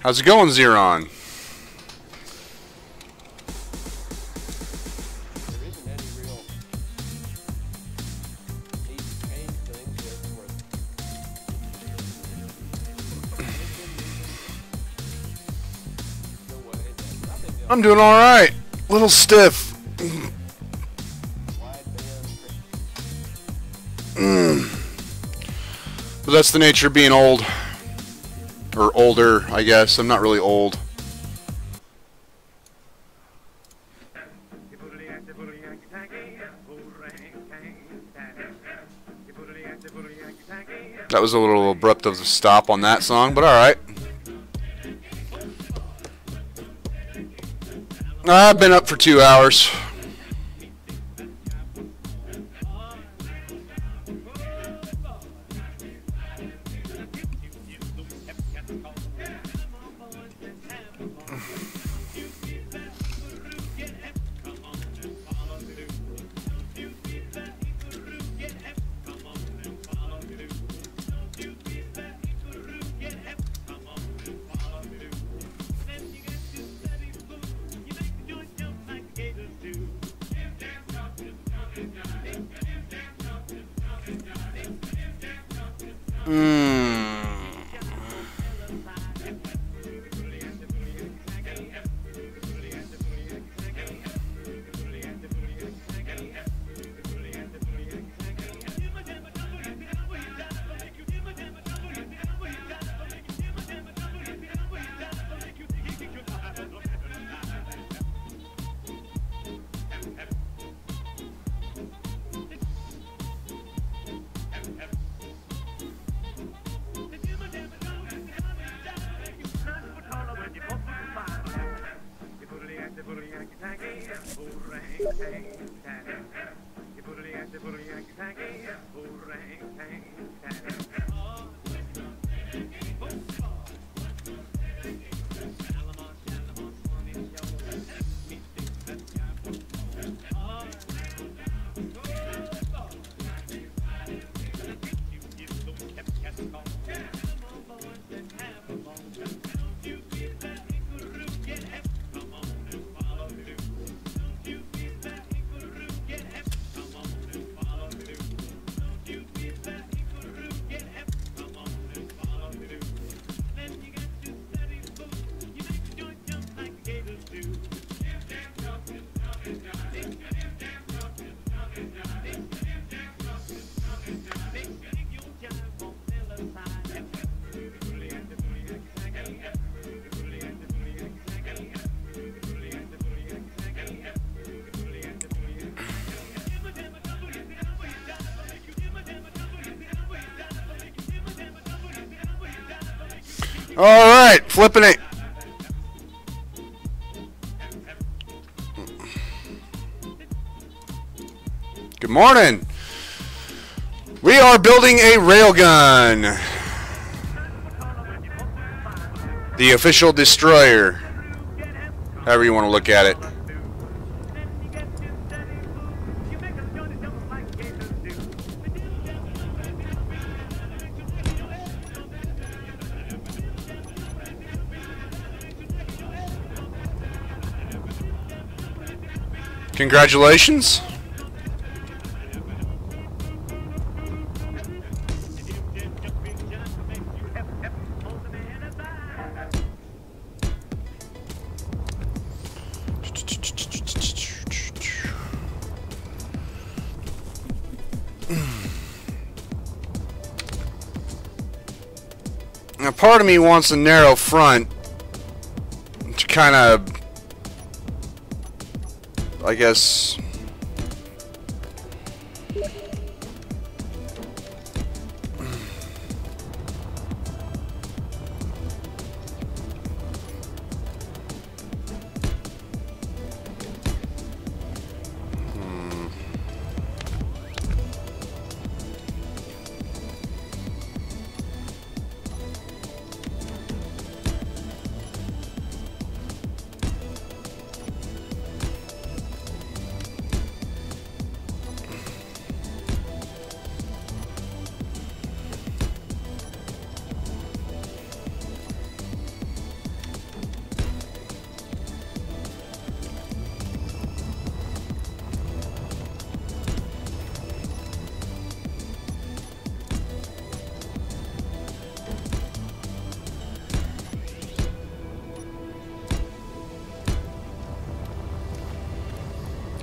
How's it going, Xeron? I'm doing all right. A little stiff. But that's the nature of being old. Or older, I guess. I'm not really old. That was a little abrupt of a stop on that song, but alright. I've been up for 2 hours. Alright, flipping it. Good morning. We are building a railgun. The official destroyer. However you want to look at it. Congratulations. Now, part of me wants a narrow front to kind of, I guess,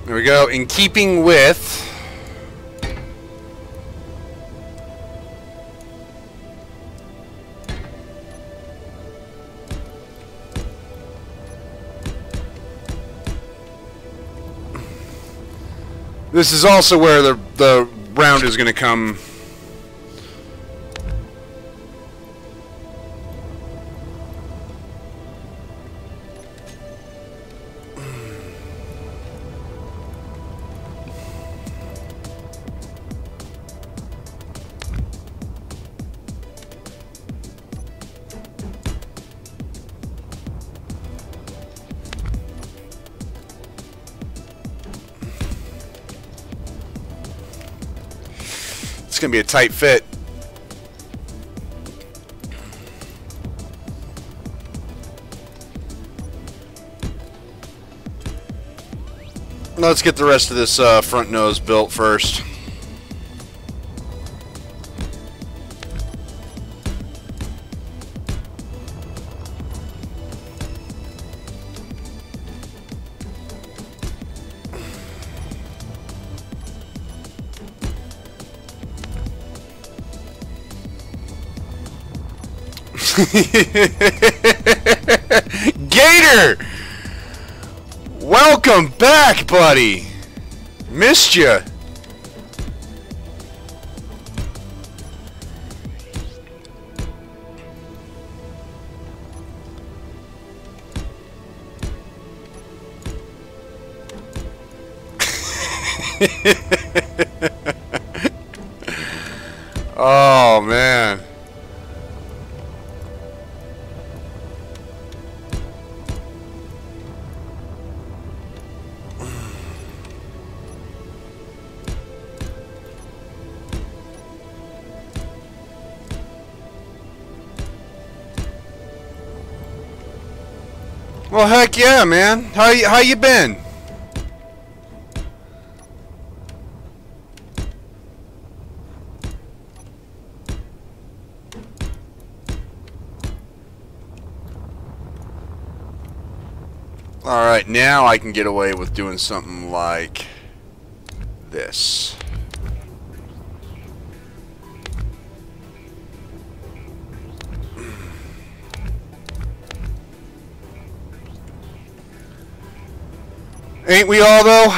there we go. In keeping with this is also where the round is going to come. It's going to be a tight fit. Let's get the rest of this front nose built first. Gator! Welcome back, buddy! Missed you. Oh, man. Well, heck yeah, man. How you been? Alright, now I can get away with doing something like this. Ain't we all, though?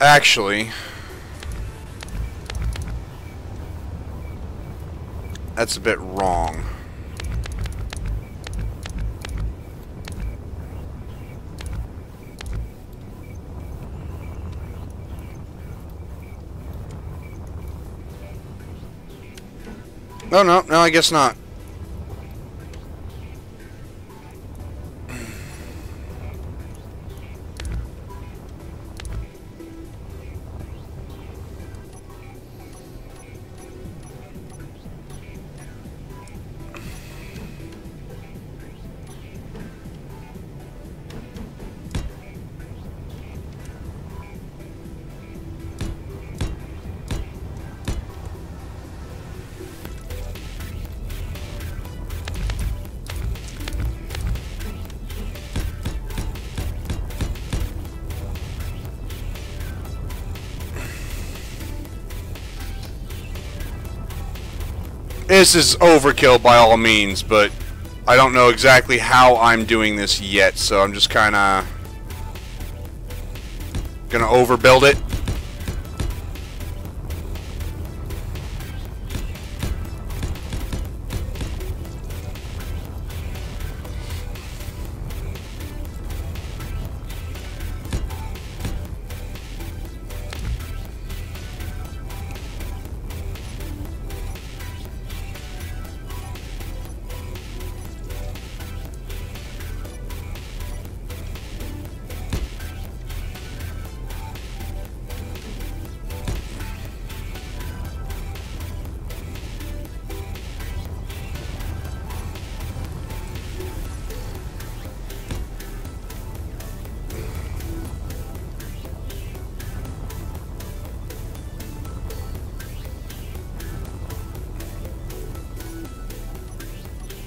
Actually, that's a bit wrong. Oh, no, I guess not. This is overkill by all means, but I don't know exactly how I'm doing this yet, so I'm just kind of gonna overbuild it.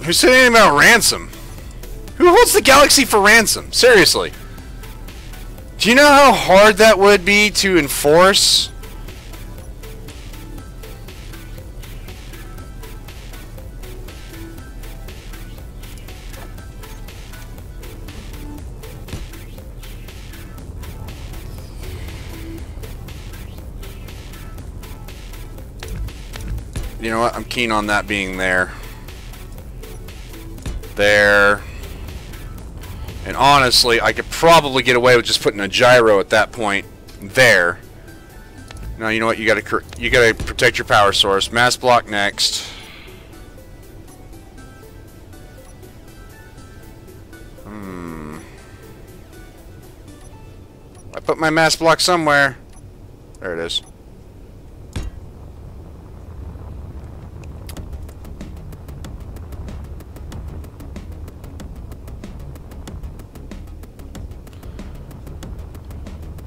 Who said anything about ransom? Who holds the galaxy for ransom? Seriously. Do you know how hard that would be to enforce? You know what? I'm keen on that being there. There. And honestly, I could probably get away with just putting a gyro at that point there. Now, you know what? You gotta protect your power source. Mass block next. I put my mass block somewhere. There it is.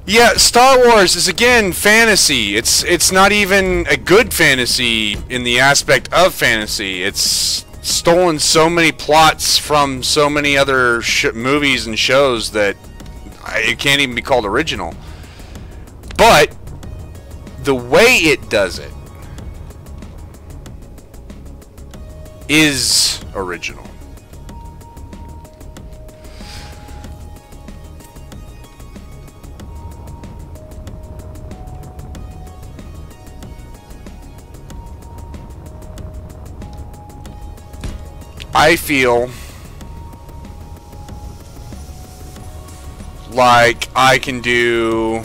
Yeah, Star Wars is again fantasy. It's not even a good fantasy in the aspect of fantasy. It's stolen so many plots from so many other movies and shows that it can't even be called original. But the way it does it is original. I feel like I can do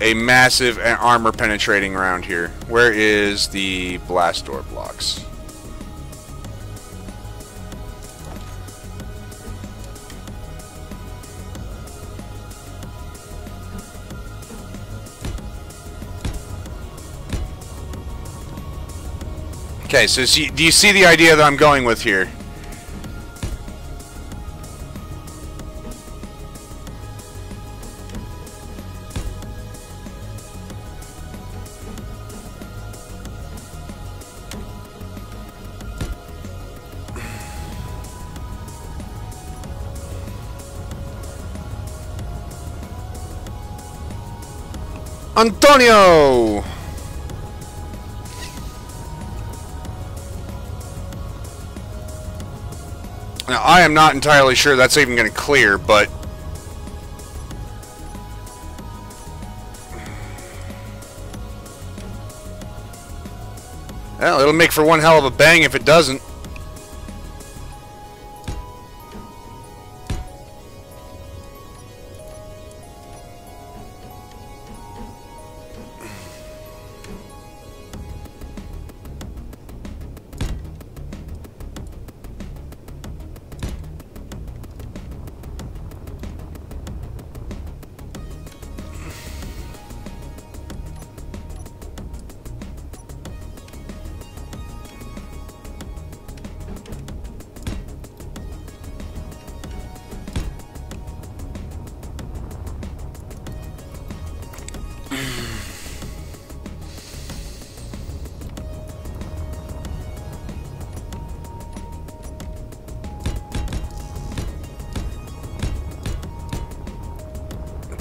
a massive armor penetrating round here. Where is the blast door blocks? Okay, so do you see the idea that I'm going with here? Antonio! Now, I am not entirely sure that's even going to clear, but Well, it'll make for one hell of a bang if it doesn't.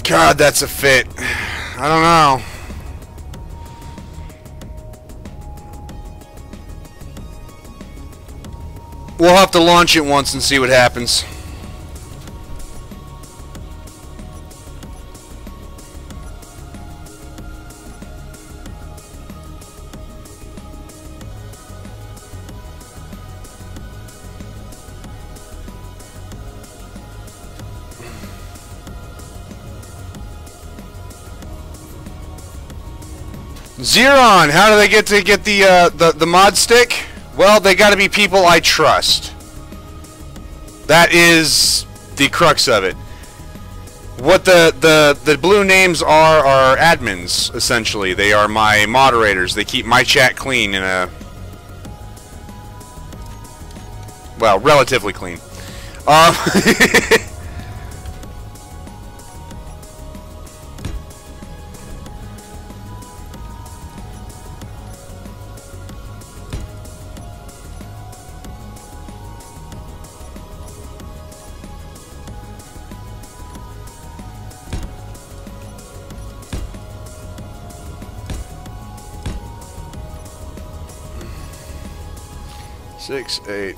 God, that's a fit. I don't know. We'll have to launch it once and see what happens. Xeron, how do they get the mod stick? Well, they got to be people I trust. That is the crux of it. What the blue names are admins, essentially. They are my moderators. They keep my chat clean in a, well, relatively clean. 6, 8.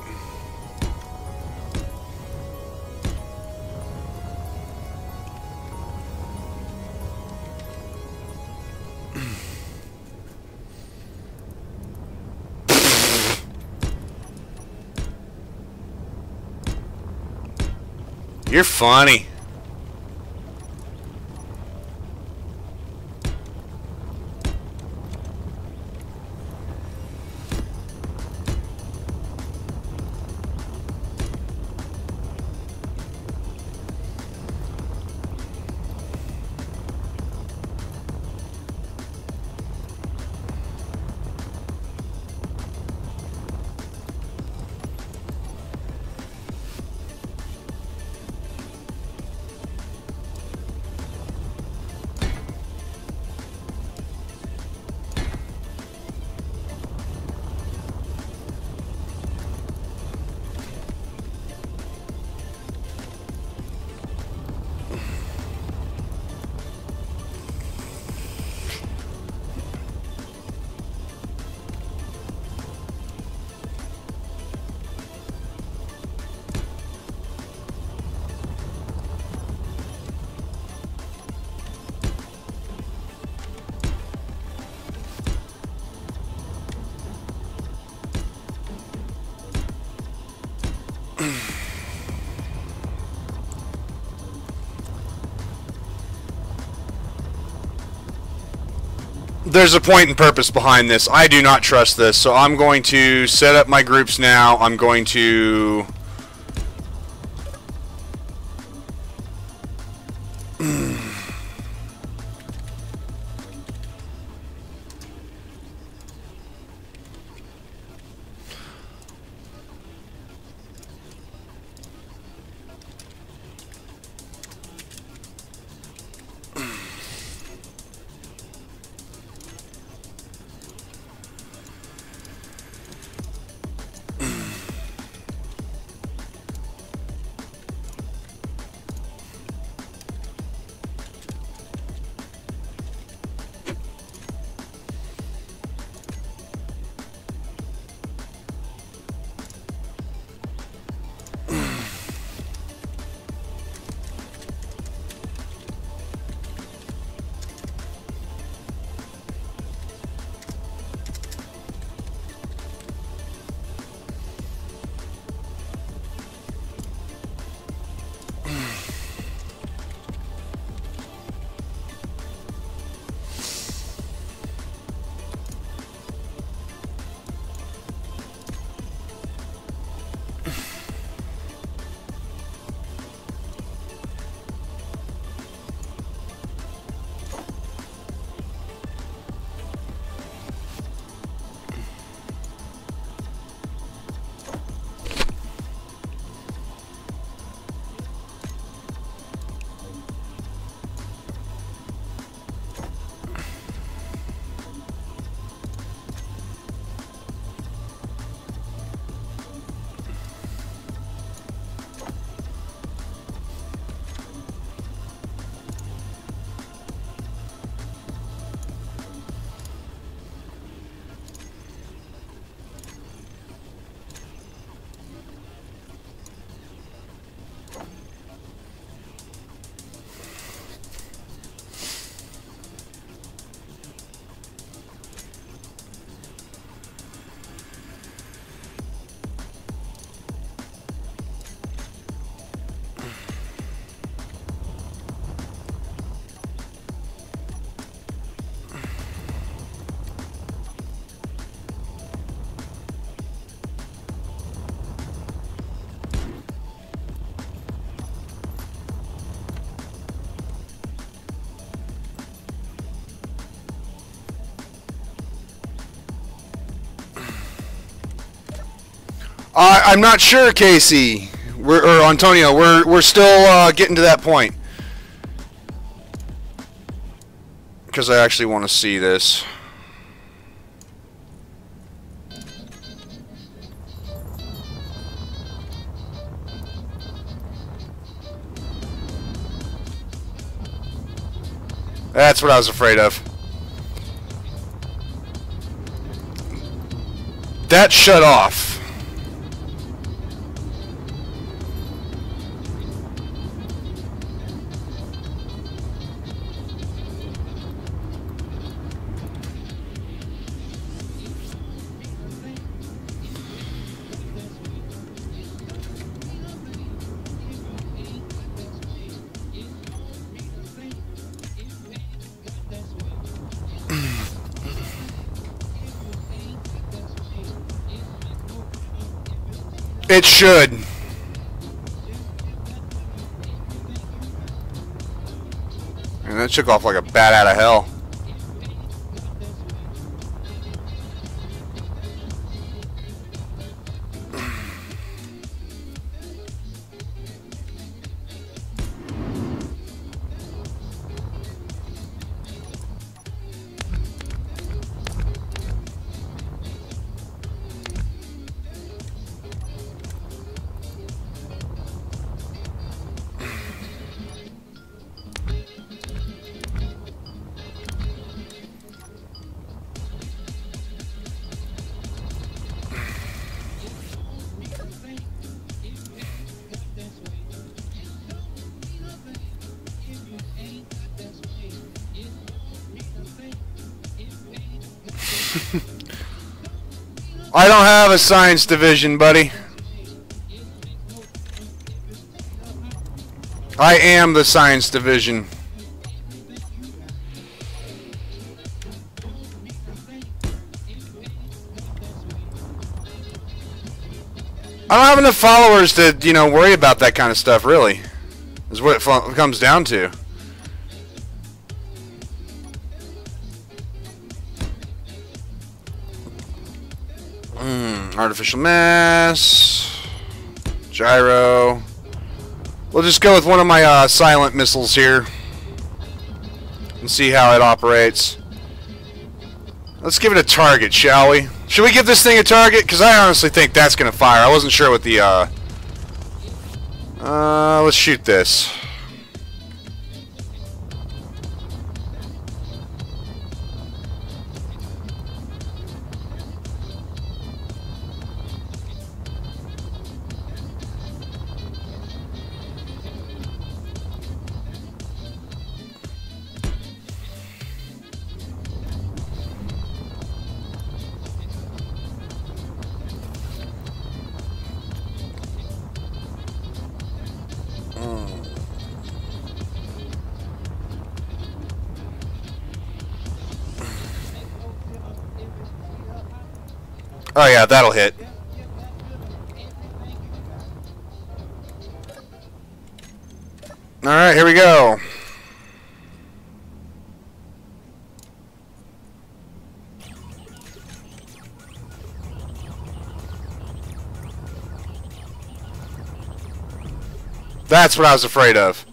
You're funny. There's a point and purpose behind this. I do not trust this, so I'm going to set up my groups now. I'm going to... I'm not sure, Casey. Or Antonio. We're still getting to that point. Because I actually want to see this. That's what I was afraid of. That shut off. It should. And that took off like a bat out of hell. I don't have a science division, buddy. I am the science division. I don't have enough followers to, you know, worry about that kind of stuff, really. Is what it comes down to. Artificial mass, gyro. We'll just go with one of my silent missiles here and see how it operates. Let's give it a target, shall we? Should we give this thing a target? Because I honestly think that's going to fire. I wasn't sure what the... let's shoot this. Oh yeah, that'll hit. Alright, here we go. That's what I was afraid of.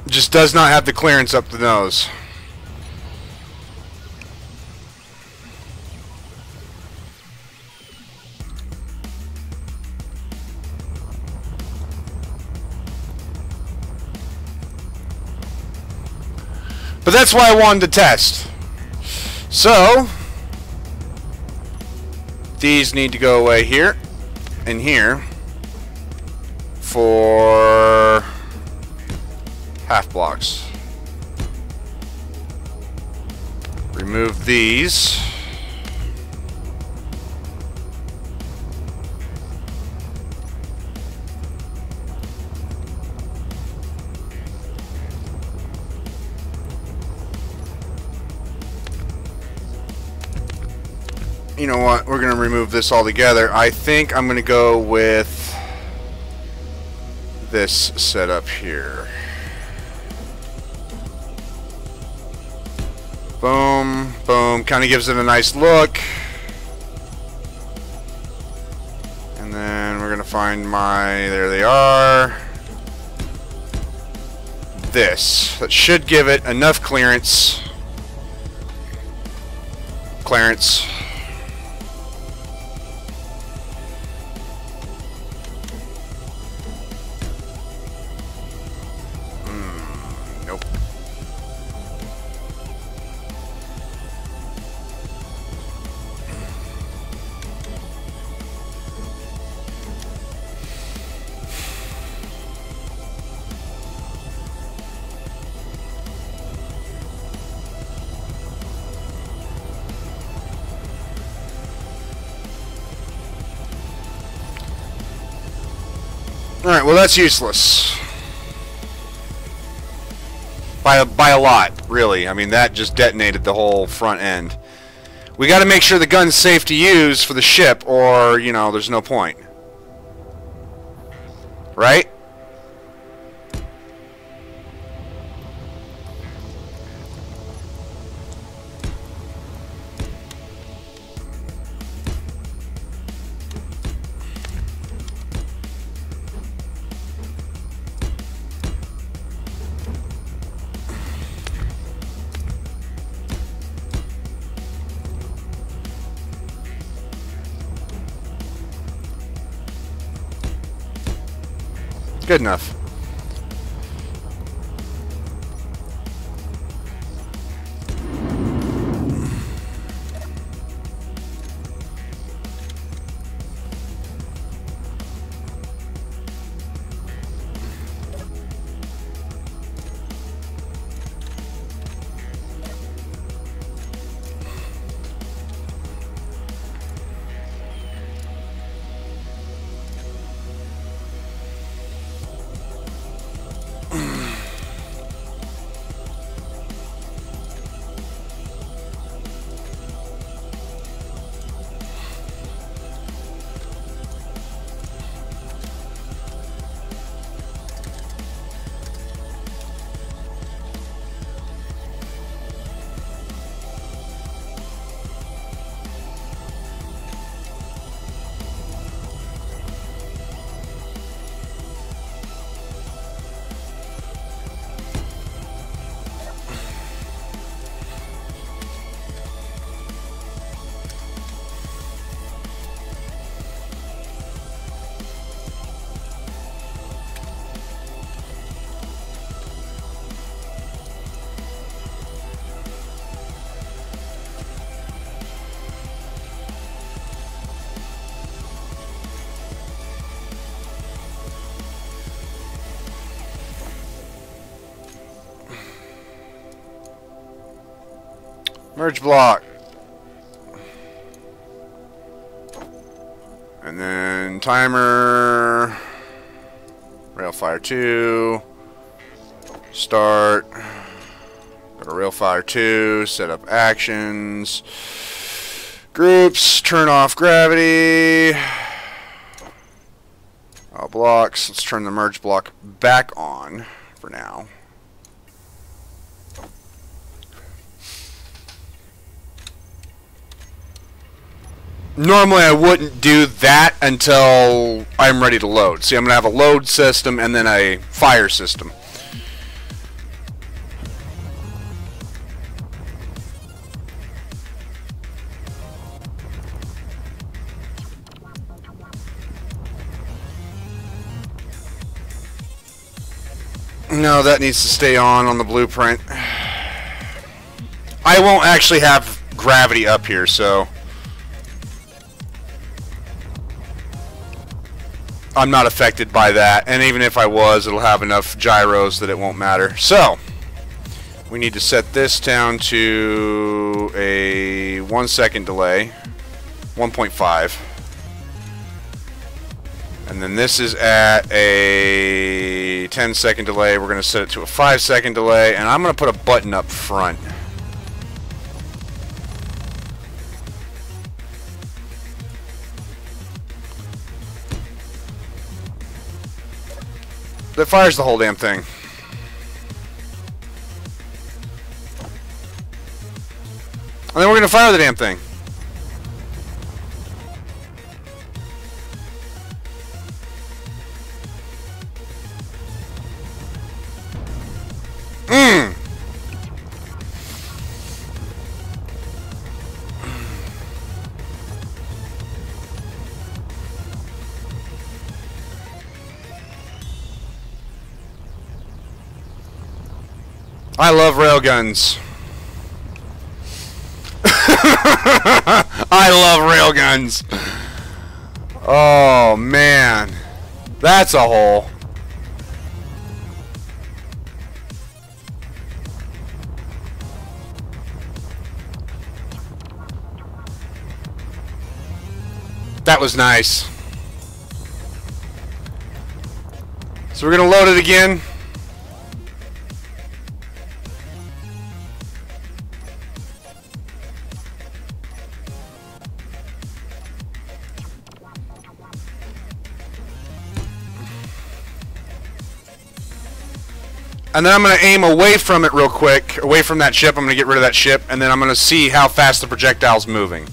Just does not have the clearance up the nose. But that's why I wanted to test. So, these need to go away here and here for half blocks. Remove these. You know what? We're going to remove this altogether. I think I'm going to go with this setup here. Boom, boom. Kind of gives it a nice look. And then we're gonna find my, there they are. This. That should give it enough clearance. Nope. Alright, well that's useless. By a lot, really. I mean, that just detonated the whole front end. We gotta make sure the gun's safe to use for the ship, or, you know, there's no point. Right? Good enough. Merge block. And then timer. Railfire 2. Start. Go to Railfire 2. Set up actions. Groups. Turn off gravity. All blocks. Let's turn the merge block back on for now. Normally I wouldn't do that until I'm ready to load. See, I'm going to have a load system and then a fire system. No, that needs to stay on the blueprint. I won't actually have gravity up here, so I'm not affected by that, and even if I was, it'll have enough gyros that it won't matter. So, we need to set this down to a 1 second delay, 1.5. And then this is at a 10-second delay. We're going to set it to a 5-second delay, and I'm going to put a button up front. That fires the whole damn thing. And then we're going to fire the damn thing. I love railguns. I love railguns. Oh man, that's a hole. That was nice. So we're gonna load it again. And then I'm going to aim away from it real quick, away from that ship. I'm going to get rid of that ship, and then I'm going to see how fast the projectile's moving.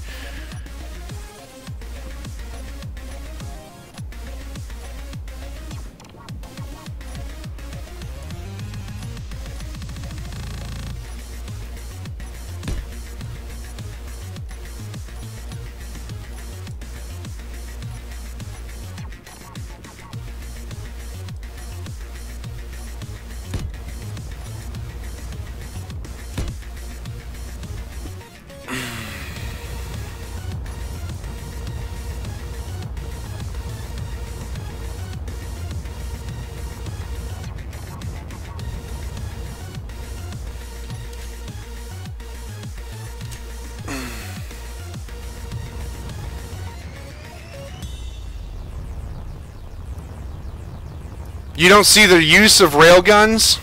You don't see the use of railguns?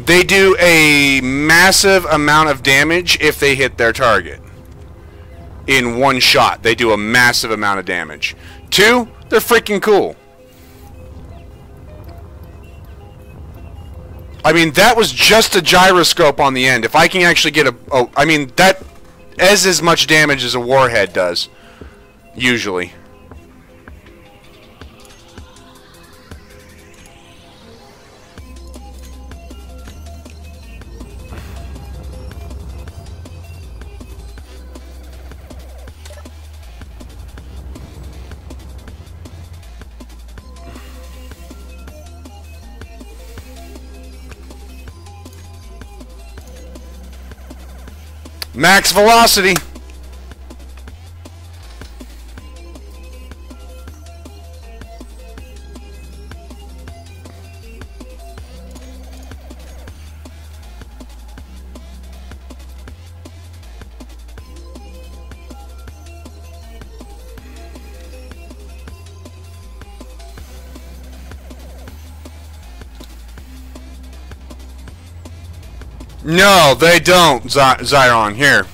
They do a massive amount of damage if they hit their target. In one shot, they do a massive amount of damage. 2, they're freaking cool. I mean, that was just a gyroscope on the end. If I can actually get I mean, that is as much damage as a warhead does. Usually. Max velocity. No, they don't, Zyron. Here.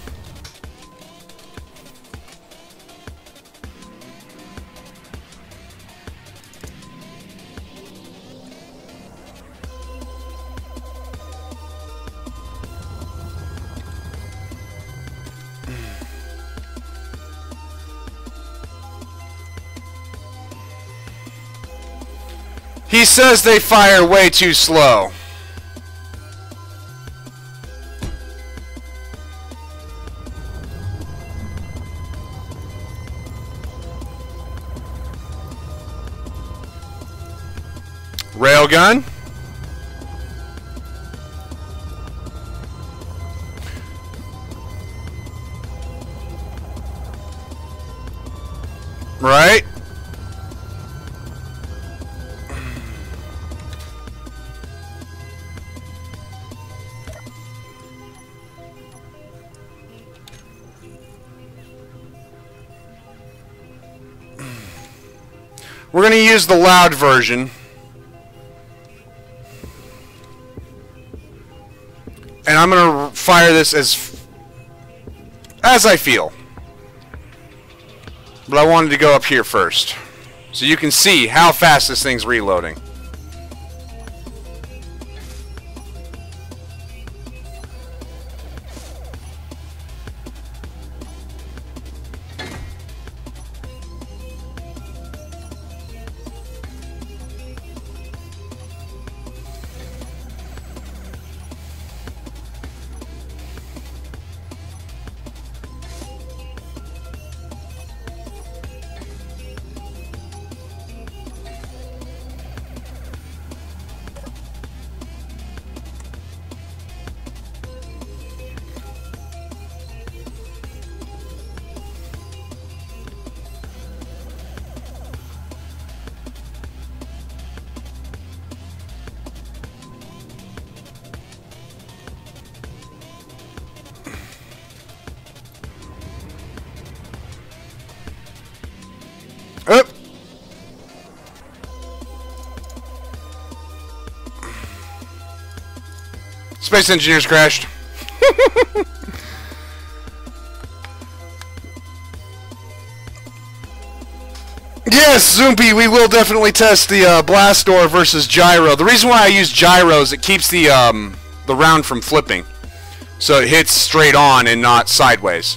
He says they fire way too slow. Railgun. Right. We're going to use the loud version. And I'm going to fire this as I feel. But I wanted to go up here first, so you can see how fast this thing's reloading. Space engineers crashed. Yes, Zoompi, we will definitely test the blast door versus gyro. The reason why I use gyro is it keeps the round from flipping. So it hits straight on and not sideways.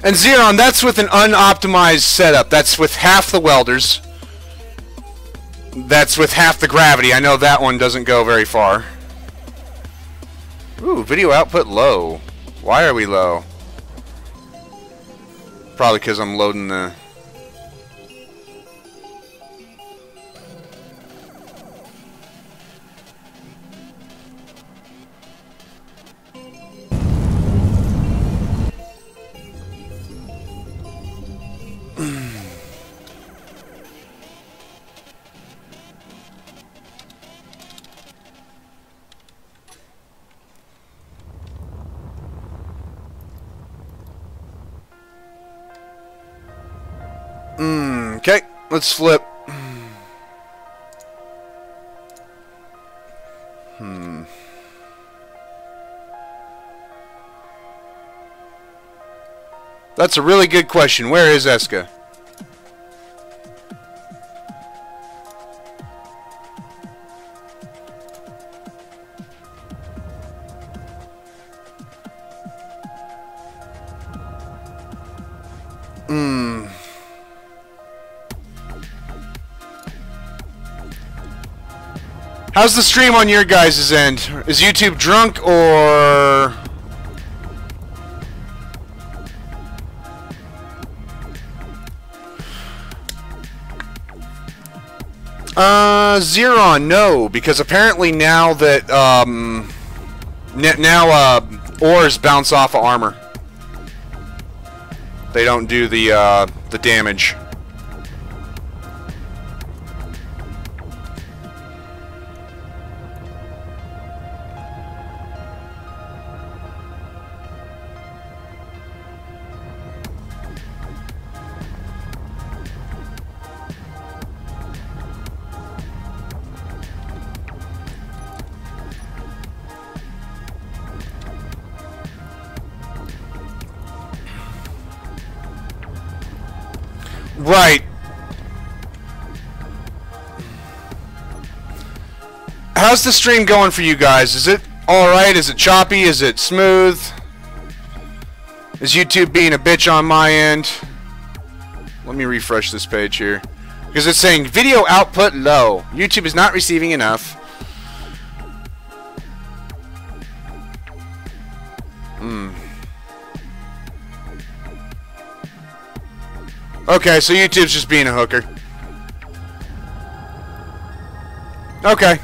And Xeron, that's with an unoptimized setup. That's with half the welders. That's with half the gravity. I know that one doesn't go very far. Ooh, video output low. Why are we low? Probably because I'm loading the... Okay, let's flip. That's a really good question. Where is Eska? How's the stream on your guys' end? Is YouTube drunk or... Xeron, no, because apparently now that, ores bounce off of armor. They don't do the damage. Right. How's the stream going for you guys? Is it alright? Is it choppy? Is it smooth? Is YouTube being a bitch on my end? Let me refresh this page here. Because it's saying video output low. YouTube is not receiving enough. Okay, so YouTube's just being a hooker. Okay.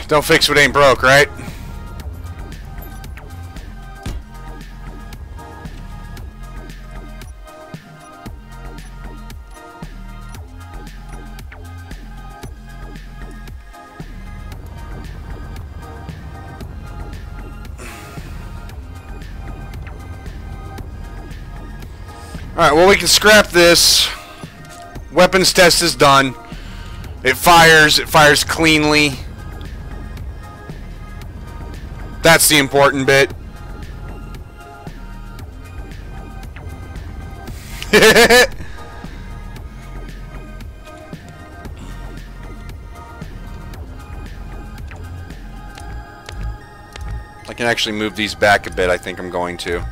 Don't fix what ain't broke, right? Alright, well, we can scrap this. Weapons test is done. It fires cleanly. That's the important bit. I can actually move these back a bit, I think I'm going to.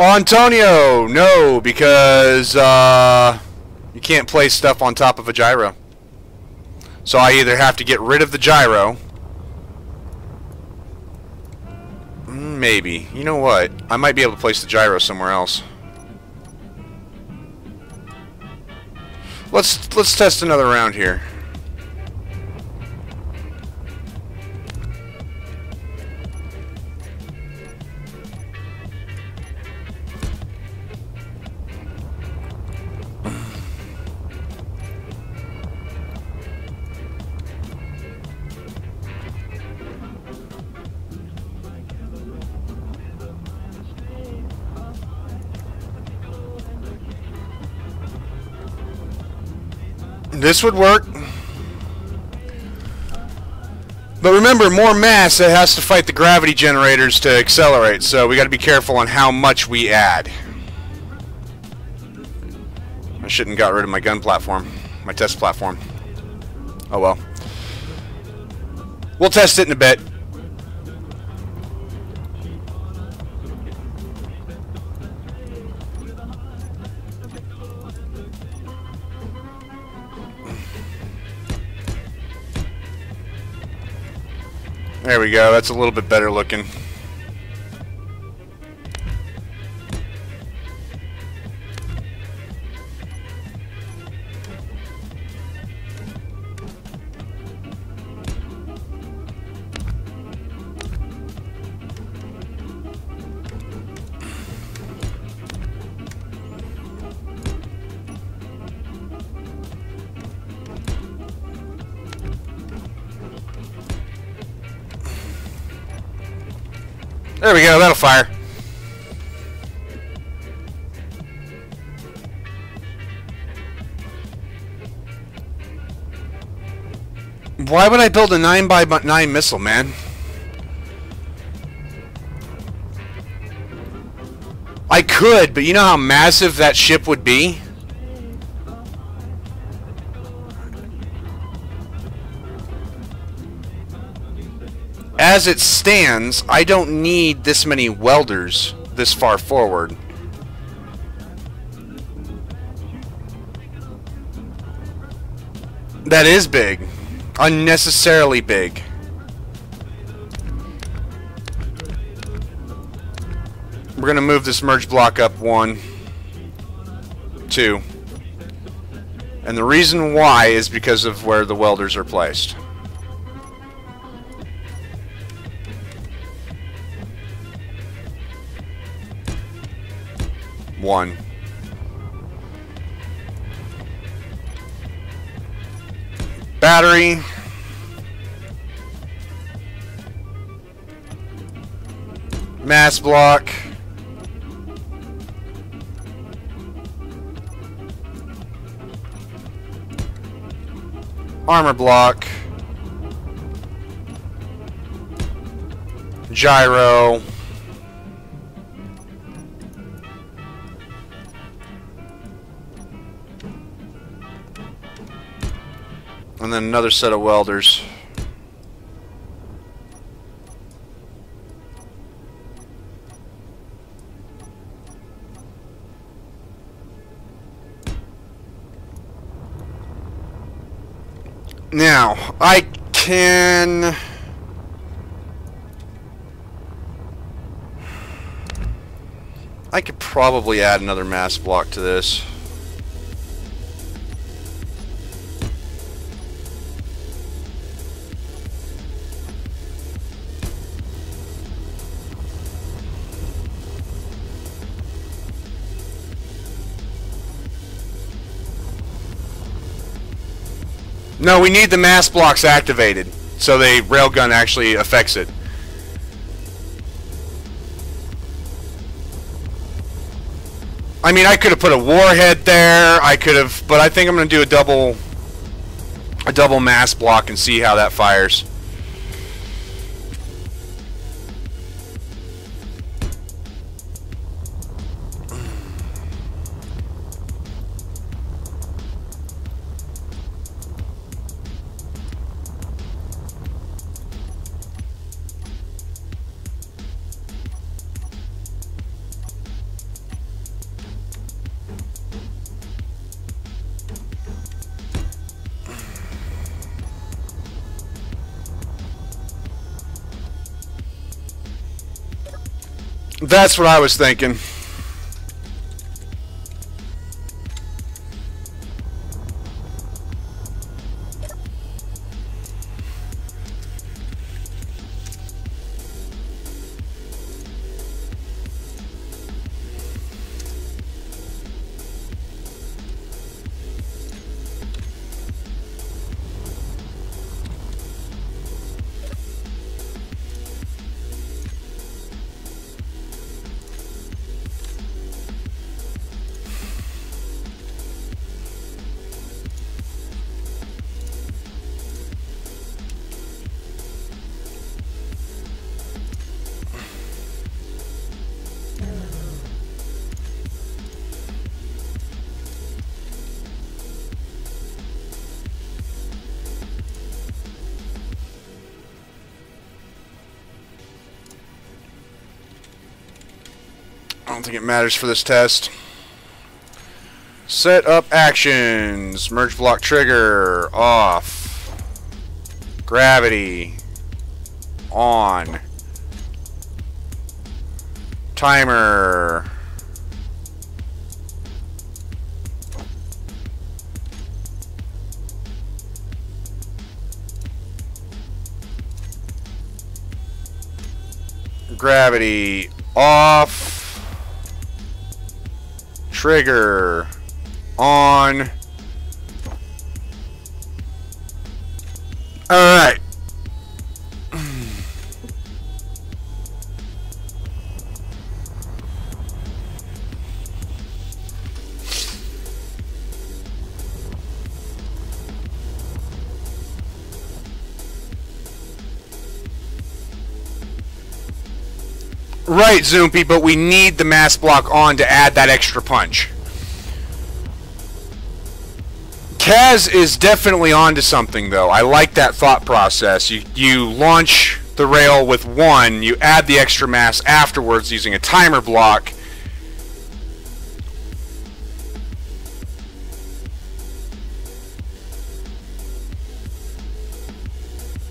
Oh, Antonio, no, because you can't place stuff on top of a gyro. So I either have to get rid of the gyro. Maybe. You know what? I might be able to place the gyro somewhere else. Let's test another round here. This would work. But remember, more mass, it has to fight the gravity generators to accelerate, so we got to be careful on how much we add. I shouldn't have got rid of my gun platform, my test platform. Oh well. We'll test it in a bit. There we go, that's a little bit better looking. There we go, that'll fire. Why would I build a 9x9 missile, man? I could, but you know how massive that ship would be? As it stands, I don't need this many welders this far forward. That is big. Unnecessarily big. We're going to move this merge block up 1, 2. And the reason why is because of where the welders are placed. One. Battery. Mass block. Armor block. Gyro. And then another set of welders. Now, I can... I could probably add another mass block to this. No, we need the mass blocks activated, so the railgun actually affects it. I mean, I could have put a warhead there, I could have, but I think I'm going to do a double mass block and see how that fires. That's what I was thinking. I don't think it matters for this test. Set up actions. Merge block trigger. Off. Gravity. On. Timer. Gravity. Off. Trigger on. Alright. Right, Zoompy, but we need the mass block on to add that extra punch. Kaz is definitely onto something, though. I like that thought process. You launch the rail with one, you add the extra mass afterwards using a timer block.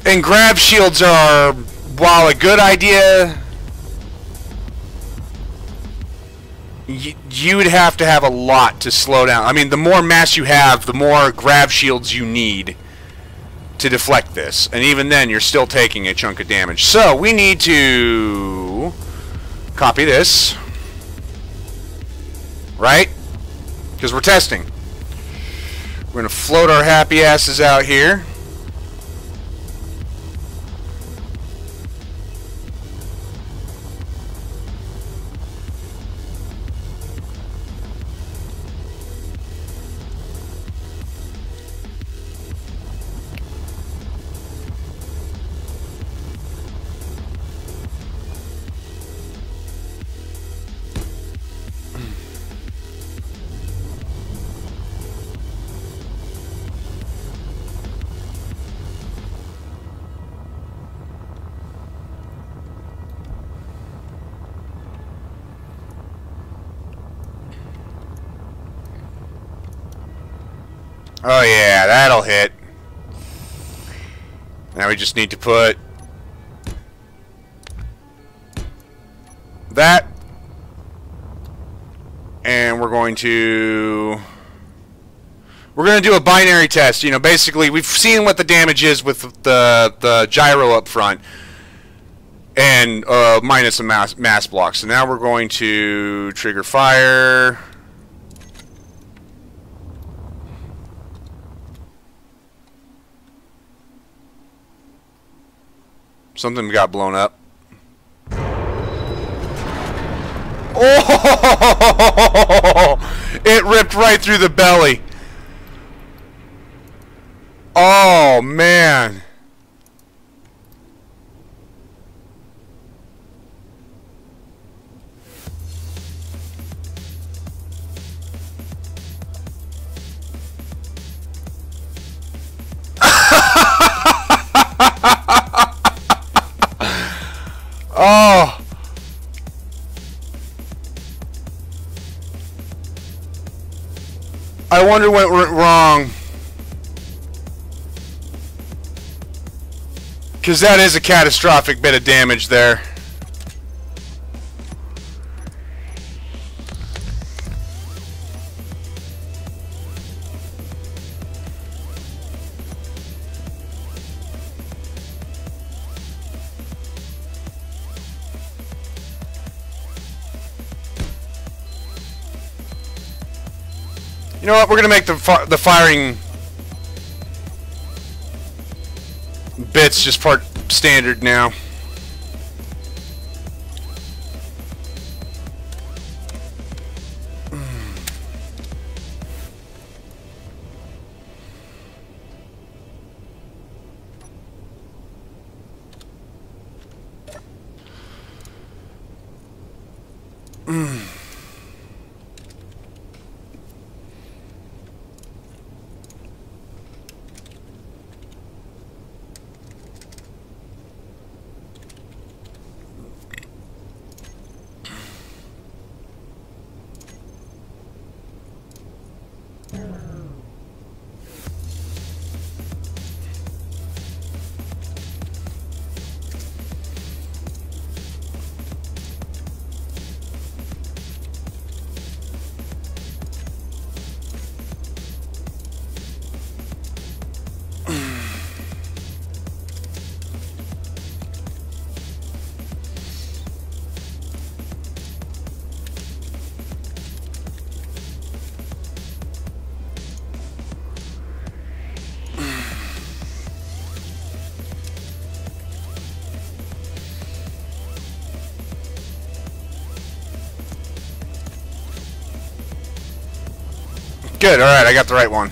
And grab shields are, while a good idea, you would have to have a lot to slow down. I mean, the more mass you have, the more grav shields you need to deflect this. And even then, you're still taking a chunk of damage. So, we need to copy this. Right? Because we're testing. We're going to float our happy asses out here. Oh yeah, that'll hit. Now we just need to put that, and we're going to do a binary test. You know, basically we've seen what the damage is with the gyro up front, and minus a mass block. So now we're going to trigger fire. Something got blown up. Oh! It ripped right through the belly. Oh, man. Oh. I wonder what went wrong. Because that is a catastrophic bit of damage there. You know what? We're gonna make the firing bits just part standard now. Good, alright, I got the right one.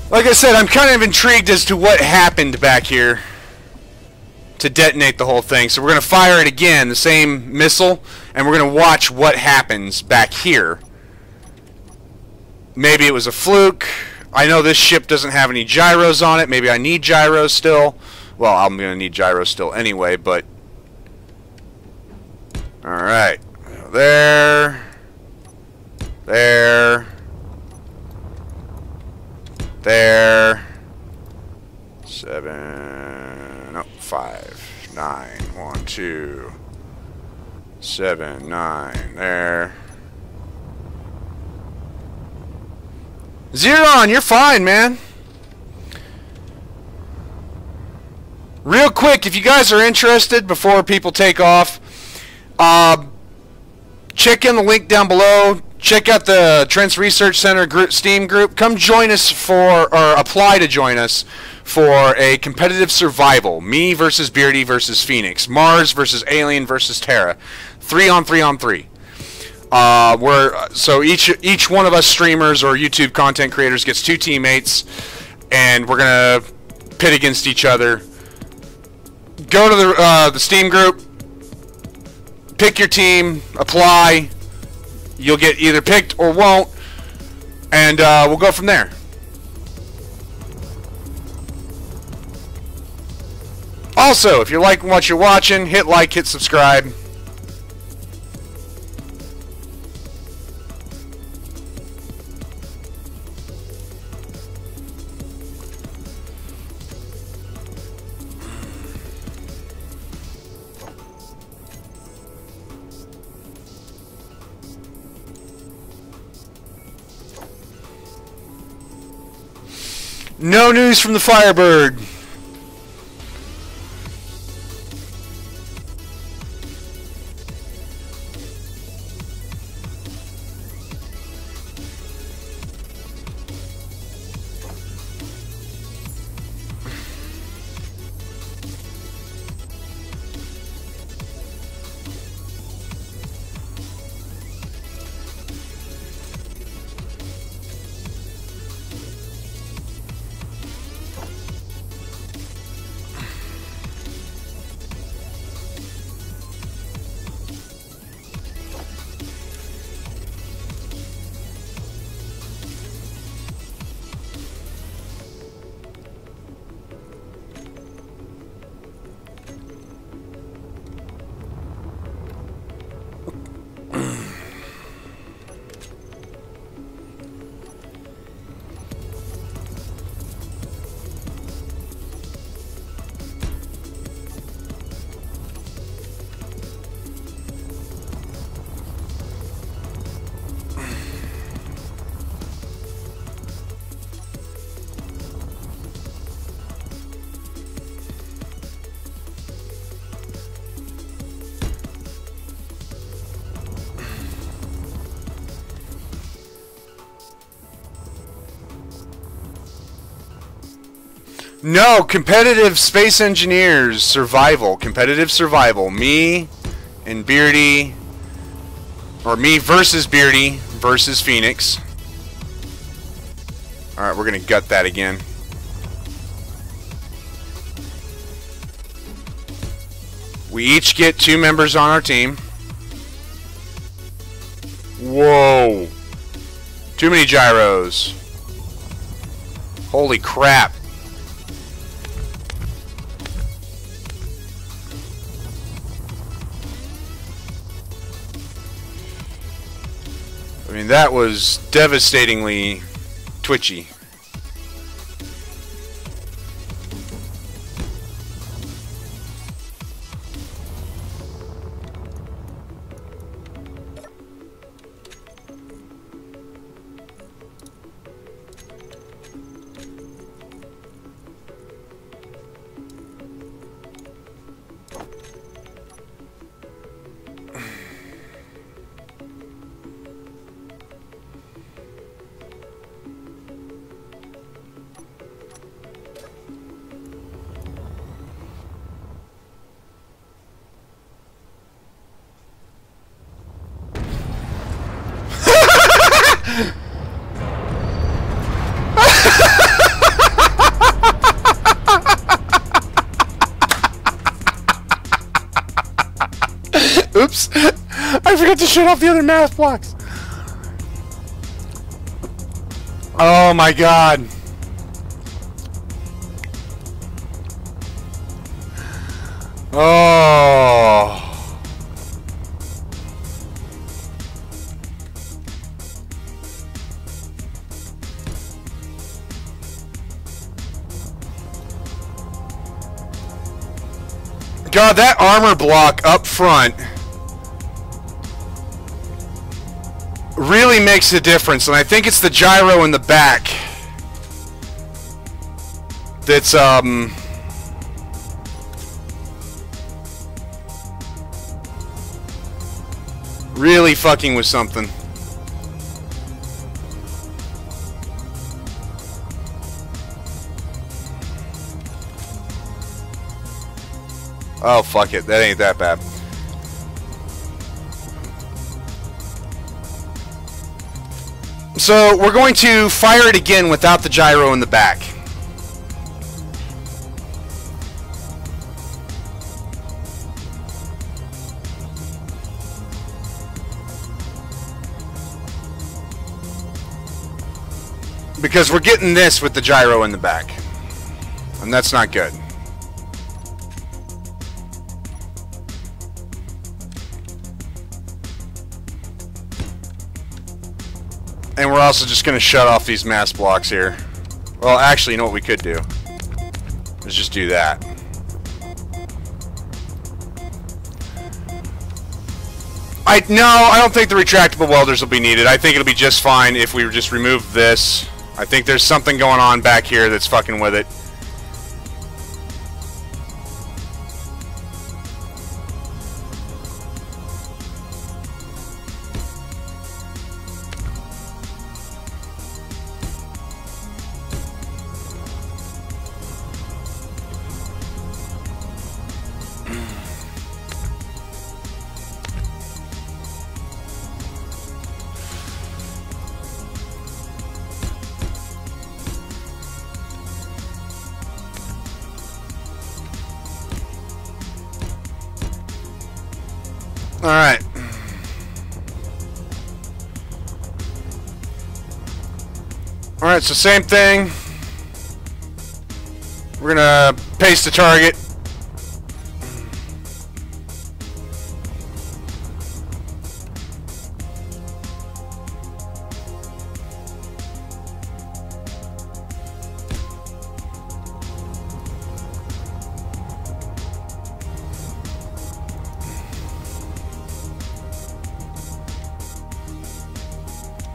Like I said, I'm kind of intrigued as to what happened back here to detonate the whole thing. So we're going to fire it again, the same missile, and we're going to watch what happens back here. Maybe it was a fluke. I know this ship doesn't have any gyros on it. Maybe I need gyros still. Well, I'm going to need gyros still anyway, but... Alright. There. There. There. 7. No, 5. 9. 1, 2. 7, 9. There. Zeron, you're fine, man. Real quick, if you guys are interested, before people take off, check in the link down below. Check out the Trent's Research Center group, Steam group. Come join us for, or apply to join us for a competitive survival. Me versus Beardy versus Phoenix. Mars versus Alien versus Terra. 3 on 3 on 3. So each one of us streamers or YouTube content creators gets 2 teammates, and we're gonna pit against each other. Go to the Steam group, pick your team, apply. You'll get either picked or won't, and we'll go from there. Also, if you're liking what you're watching, hit like, hit subscribe. No news from the Firebird. No, competitive space engineers survival, competitive survival. Me and Beardy, or me versus Beardy versus Phoenix. All right, we're gonna gut that again. We each get 2 members on our team. Whoa, too many gyros. Holy crap. I mean, that was devastatingly twitchy. Oops! I forgot to shut off the other math blocks. Oh my god. Oh. God, that armor block up front really makes a difference, and I think it's the gyro in the back that's really fucking with something. Oh, fuck it. That ain't that bad. So, we're going to fire it again without the gyro in the back. Because we're getting this with the gyro in the back. And that's not good. we're also just going to shut off these mass blocks here. Well, actually, you know what we could do? Let's just do that. No, I don't think the retractable welders will be needed. I think it'll be just fine if we just remove this. I think there's something going on back here that's fucking with it. Alright. Alright, so same thing. We're gonna paste the target.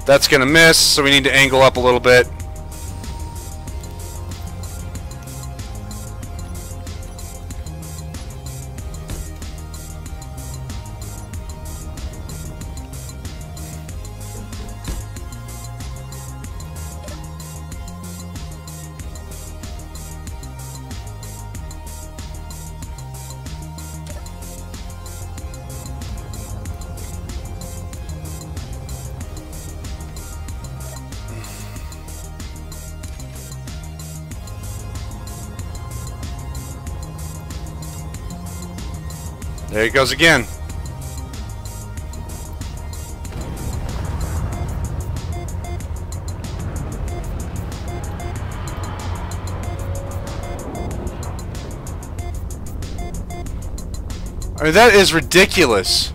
That's gonna miss, so we need to angle up a little bit. There he goes again. I mean, that is ridiculous.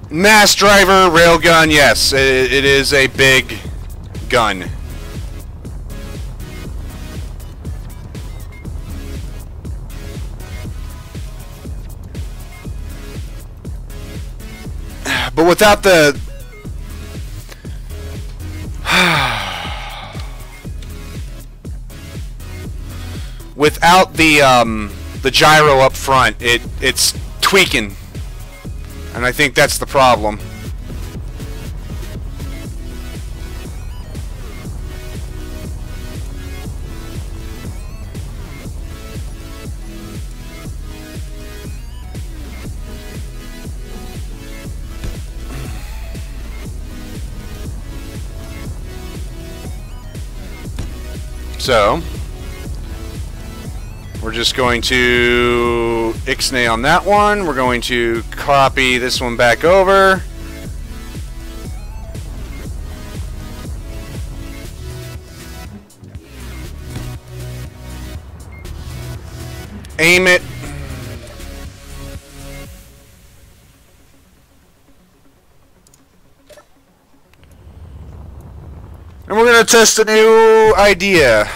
Mass driver railgun, yes, it is a big gun. But without the the gyro up front, it's tweaking. And I think that's the problem. So, we're just going to ixnay on that one. We're going to copy this one back over. Aim it. And we're going to test a new idea.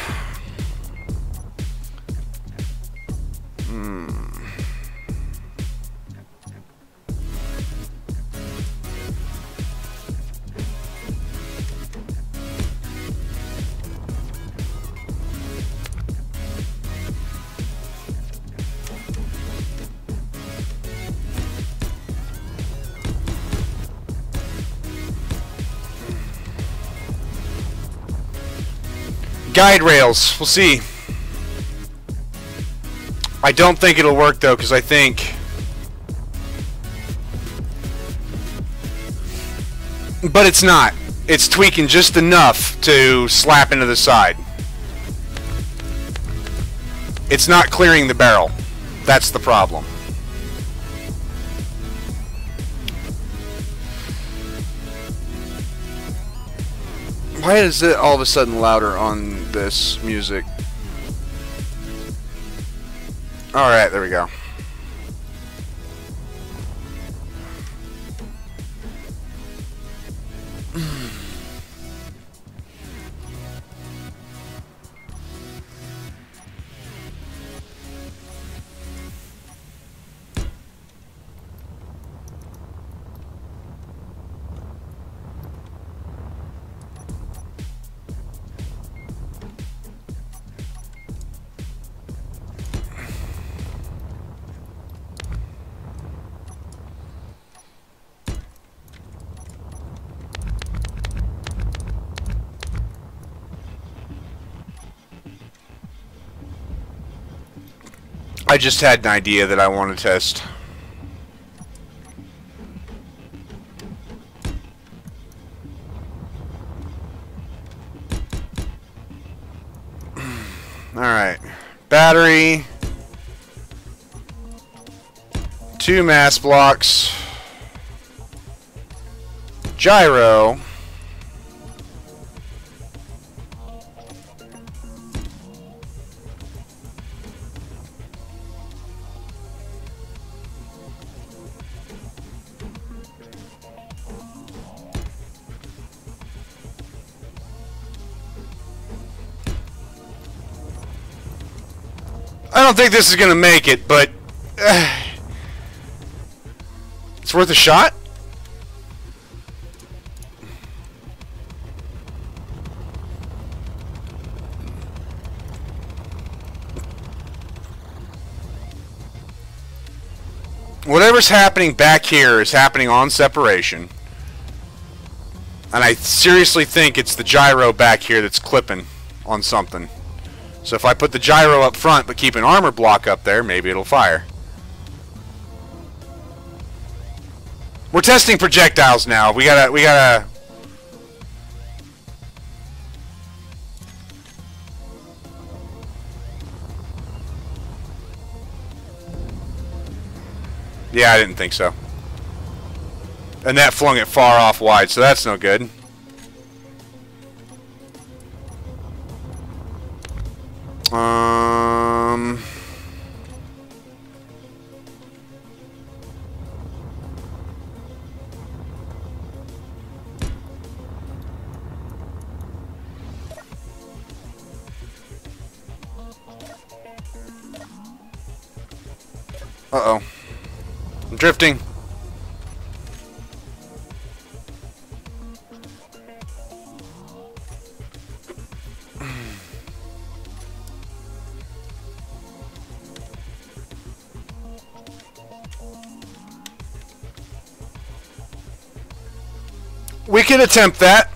Guide rails. We'll see. I don't think it'll work though, because I think... But it's not. It's tweaking just enough to slap into the side. It's not clearing the barrel. That's the problem. Why is it all of a sudden louder on this music? Alright, there we go. I just had an idea that I want to test. Alright. Battery. 2 mass blocks. Gyro. I don't think this is going to make it, but it's worth a shot. Whatever's happening back here is happening on separation. And I seriously think it's the gyro back here that's clipping on something. So if I put the gyro up front but keep an armor block up there, maybe it'll fire. We're testing projectiles now. We gotta... Yeah, I didn't think so. And that flung it far off wide, so that's no good. Uh-oh. I'm drifting. We can attempt that.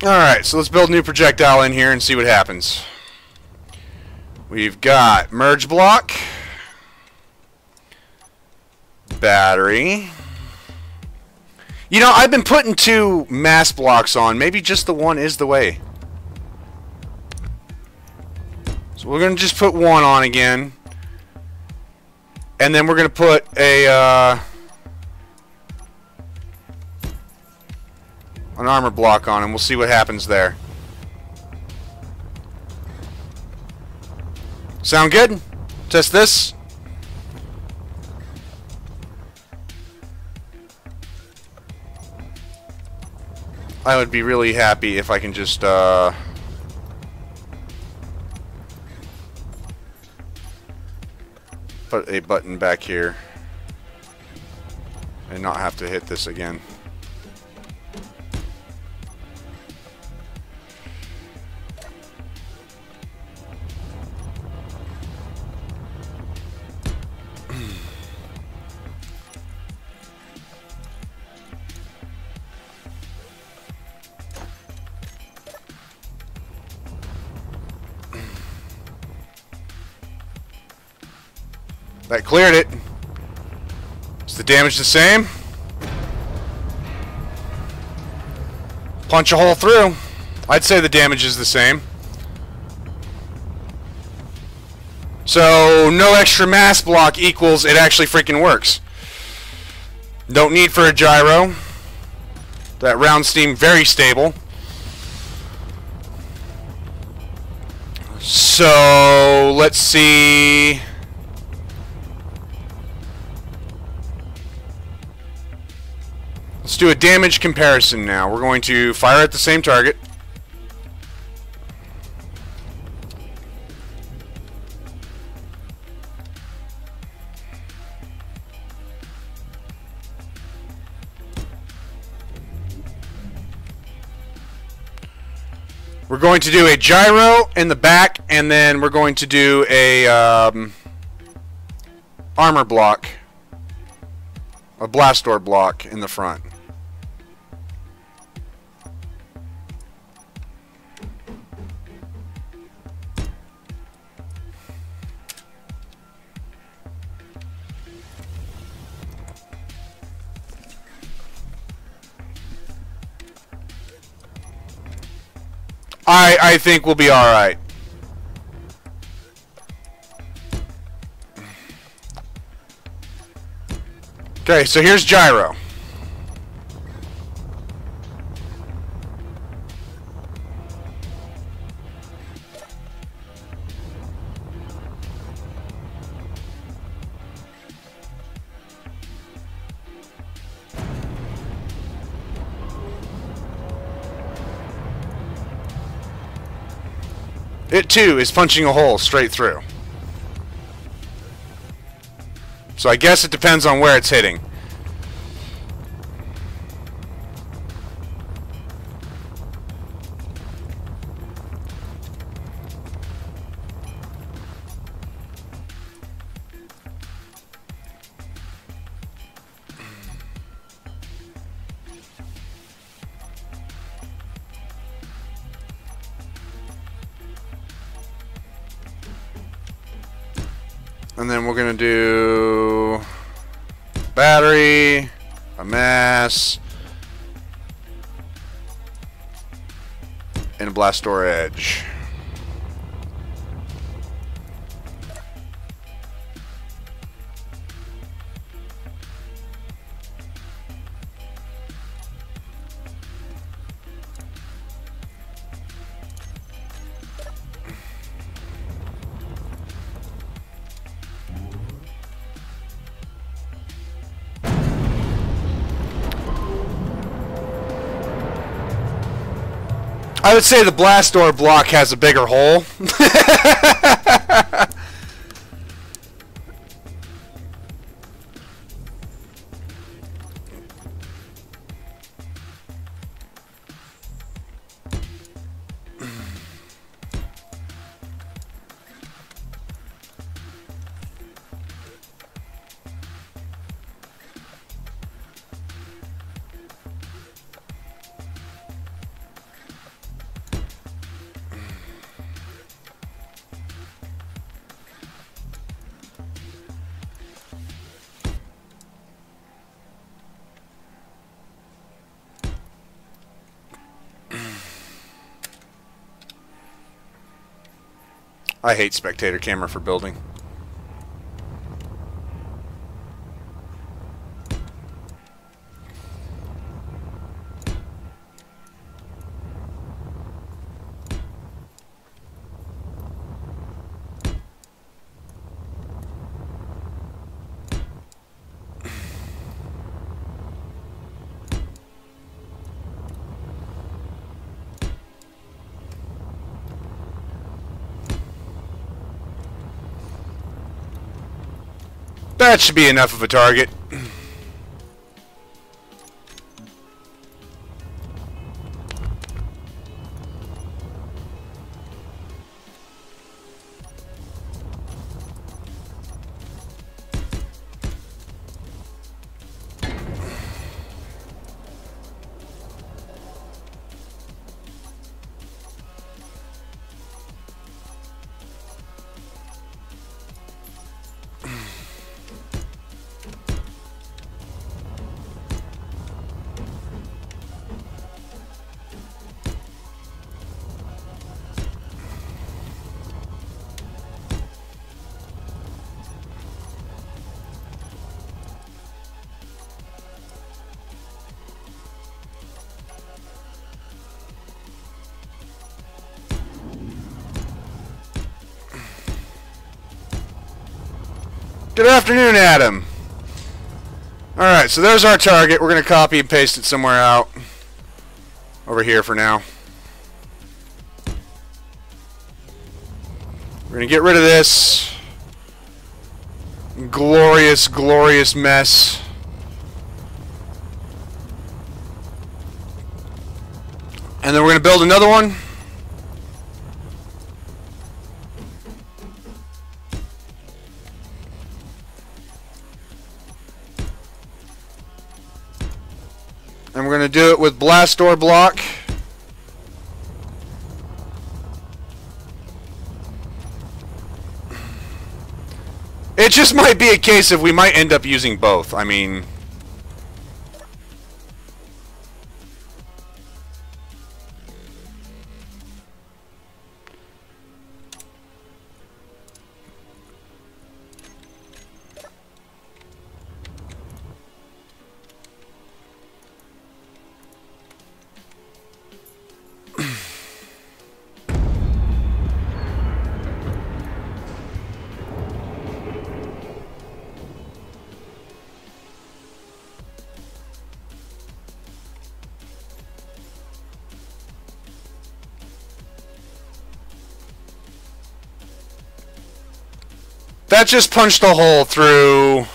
Alright, so let's build a new projectile in here and see what happens. We've got merge block, battery. You know, I've been putting 2 mass blocks on. Maybe just the one is the way. So we're going to just put one on again. And then we're going to put a an armor block on, and we'll see what happens there. Sound good? Test this. I would be really happy if I can just put a button back here and not have to hit this again. That cleared it. Is the damage the same? Punch a hole through. I'd say the damage is the same. So, no extra mass block equals it actually freaking works. Don't need for a gyro. That round steam very stable. So, let's see. Let's do a damage comparison now. We're going to fire at the same target. We're going to do a gyro in the back, and then we're going to do a armor block, a blast door block in the front. I think we'll be alright. Okay, so here's gyro. It too is punching a hole straight through. So I guess it depends on where it's hitting. And then we're going to do battery, a mass, and a blast door edge. I would say the blast door block has a bigger hole. I hate spectator camera for building. That should be enough of a target. Good afternoon, Adam. Alright, so there's our target. We're going to copy and paste it somewhere out. Over here for now. We're going to get rid of this glorious, glorious mess. And then we're going to build another one. And we're going to do it with blast door block. It just might be a case of we might end up using both. I mean... That just punched a hole through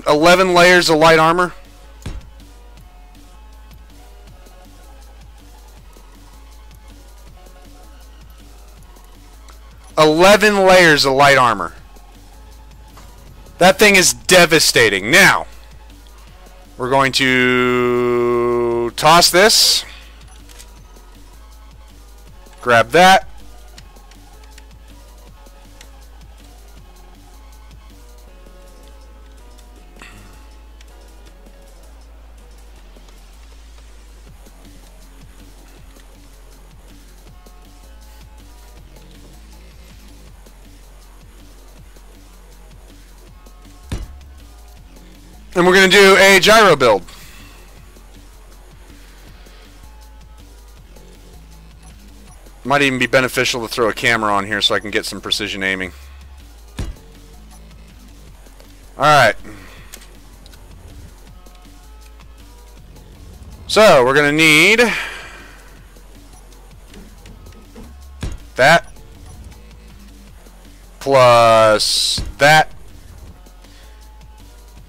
11 layers of light armor. Layers of light armor. That thing is devastating. Now, we're going to toss this. Grab that. And we're going to do a gyro build. Might even be beneficial to throw a camera on here so I can get some precision aiming. Alright. So, we're going to need that plus that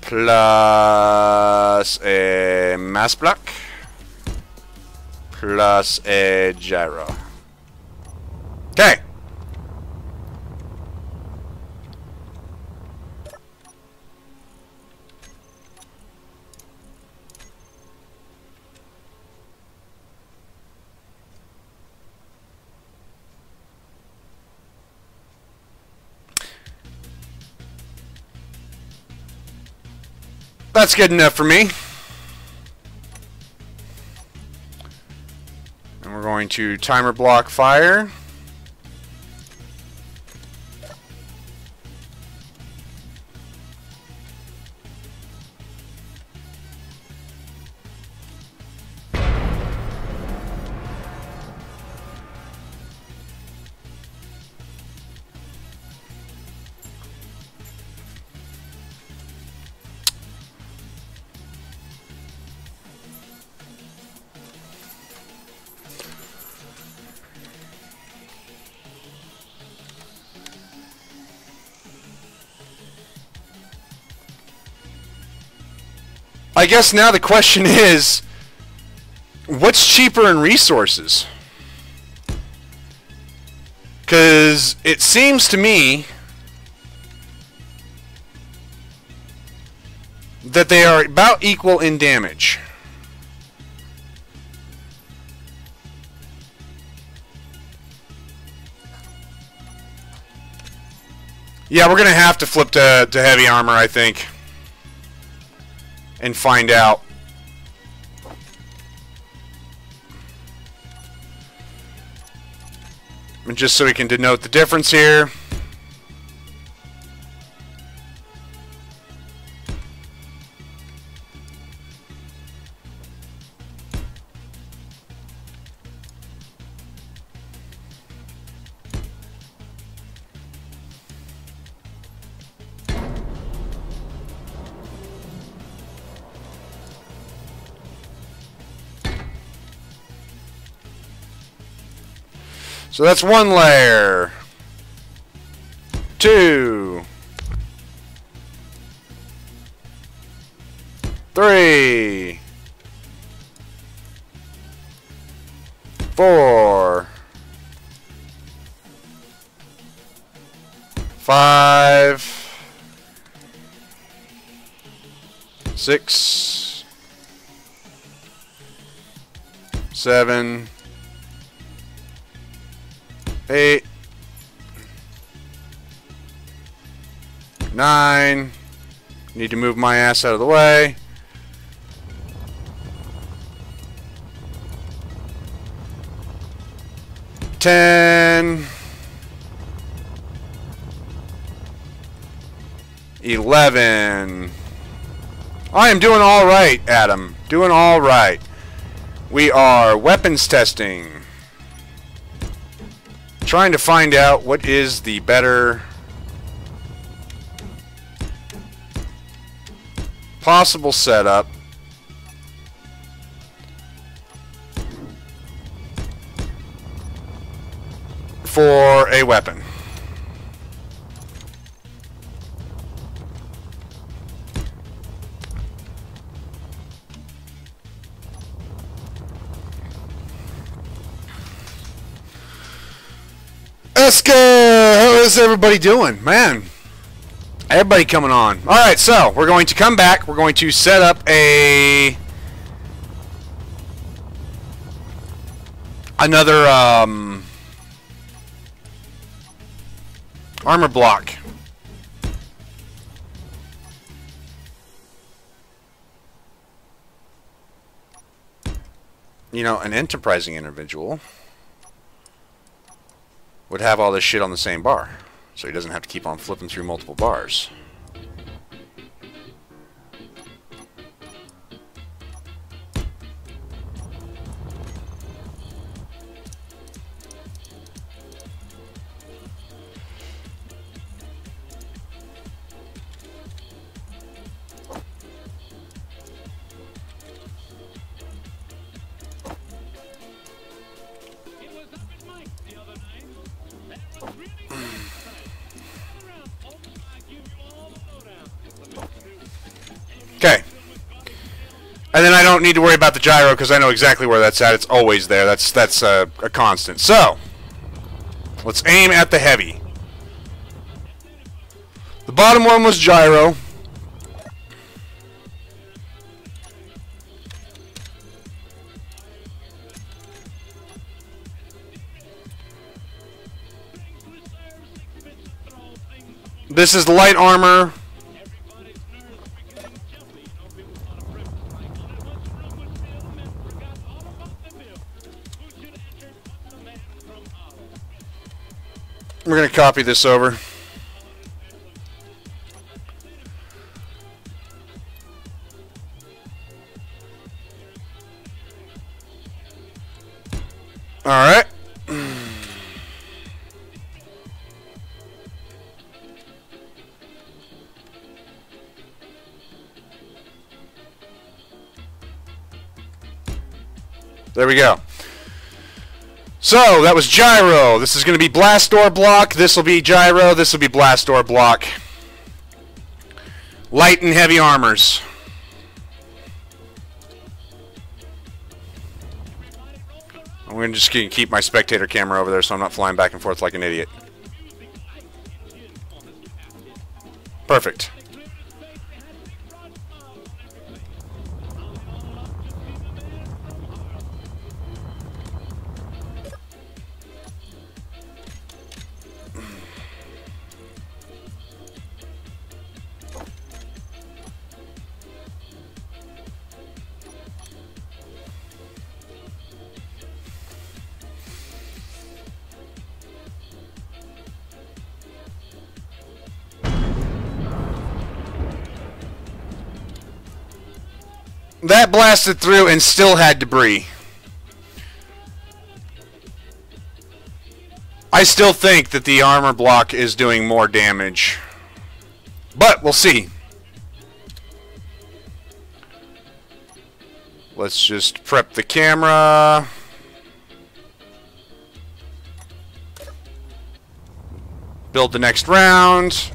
plus a mass block plus a gyro. Okay. That's good enough for me. And we're going to timer block fire. I guess now the question is, what's cheaper in resources? Because it seems to me that they are about equal in damage. Yeah, we're going to have to flip to heavy armor, I think. And find out. And just so we can denote the difference here. So that's one layer. 2. 3. 4. 5. 6. 7. 8, 9. Need to move my ass out of the way. 10. 11. I am doing all right, Adam. Doing all right. We are weapons testing. Trying to find out what is the better possible setup for a weapon. Eska, how is everybody doing? Man, everybody coming on. Alright, so we're going to come back. We're going to set up another armor block. You know, an enterprising individual would have all this shit on the same bar, so he doesn't have to keep on flipping through multiple bars. Okay. And then I don't need to worry about the gyro because I know exactly where that's at. It's always there. That's a constant. So, let's aim at the heavy. The bottom one was gyro. This is light armor. We're going to copy this over. Alright. There we go. So, that was gyro. This is going to be blast door block. This will be gyro. This will be blast door block. Light and heavy armors. I'm just going to keep my spectator camera over there so I'm not flying back and forth like an idiot. Perfect. That blasted through and still had debris. I still think that the armor block is doing more damage. But we'll see. Let's just prep the camera. Build the next round.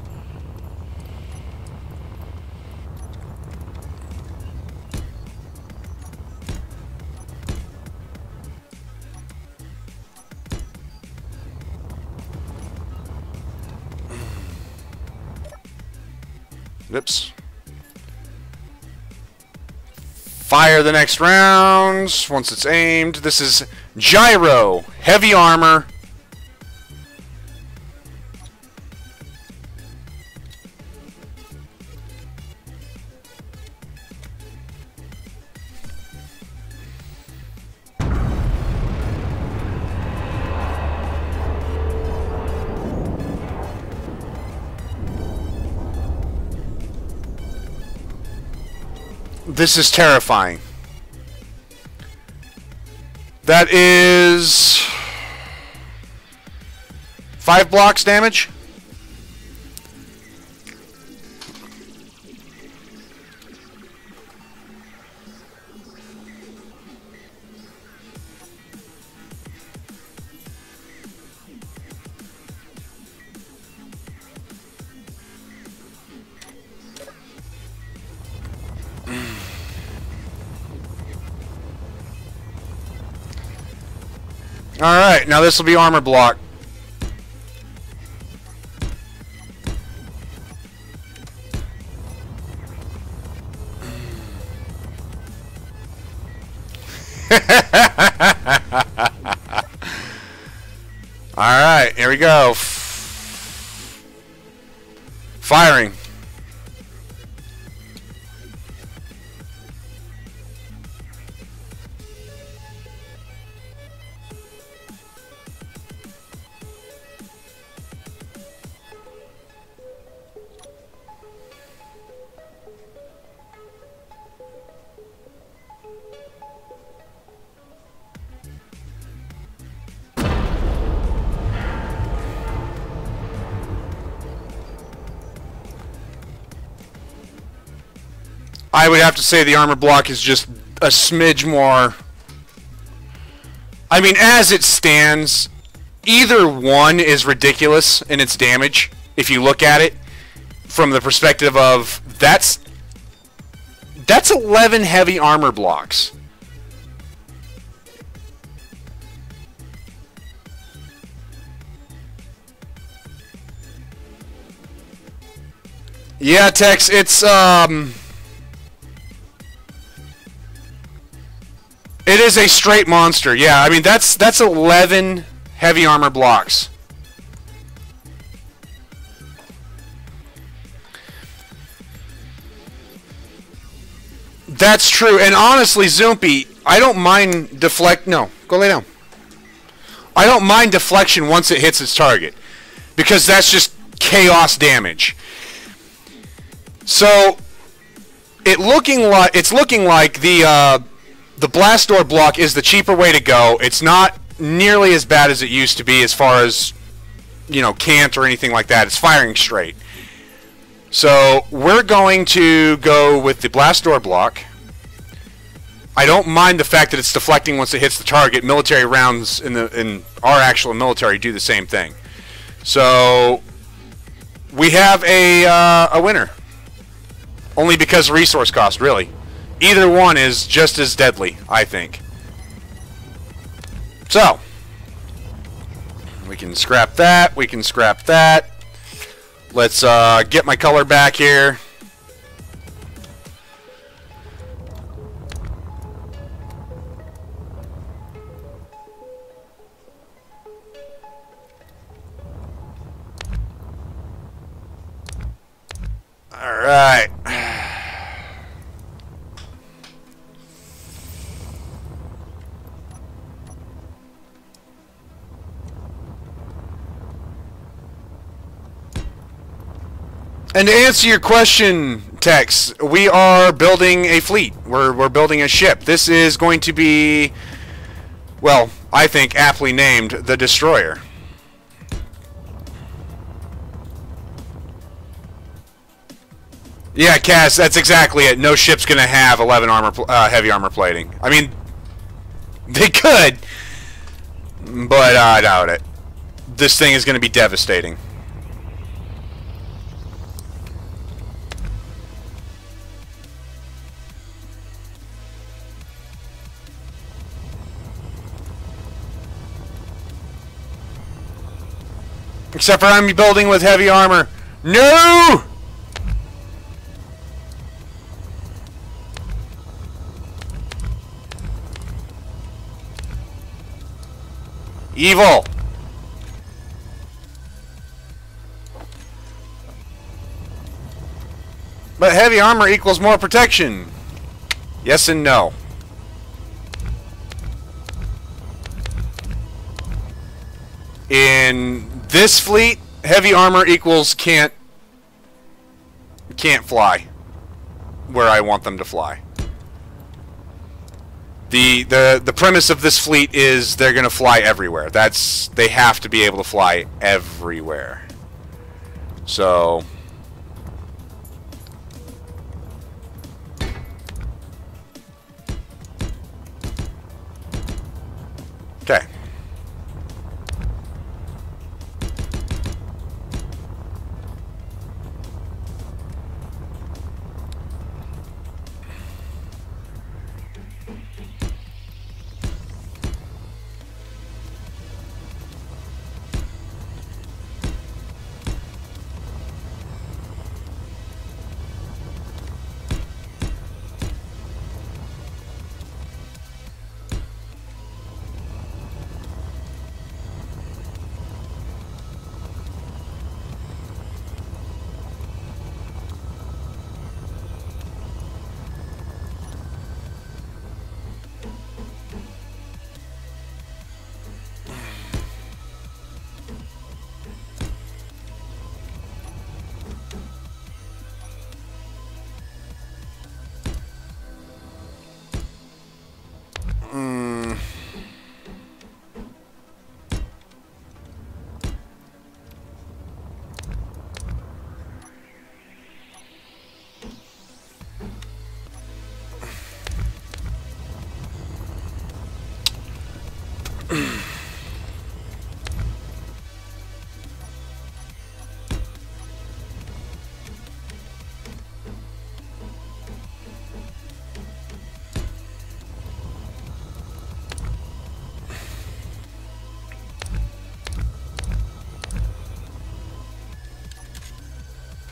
Oops. Fire the next round once it's aimed. This is gyro, heavy armor. This is terrifying. That is 5 blocks damage. Alright, now this will be armor block. Alright, here we go. Firing. I would have to say the armor block is just a smidge more. I mean, as it stands, either one is ridiculous in its damage, if you look at it from the perspective of that's 11 heavy armor blocks. Yeah, Tex, it is a straight monster. Yeah, I mean that's 11 heavy armor blocks. That's true. And honestly, Zoompy, I don't mind no, go lay down. I don't mind deflection once it hits its target. because that's just chaos damage. So it's looking like the blast door block is the cheaper way to go. It's not nearly as bad as it used to be as far as, you know, cant or anything like that. It's firing straight. So we're going to go with the blast door block. I don't mind the fact that it's deflecting once it hits the target. Military rounds in our actual military do the same thing. So we have a winner. Only because of resource cost, really. Either one is just as deadly, I think. So we can scrap that. We can scrap that. Let's get my color back here. All right. And to answer your question, Tex, we are building a fleet. We're building a ship. This is going to be, well, I think aptly named the Destroyer. Yeah, Cass, that's exactly it. No ship's going to have 11 heavy armor plating. I mean, they could, but I doubt it. This thing is going to be devastating. Except for I'm building with heavy armor. No! Evil. But heavy armor equals more protection. Yes and no. In this fleet, heavy armor equals can't fly where I want them to fly. The premise of this fleet is they're gonna fly everywhere. They have to be able to fly everywhere. So okay.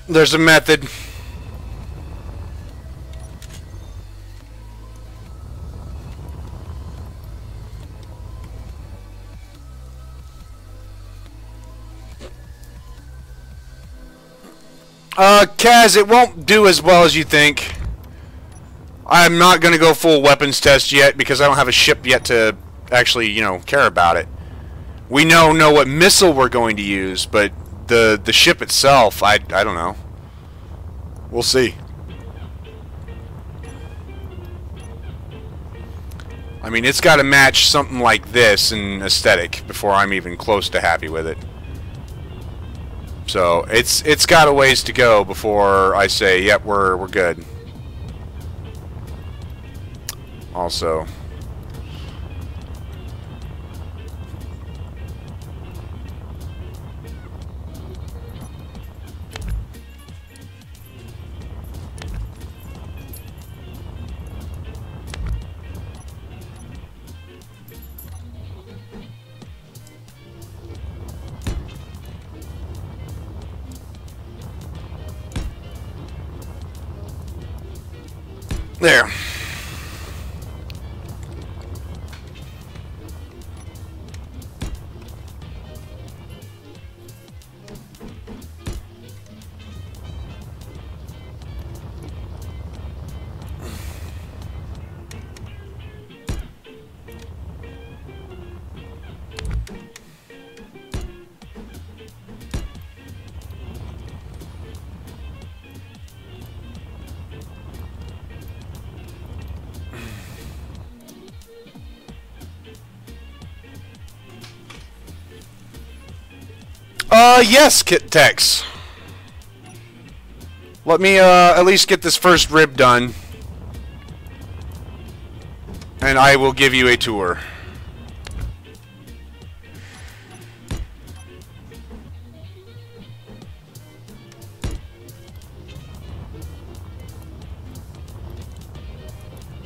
There's a method. Kaz, it won't do as well as you think. I'm not going to go full weapons test yet because I don't have a ship yet to actually, you know, care about it. We know what missile we're going to use, but the ship itself, I don't know. We'll see. I mean, it's got to match something like this in aesthetic before I'm even close to happy with it. So it's got a ways to go before I say, yep, we're good. Also, there. Yes, Kit Tex. Let me, at least get this first rib done. And I will give you a tour.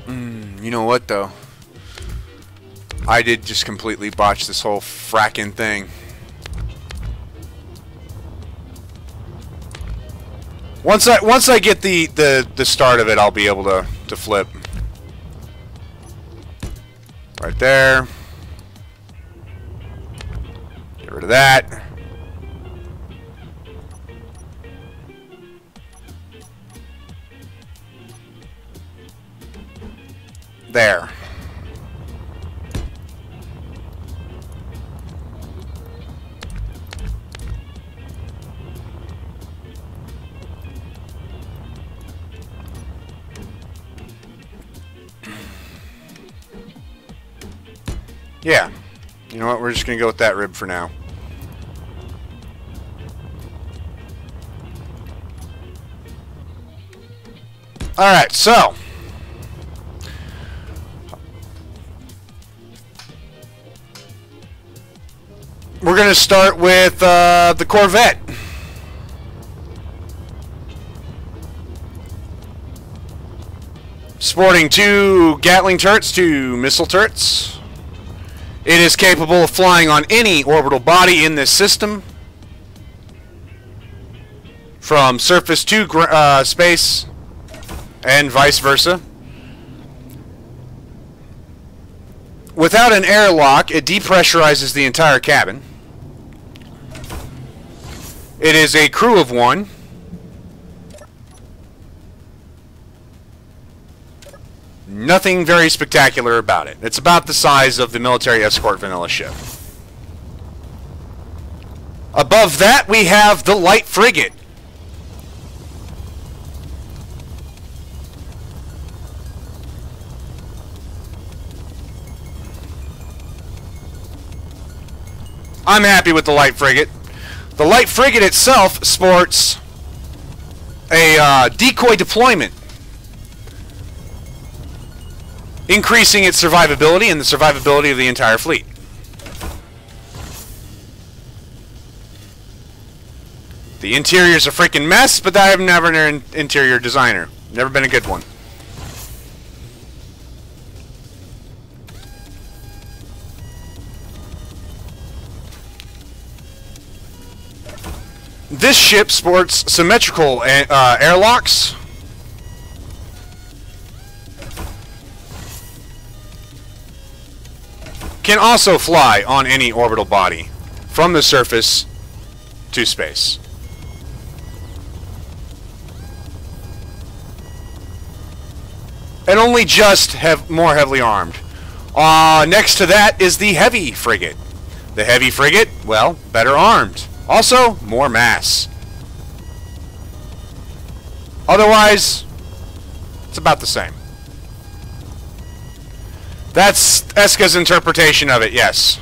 You know what, though? I did just completely botch this whole fracking thing. Once I get the start of it, I'll be able to flip. Right there. Get rid of that. There. Yeah. You know what? We're just going to go with that rib for now. Alright, so. We're going to start with the Corvette. Sporting 2 Gatling turrets, 2 missile turrets. It is capable of flying on any orbital body in this system, from surface to space, and vice versa. Without an airlock, it depressurizes the entire cabin. It is a crew of 1. Nothing very spectacular about it. It's about the size of the military escort vanilla ship. Above that, we have the light frigate. I'm happy with the light frigate. The light frigate itself sports a decoy deployment, increasing its survivability and the survivability of the entire fleet. The interior's a freaking mess, but I have never been an interior designer. Never been a good one. This ship sports symmetrical airlocks. Can also fly on any orbital body, from the surface to space. And only just more heavily armed. Next to that is the heavy frigate. The heavy frigate, well, better armed. Also, more mass. Otherwise, it's about the same. That's Eska's interpretation of it, yes.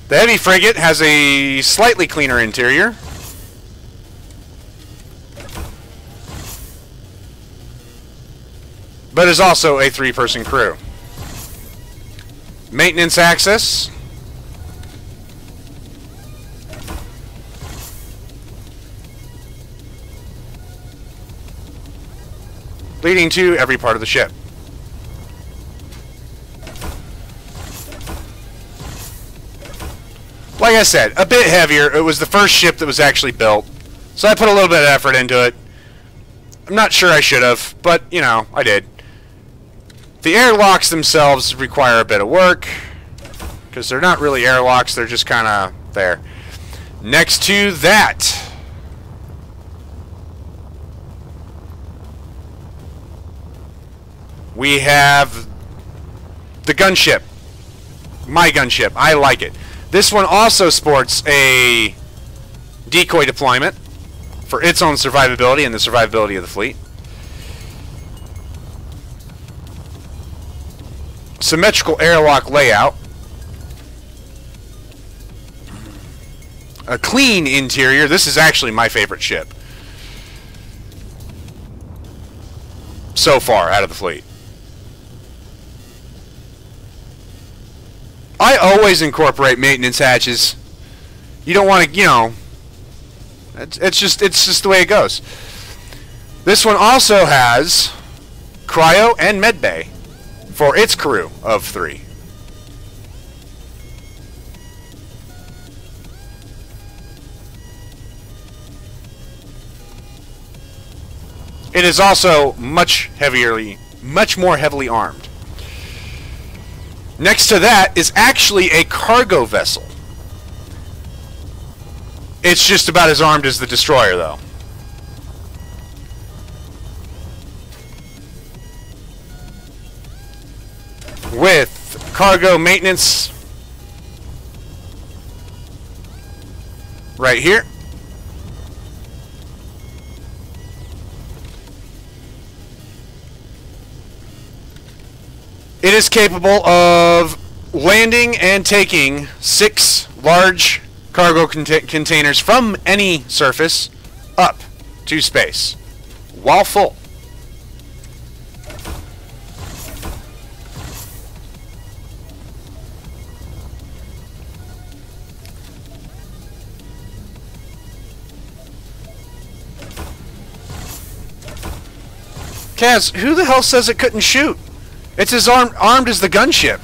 The heavy frigate has a slightly cleaner interior. But is also a 3-person crew. Maintenance access. Leading to every part of the ship. Like I said, a bit heavier. It was the first ship that was actually built, so I put a little bit of effort into it. I'm not sure I should have, but, you know, I did. The airlocks themselves require a bit of work, because they're not really airlocks, they're just kind of there. Next to that, we have the gunship. My gunship. I like it. This one also sports a decoy deployment for its own survivability and the survivability of the fleet. Symmetrical airlock layout. A clean interior. This is actually my favorite ship so far out of the fleet. I always incorporate maintenance hatches. You don't want to, you know, it's just the way it goes. This one also has cryo and medbay for its crew of 3. It is also much more heavily armed. Next to that is actually a cargo vessel. It's just about as armed as the destroyer, though. With cargo maintenance right here. It is capable of landing and taking 6 large cargo containers from any surface up to space while full. Kaz, who the hell says it couldn't shoot? It's as armed as the gunship.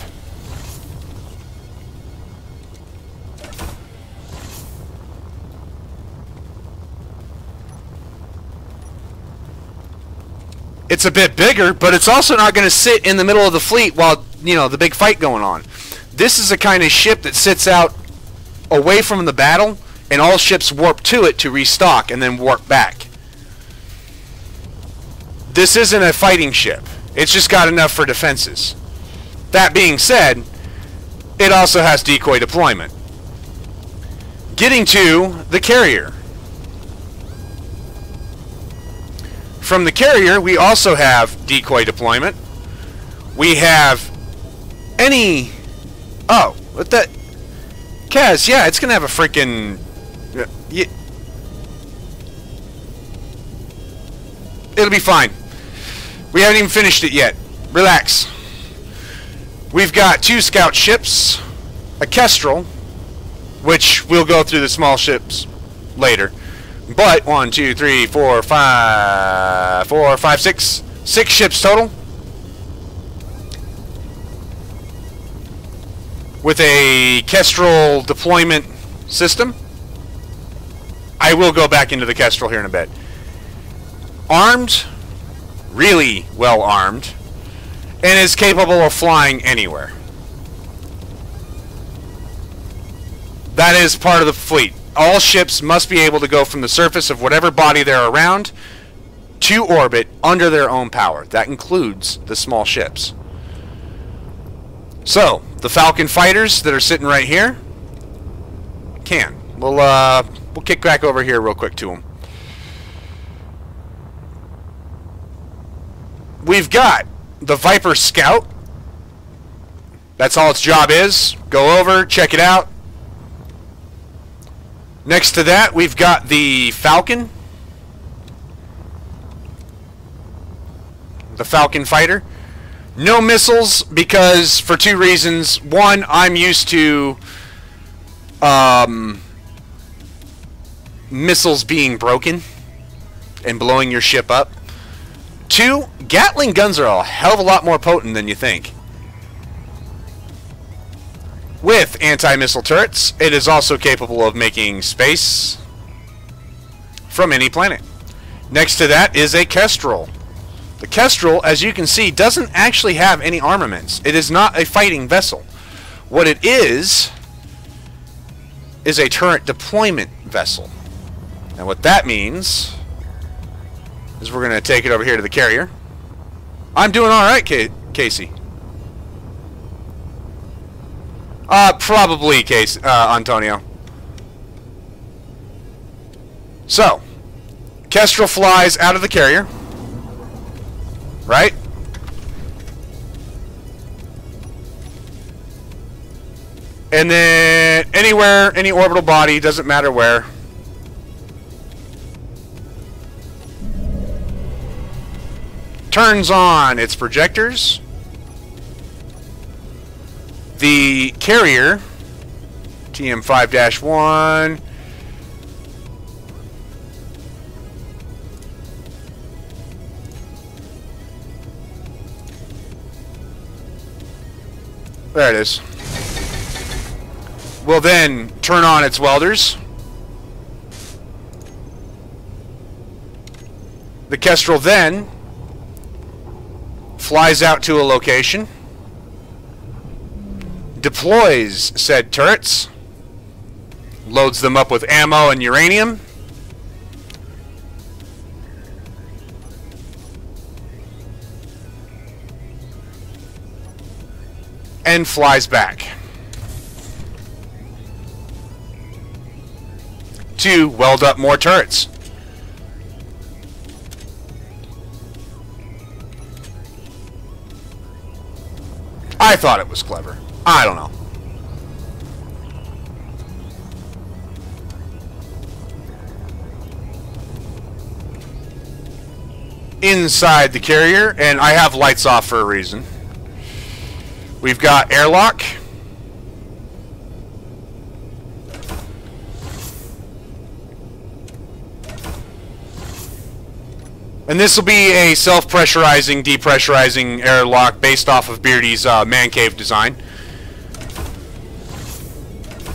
It's a bit bigger, but it's also not going to sit in the middle of the fleet while, you know, the big fight going on. This is a kind of ship that sits out away from the battle, and all ships warp to it to restock and then warp back. This isn't a fighting ship. It's just got enough for defenses. That being said, it also has decoy deployment. Getting to the carrier. From the carrier, we also have decoy deployment. We have any... Oh, what that... Kaz, yeah, it's going to have a freaking... It'll be fine. We haven't even finished it yet. Relax. We've got 2 scout ships, a Kestrel, which we'll go through the small ships later. But 1, 2, 3, 4, 5, 6 ships total, with a Kestrel deployment system. I will go back into the Kestrel here in a bit. Armed, really well armed, and is capable of flying anywhere. That is part of the fleet. All ships must be able to go from the surface of whatever body they're around to orbit under their own power. That includes the small ships. So, the Falcon fighters that are sitting right here, can. We'll kick back over here real quick to him. We've got the Viper Scout. That's all its job is. Go over, check it out. Next to that, we've got the Falcon. The Falcon fighter. No missiles because for two reasons. One, I'm used to missiles being broken and blowing your ship up. Two, Gatling guns are a hell of a lot more potent than you think. With anti-missile turrets, it is also capable of making space from any planet. Next to that is a Kestrel. The Kestrel, as you can see, doesn't actually have any armaments. It is not a fighting vessel. What it is a turret deployment vessel. And what that means is we're going to take it over here to the carrier. I'm doing alright, Casey. Probably, Antonio. So, Kestrel flies out of the carrier. Right? And then anywhere, any orbital body, doesn't matter where. Turns on its projectors. The carrier, TM5-1, there it is, will then turn on its welders. The Kestrel then flies out to a location, deploys said turrets, loads them up with ammo and uranium, and flies back to weld up more turrets. I thought it was clever. I don't know. Inside the carrier, and I have lights off for a reason, we've got airlock. And this will be a self-pressurizing, depressurizing airlock based off of Beardy's man cave design.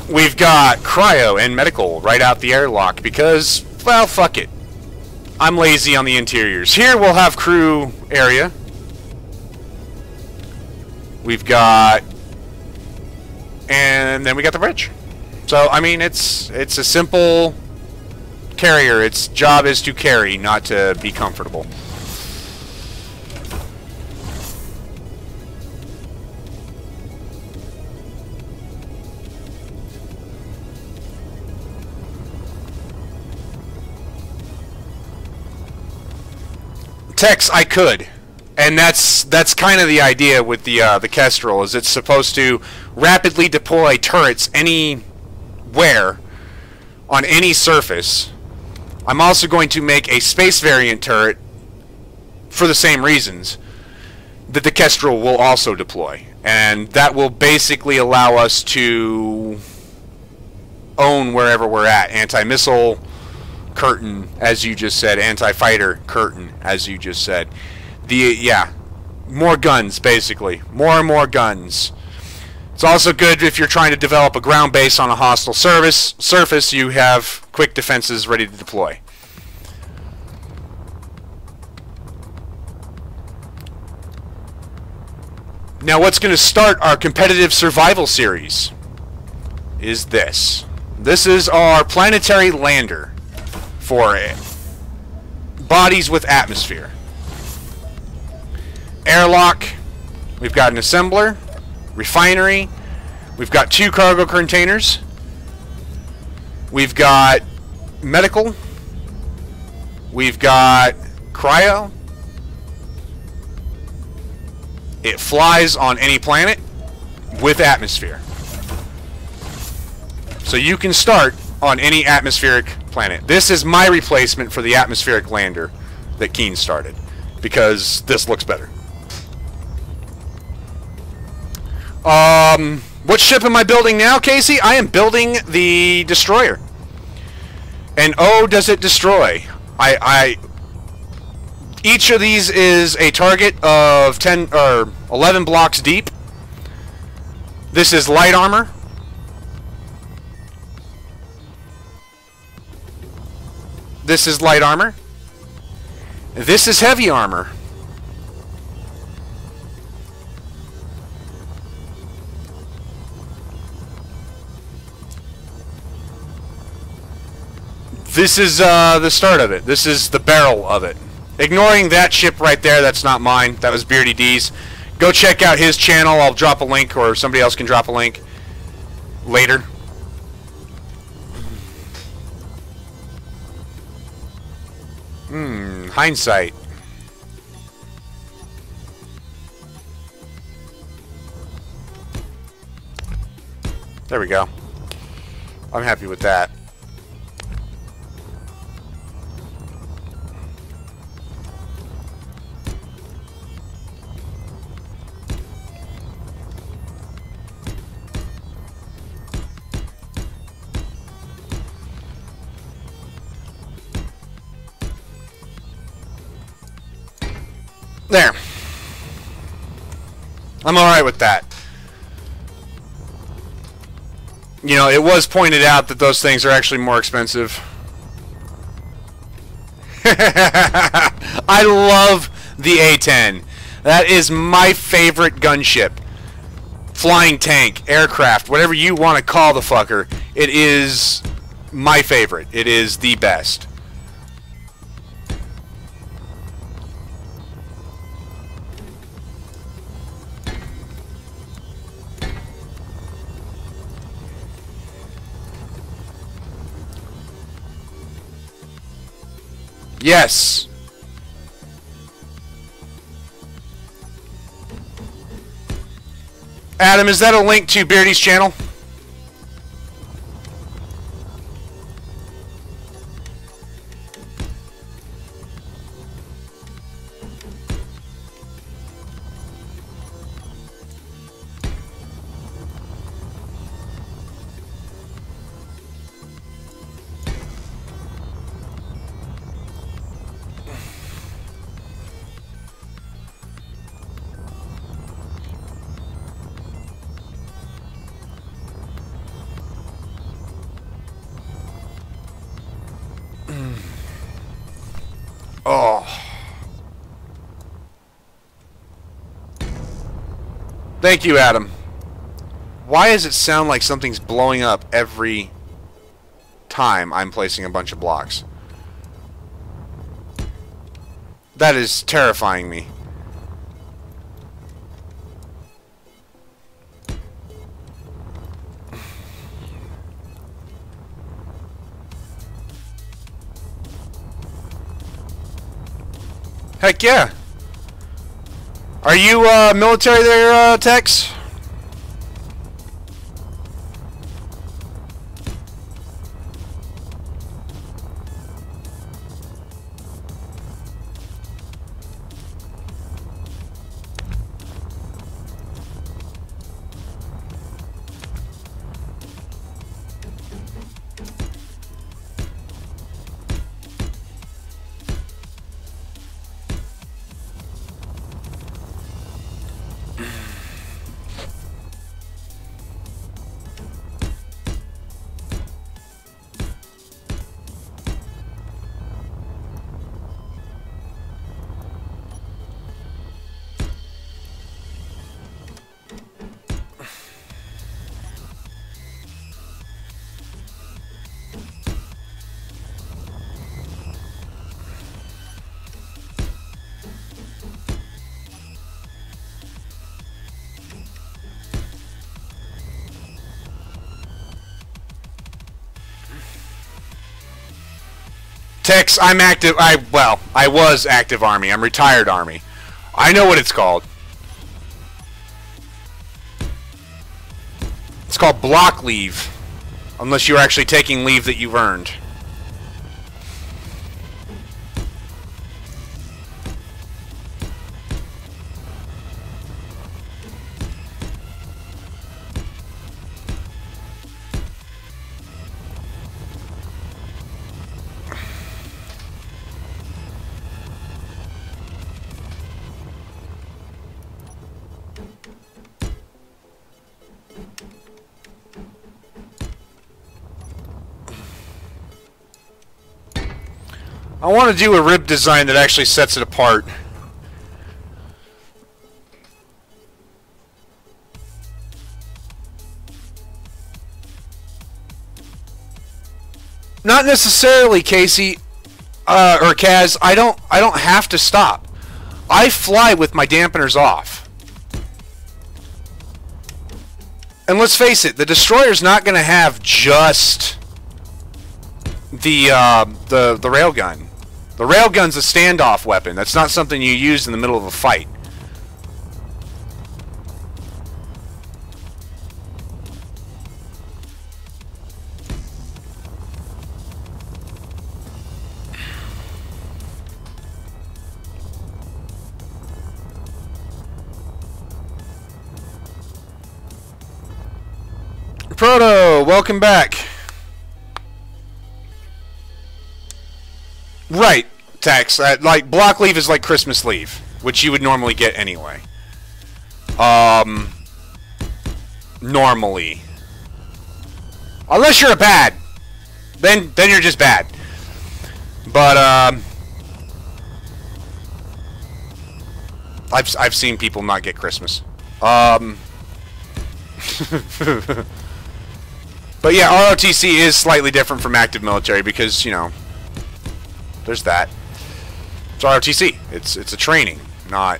We've got cryo and medical right out the airlock because, well, fuck it. I'm lazy on the interiors. Here we'll have crew area. We've got, and then we got the bridge. So I mean, it's a simple carrier. Its job is to carry, not to be comfortable. Tex, I could, and that's kind of the idea with the Kestrel. Is it's supposed to rapidly deploy turrets anywhere on any surface. I'm also going to make a space variant turret for the same reasons that the Kestrel will also deploy, and that will basically allow us to own wherever we're at. Anti-missile curtain, as you just said. Anti-fighter curtain, as you just said. More guns, basically. More and more guns. It's also good if you're trying to develop a ground base on a hostile surface, you have quick defenses ready to deploy. Now what's going to start our competitive survival series is this. This is our planetary lander for bodies with atmosphere. Airlock, we've got an assembler, refinery, we've got 2 cargo containers, We've got medical. We've got cryo. It flies on any planet with atmosphere. So you can start on any atmospheric planet. This is my replacement for the atmospheric lander that Keen started, because this looks better. What ship am I building now, Casey? I am building the destroyer. And oh, does it destroy. Each of these is a target of 10 or 11 blocks deep. This is light armor. This is light armor. This is heavy armor. This is the start of it. This is the barrel of it. Ignoring that ship right there, that's not mine. That was Beardy D's. Go check out his channel. I'll drop a link, or somebody else can drop a link later. Hindsight. There we go. I'm happy with that. There. I'm alright with that. You know, it was pointed out that those things are actually more expensive. I love the A-10. That is my favorite gunship. Flying tank, aircraft, whatever you want to call the fucker. It is my favorite. It is the best. Yes. Adam, is that a link to Beardy's channel? Oh. Thank you, Adam. Why does it sound like something's blowing up every time I'm placing a bunch of blocks? That is terrifying me. Heck yeah. Are you military there, Tex? Tex, I'm active. Well, I was active Army. I'm retired Army. I know what it's called. It's called block leave. Unless you're actually taking leave that you've earned. I want to do a rib design that actually sets it apart. Not necessarily, Casey, or Kaz. I don't have to stop. I fly with my dampeners off. And let's face it, the destroyer's not going to have just the railgun. The railgun's a standoff weapon. That's not something you use in the middle of a fight. Proto, welcome back. Right, Tex. Like, block leave is like Christmas leave, which you would normally get anyway. Normally. Unless you're a bad. Then you're just bad. But, I've seen people not get Christmas. But yeah, ROTC is slightly different from active military because, you know, there's that. It's ROTC. It's a training, not...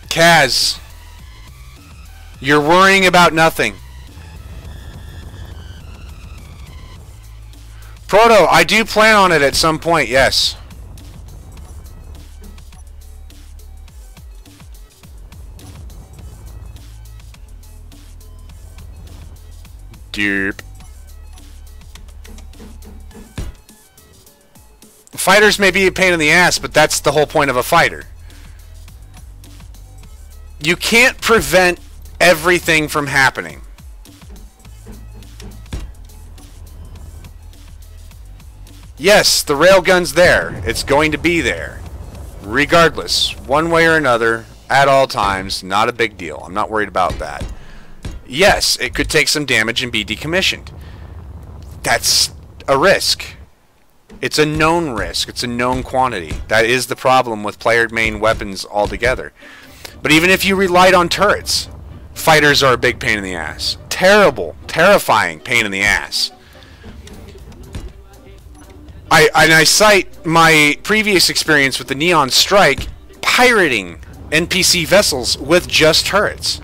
Kaz, you're worrying about nothing. Proto, I do plan on it at some point, yes. Derp. Fighters may be a pain in the ass, but that's the whole point of a fighter. You can't prevent everything from happening. Yes, the railgun's there. It's going to be there. Regardless, one way or another, at all times, not a big deal. I'm not worried about that. Yes, it could take some damage and be decommissioned. That's a risk. It's a known risk. It's a known quantity. That is the problem with player main weapons altogether. But even if you relied on turrets, fighters are a big pain in the ass. Terrible, terrifying pain in the ass. I cite my previous experience with the Neon Strike pirating NPC vessels with just turrets.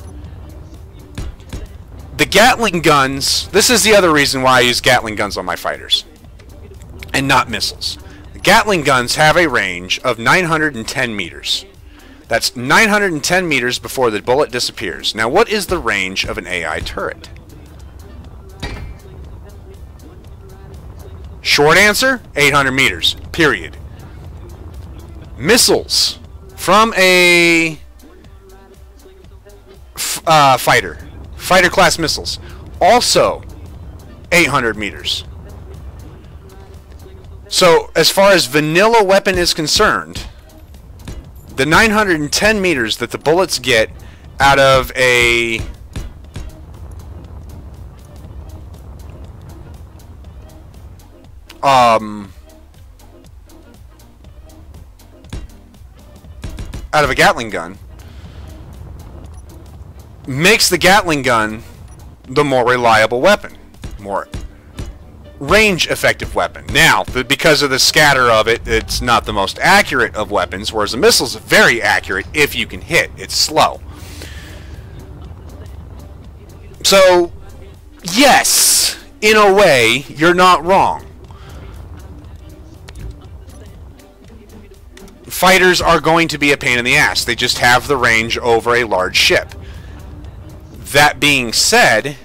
The Gatling guns, this is the other reason why I use Gatling guns on my fighters and not missiles. The Gatling guns have a range of 910 meters. That's 910 meters before the bullet disappears. Now, what is the range of an AI turret? Short answer, 800 meters, period. Missiles from a fighter class missiles, also 800 meters. So, as far as vanilla weapon is concerned, the 910 meters that the bullets get out of a Gatling gun makes the Gatling gun the more reliable weapon. More range-effective weapon. Now, because of the scatter of it, it's not the most accurate of weapons, whereas a missile's very accurate if you can hit. It's slow. So, yes, in a way, you're not wrong. Fighters are going to be a pain in the ass. They just have the range over a large ship. That being said,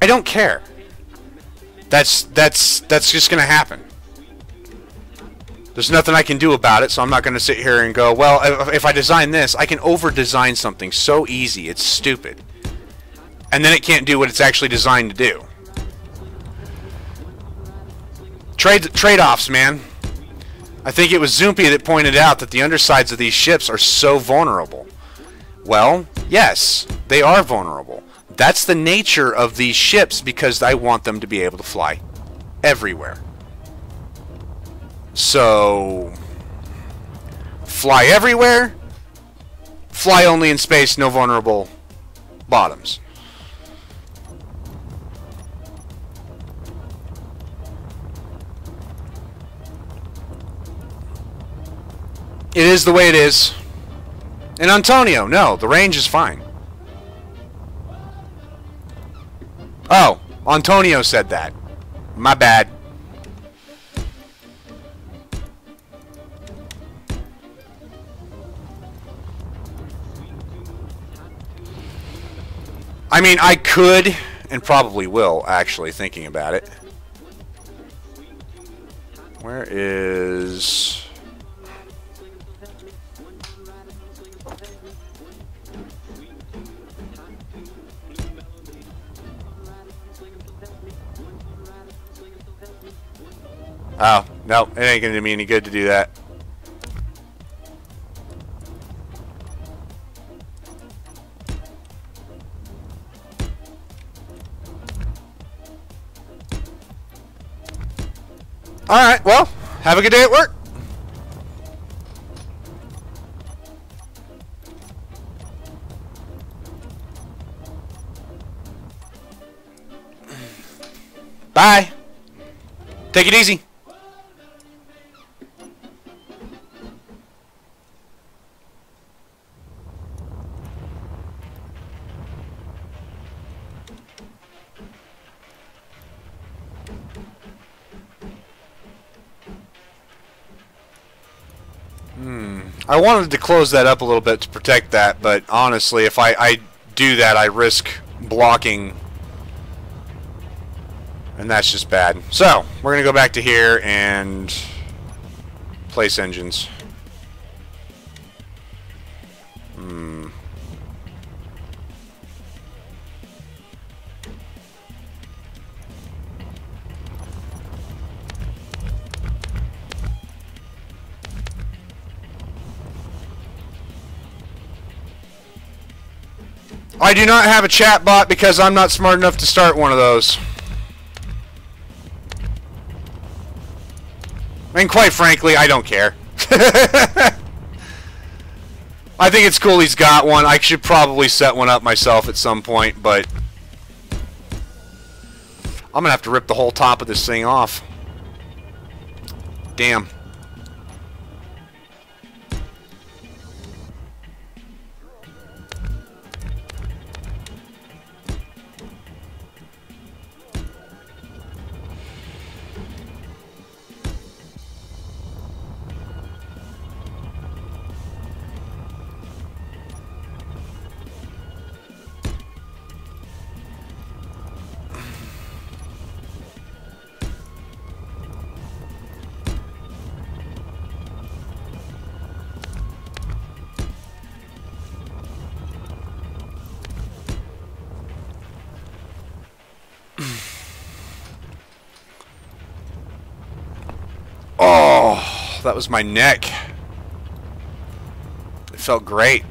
I don't care. That's just going to happen. There's nothing I can do about it, so I'm not going to sit here and go, well, if I design this, I can over-design something so easy, it's stupid. And then it can't do what it's actually designed to do. Trade-offs, man. I think it was Zoompi that pointed out that the undersides of these ships are so vulnerable. Well, yes, they are vulnerable. That's the nature of these ships because I want them to be able to fly everywhere. So, fly everywhere, fly only in space, no vulnerable bottoms. It is the way it is. And Antonio, no, the range is fine. Oh, Antonio said that. My bad. I mean, I could, and probably will, actually, thinking about it. Where is... Oh, no, it ain't gonna do me any good to do that. Alright, well, have a good day at work. Bye. Take it easy. I wanted to close that up a little bit to protect that, but honestly, if I do that, I risk blocking, and that's just bad. So, we're going to go back to here and place engines. I do not have a chat bot because I'm not smart enough to start one of those. And quite frankly, I don't care. I think it's cool he's got one. I should probably set one up myself at some point, but I'm gonna have to rip the whole top of this thing off. Damn. Oh, that was my neck. It felt great.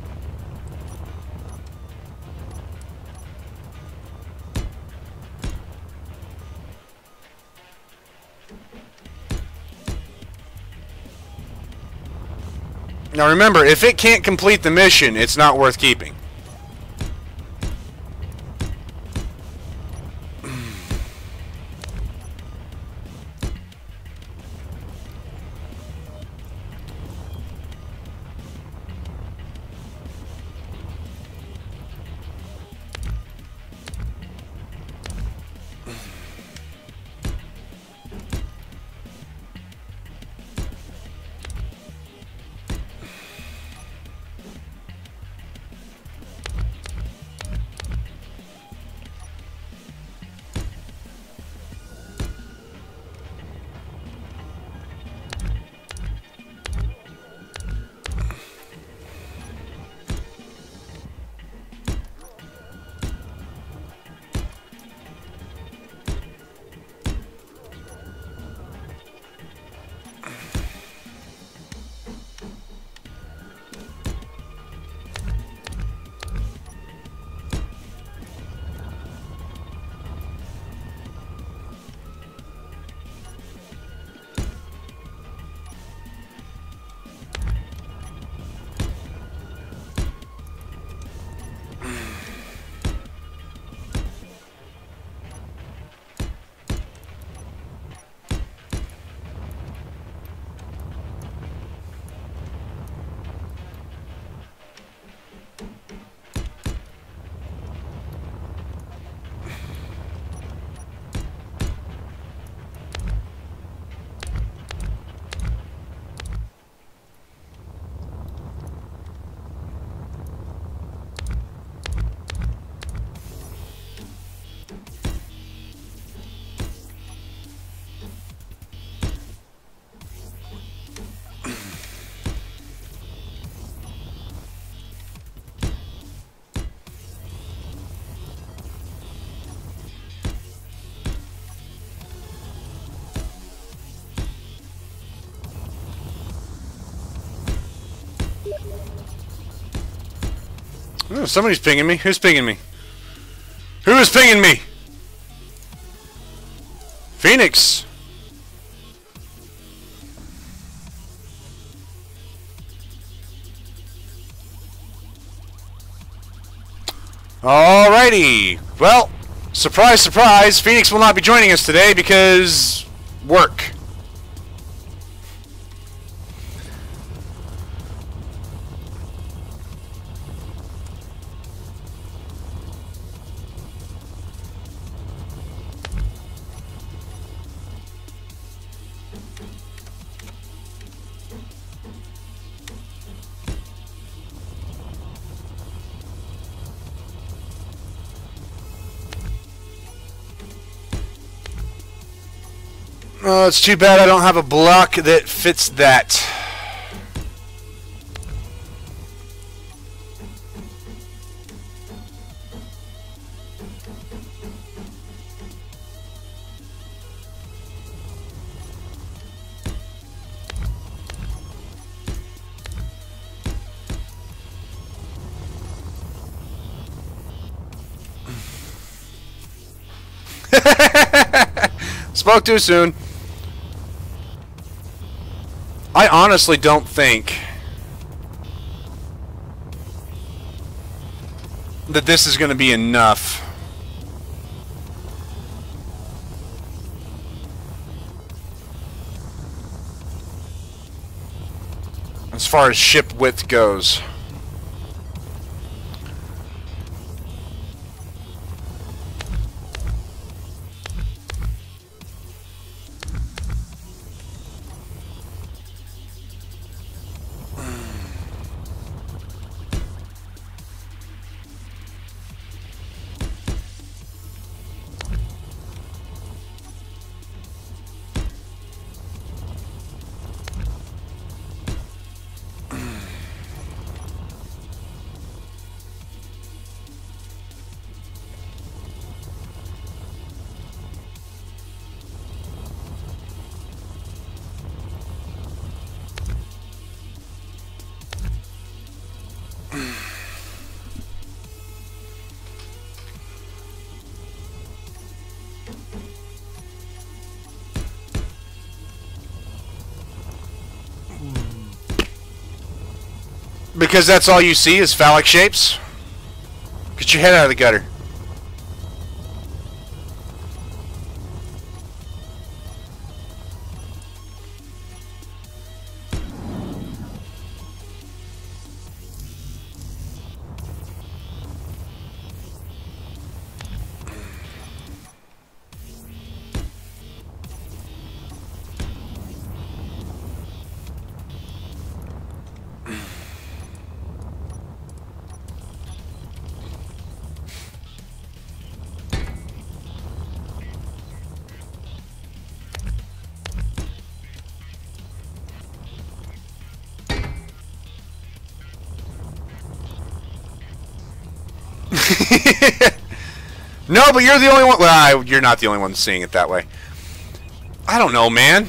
Now remember, if it can't complete the mission, it's not worth keeping. Oh, somebody's pinging me. Who's pinging me? Who is pinging me? Phoenix. Alrighty. Well, surprise, surprise, Phoenix will not be joining us today because work. Oh, it's too bad I don't have a block that fits that. Spoke too soon. I honestly don't think that this is going to be enough. As far as ship width goes. Because that's all you see is phallic shapes? Get your head out of the gutter. No, but you're the only one. Well, you're not the only one seeing it that way. I don't know, man.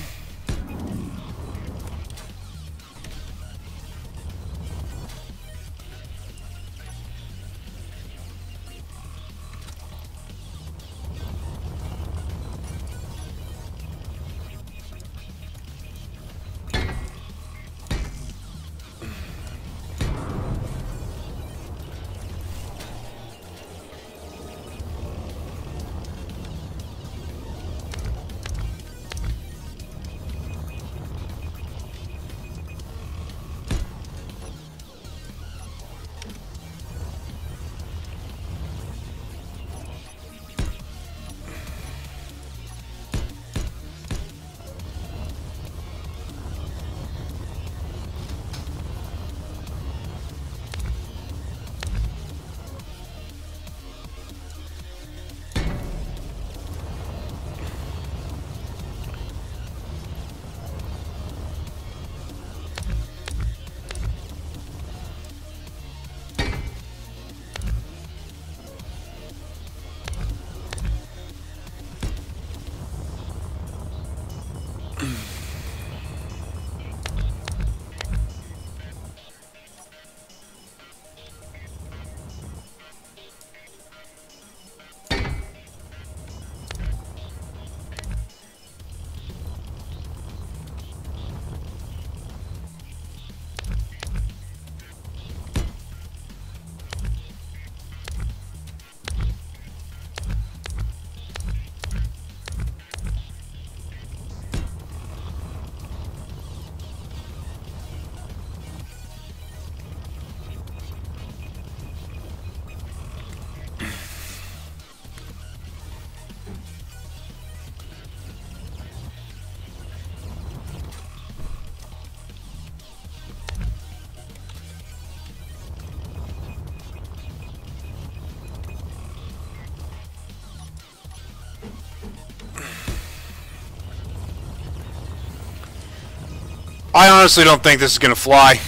I honestly don't think this is going to fly.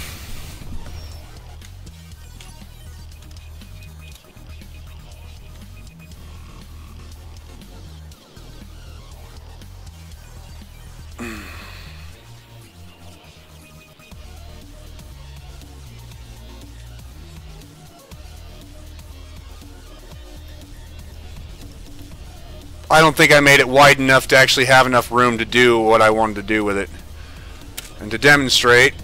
I don't think I made it wide enough to actually have enough room to do what I wanted to do with it. And to demonstrate,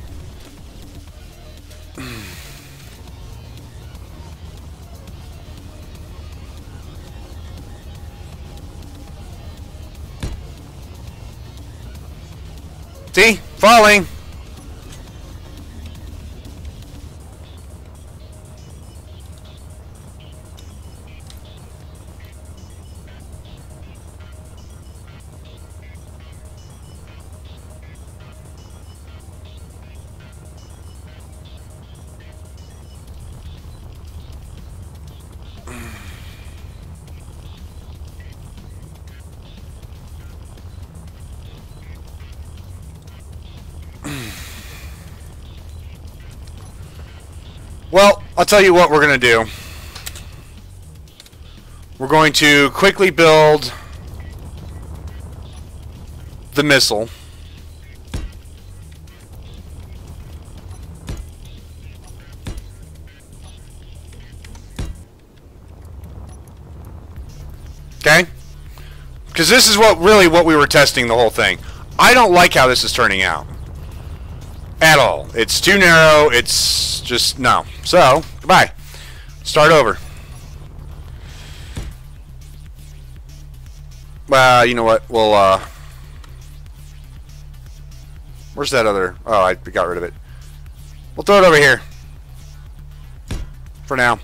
see? Falling! Well, I'll tell you what we're going to do. We're going to quickly build the missile. Okay? Because this is what we were testing the whole thing. I don't like how this is turning out. At all. It's too narrow. It's just, no. So, goodbye. Start over. Well, you know what? We'll, where's that other... Oh, I got rid of it. We'll throw it over here. For now.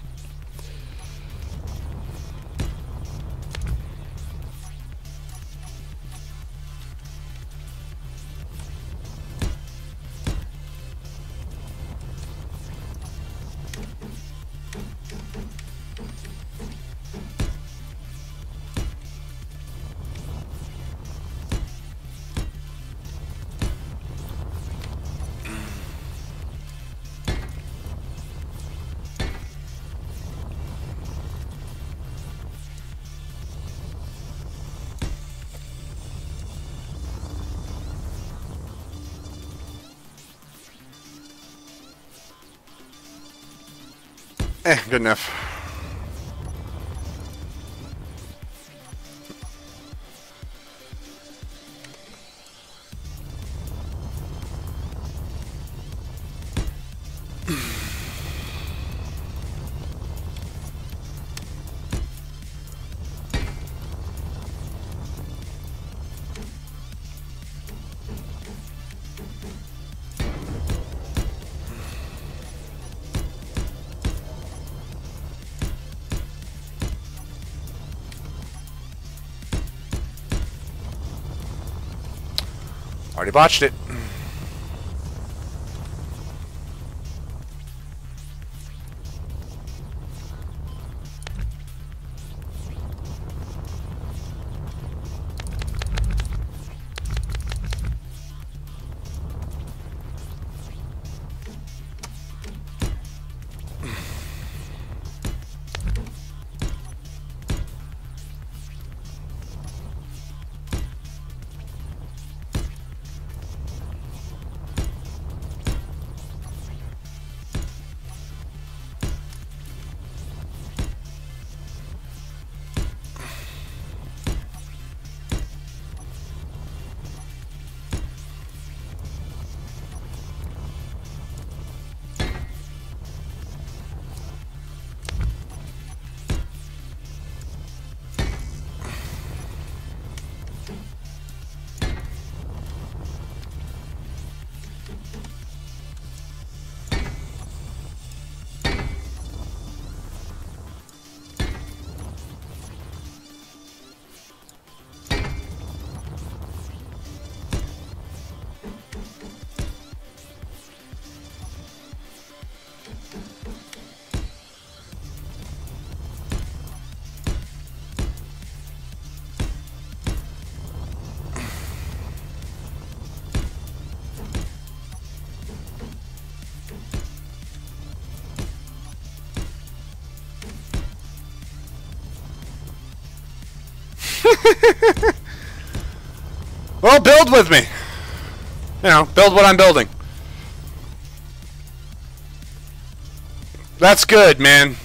Good enough. Already botched it. Well, build with me. You know, build what I'm building. That's good, man.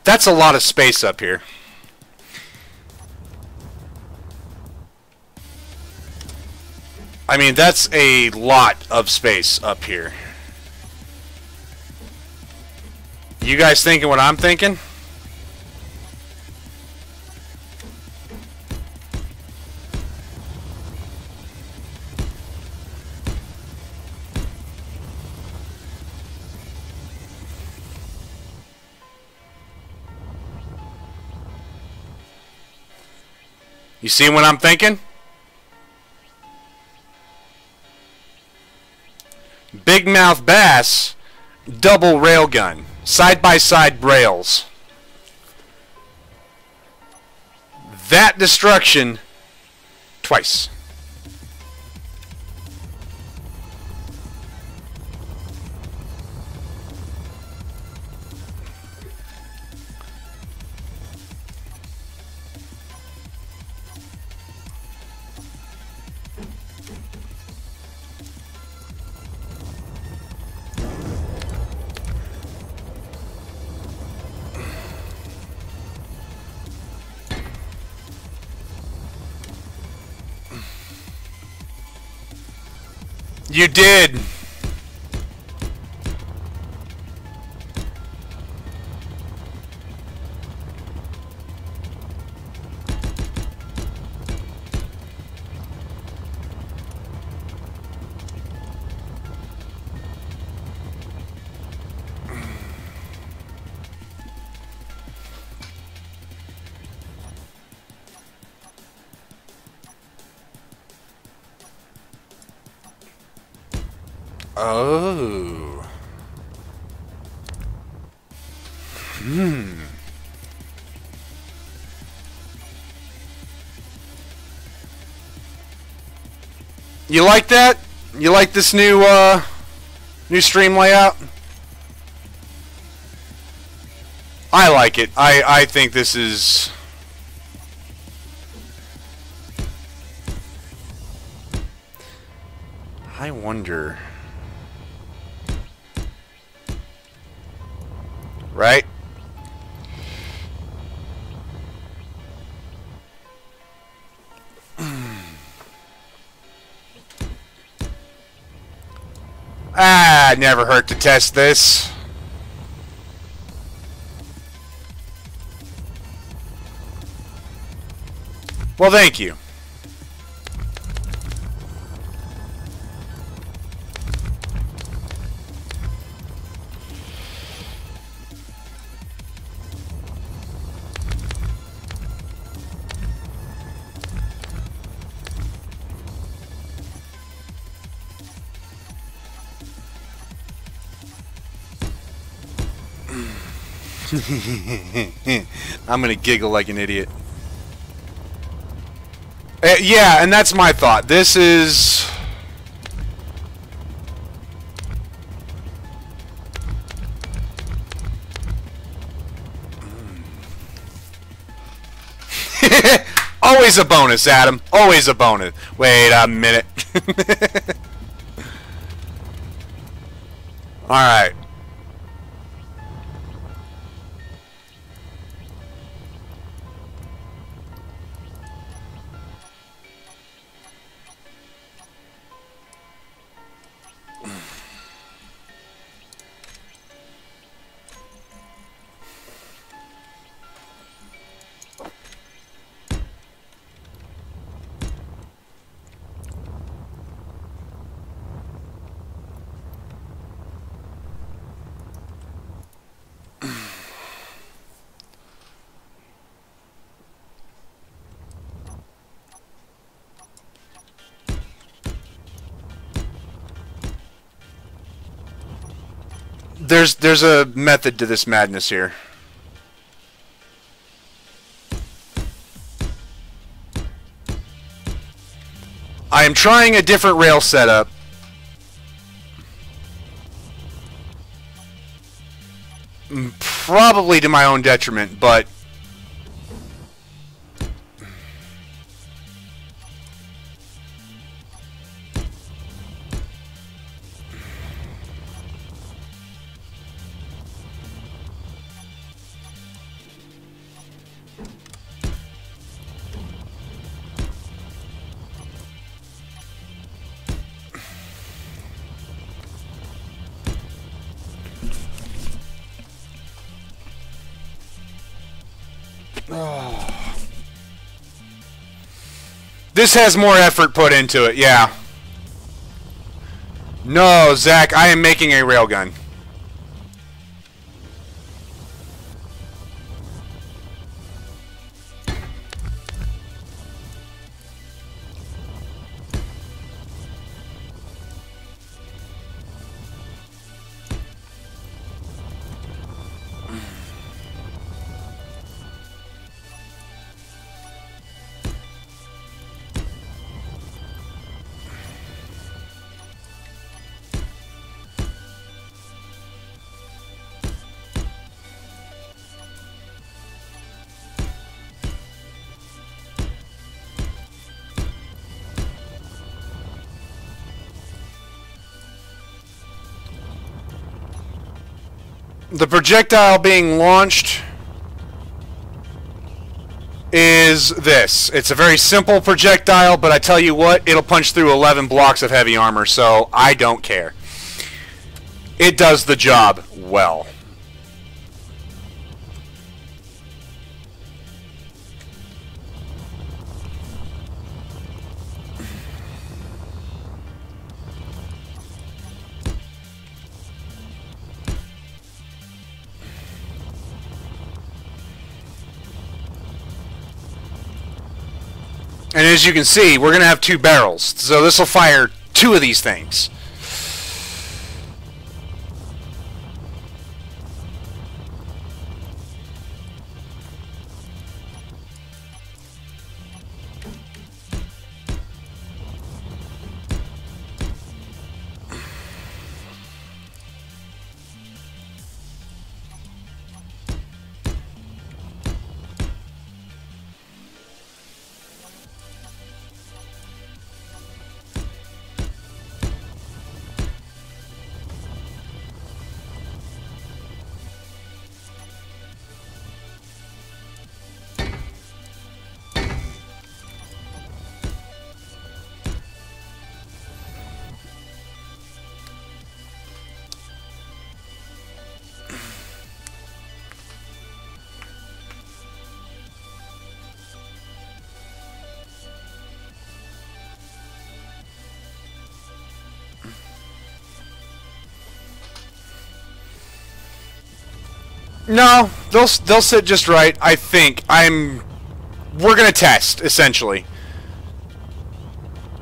That's a lot of space up here. I mean, that's a lot of space up here. You guys thinking what I'm thinking? You see what I'm thinking? Big mouth bass, double railgun, side-by-side rails. That destruction twice. You did. Oh. You like that? You like this new stream layout? I like it. I think this is... I wonder... Right? Ah, never hurt to test this. Well, thank you. I'm gonna giggle like an idiot. Yeah, and that's my thought. This is... Always a bonus, Adam. Always a bonus. Wait a minute. Alright. There's a method to this madness here. I am trying a different rail setup. Probably to my own detriment, but this has more effort put into it, yeah. No, Zach, I am making a railgun. The projectile being launched is this. It's a very simple projectile, but I tell you what, it'll punch through 11 blocks of heavy armor, so I don't care. It does the job well. And as you can see, we're going to have 2 barrels. So this will fire 2 of these things. No, they'll sit just right. I think we're gonna test essentially.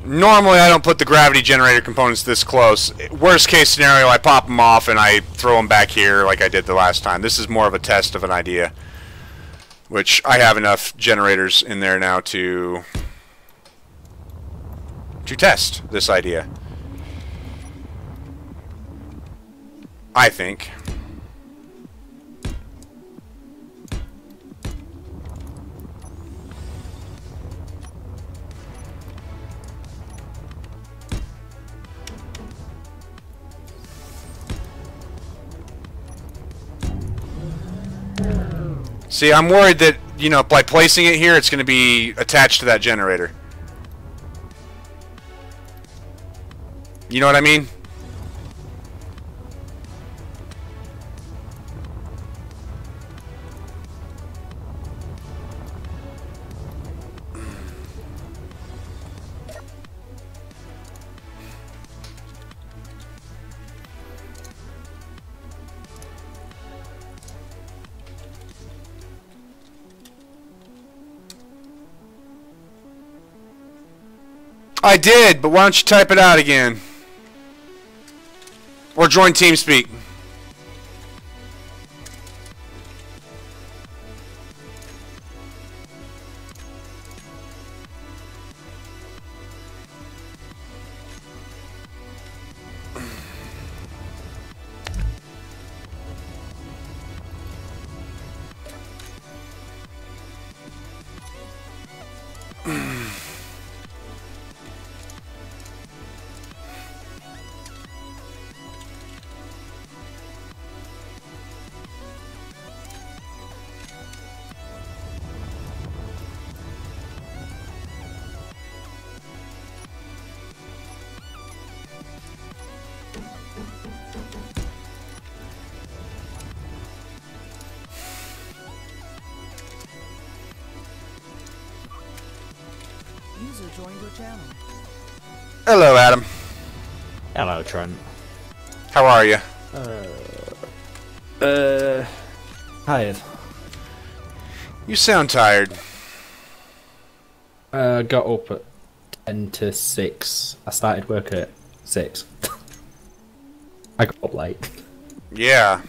Normally, I don't put the gravity generator components this close. Worst case scenario, I pop them off and I throw them back here like I did the last time. This is more of a test of an idea, which I have enough generators in there now to test this idea. I think. See, I'm worried that, you know, by placing it here, it's going to be attached to that generator. You know what I mean? I did, but why don't you type it out again? Or join TeamSpeak. User joined your channel. Hello, Adam. Hello, Trent. How are you? Tired. You sound tired. Got up at 10 to 6. I started work at 6. I got up late. Yeah.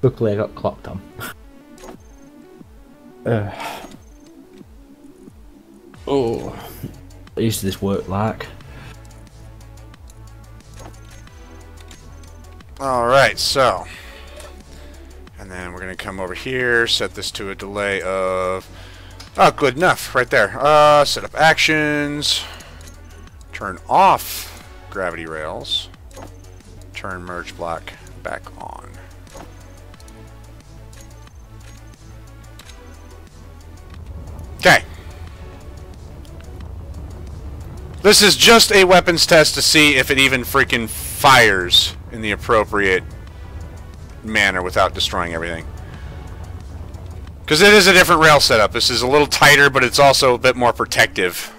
Luckily, I got clocked on. Oh, I used to this work like. Alright, so. And then we're going to come over here, set this to a delay of... Oh, good enough, right there. Set up actions. Turn off gravity rails. Turn merge block back on. Okay. This is just a weapons test to see if it even freaking fires in the appropriate manner without destroying everything. Because it is a different rail setup. This is a little tighter, but it's also a bit more protective.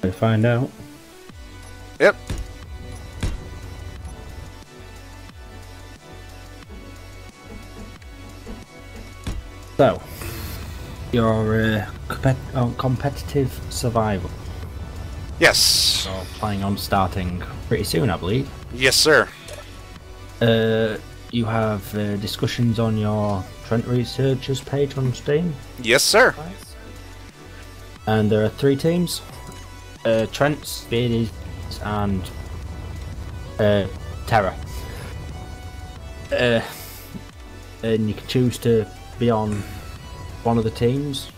I find out. Yep. So, you're competitive survival. Yes. You're planning on starting pretty soon, I believe. Yes, sir. You have discussions on your Trent Researchers page on Steam. Yes, sir. And there are 3 teams. Trent's, Beardy's, and Terra. And you can choose to be on one of the teams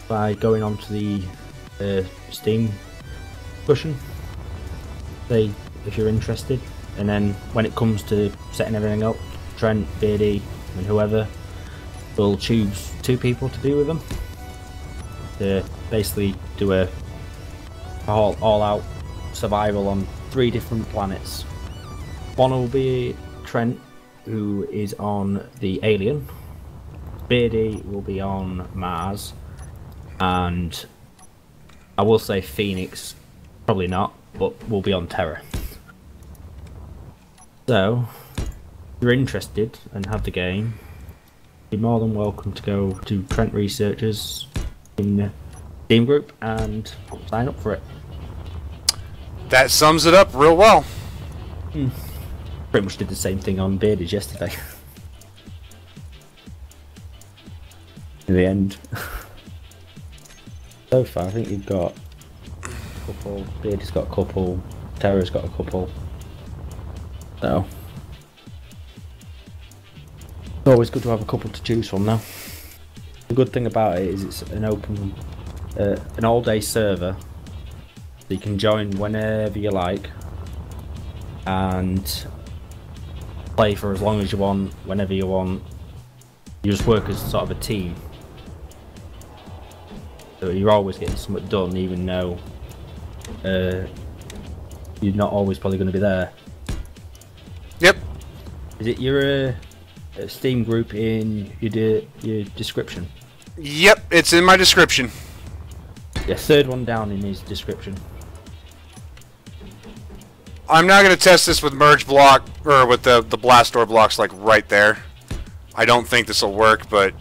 by going onto the Steam discussion. Say if you're interested, and then when it comes to setting everything up, Trent, Beardy, and whoever will choose 2 people to be with them to basically do a all-out survival on 3 different planets. One will be Trent, who is on the Alien. Beardy will be on Mars, and I will say Phoenix, probably not, but will be on Terra. So, if you're interested and have the game, you're more than welcome to go to Trent Researchers in the Steam group and sign up for it. That sums it up real well. Pretty much did the same thing on Beardy's yesterday. In the end. So far, I think you've got a couple, Beardy's got a couple, Terra's got a couple. So, it's always good to have a couple to choose from now. The good thing about it is it's an open, an all-day server. So you can join whenever you like and play for as long as you want, whenever you want. You just work as sort of a team. So you're always getting something done, even though you're not always probably going to be there. Yep. Is it your Steam group in your description? Yep, it's in my description. Yeah, 3rd one down in his description. I'm not going to test this with merge block, or with the blast door blocks like right there. I don't think this will work, but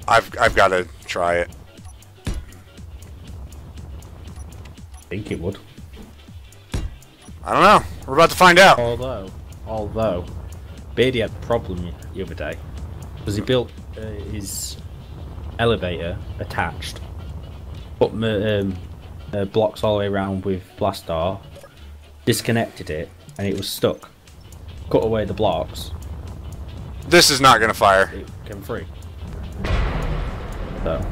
I've got to try it. I think it would. I don't know. We're about to find out. Although, Beardy had a problem the other day because he built his elevator attached, put blocks all the way around with blast door, disconnected it, and it was stuck. cut away the blocks, This is not going to fire. it came free. So,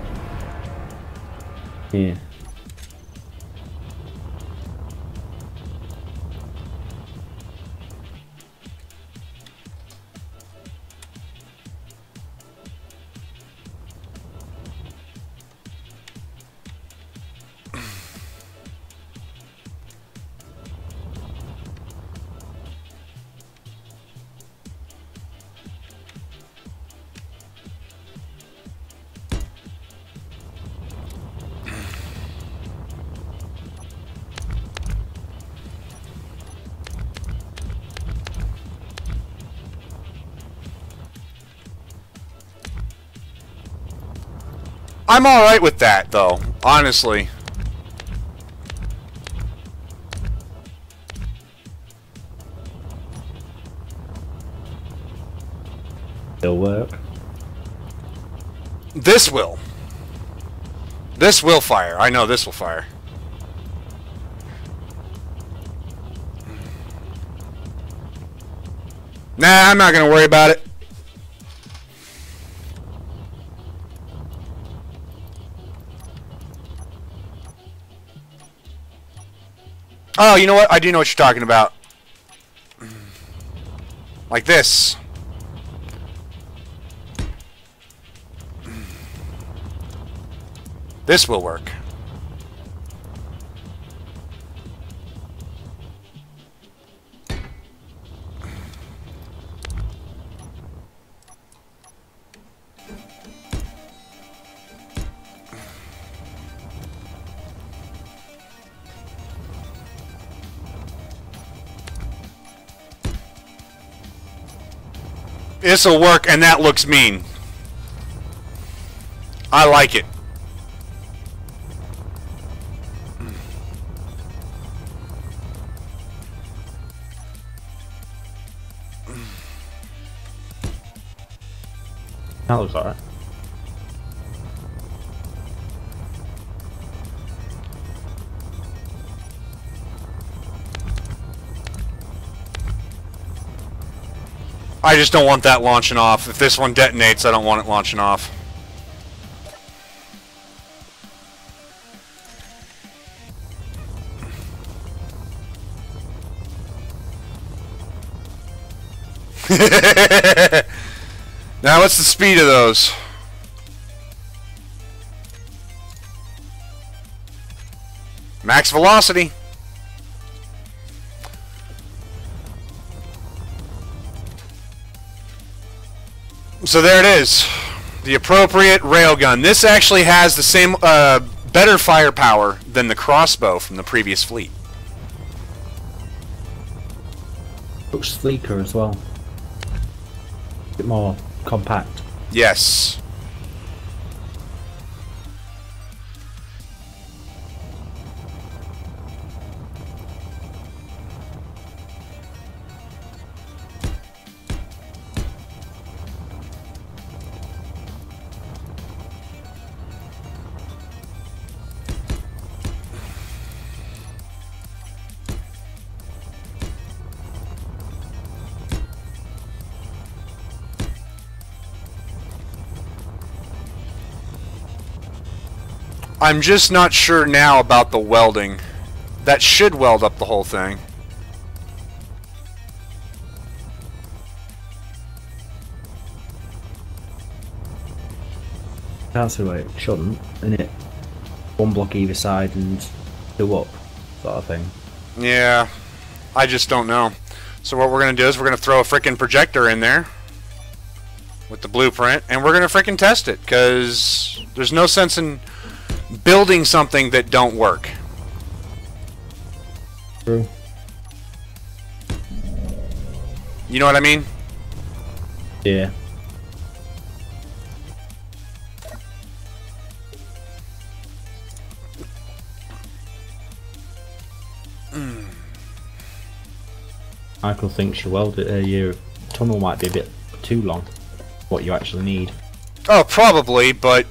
yeah. I'm alright with that, though, honestly. It'll work. This will. This will fire. I know this will fire. Nah, I'm not going to worry about it. Oh, you know what? I do know what you're talking about. Like this. This will work. This'll work, and that looks mean. I like it. That looks alright. I just don't want that launching off. If this one detonates, I don't want it launching off. Now, what's the speed of those? Max velocity. So there it is. The appropriate railgun. This actually has the same, better firepower than the crossbow from the previous fleet. Looks sleeker as well. A bit more compact. Yes. I'm just not sure now about the welding. That should weld up the whole thing. That's the way it shouldn't, isn't it? One block either side and two up, sort of thing. Yeah, I just don't know. So what we're going to do is we're going to throw a frickin' projector in there with the blueprint, and we're going to frickin' test it, because there's no sense in building something that don't work. True. You know what I mean? Yeah. Michael thinks your tunnel might be a bit too long. What you actually need. Oh, probably, but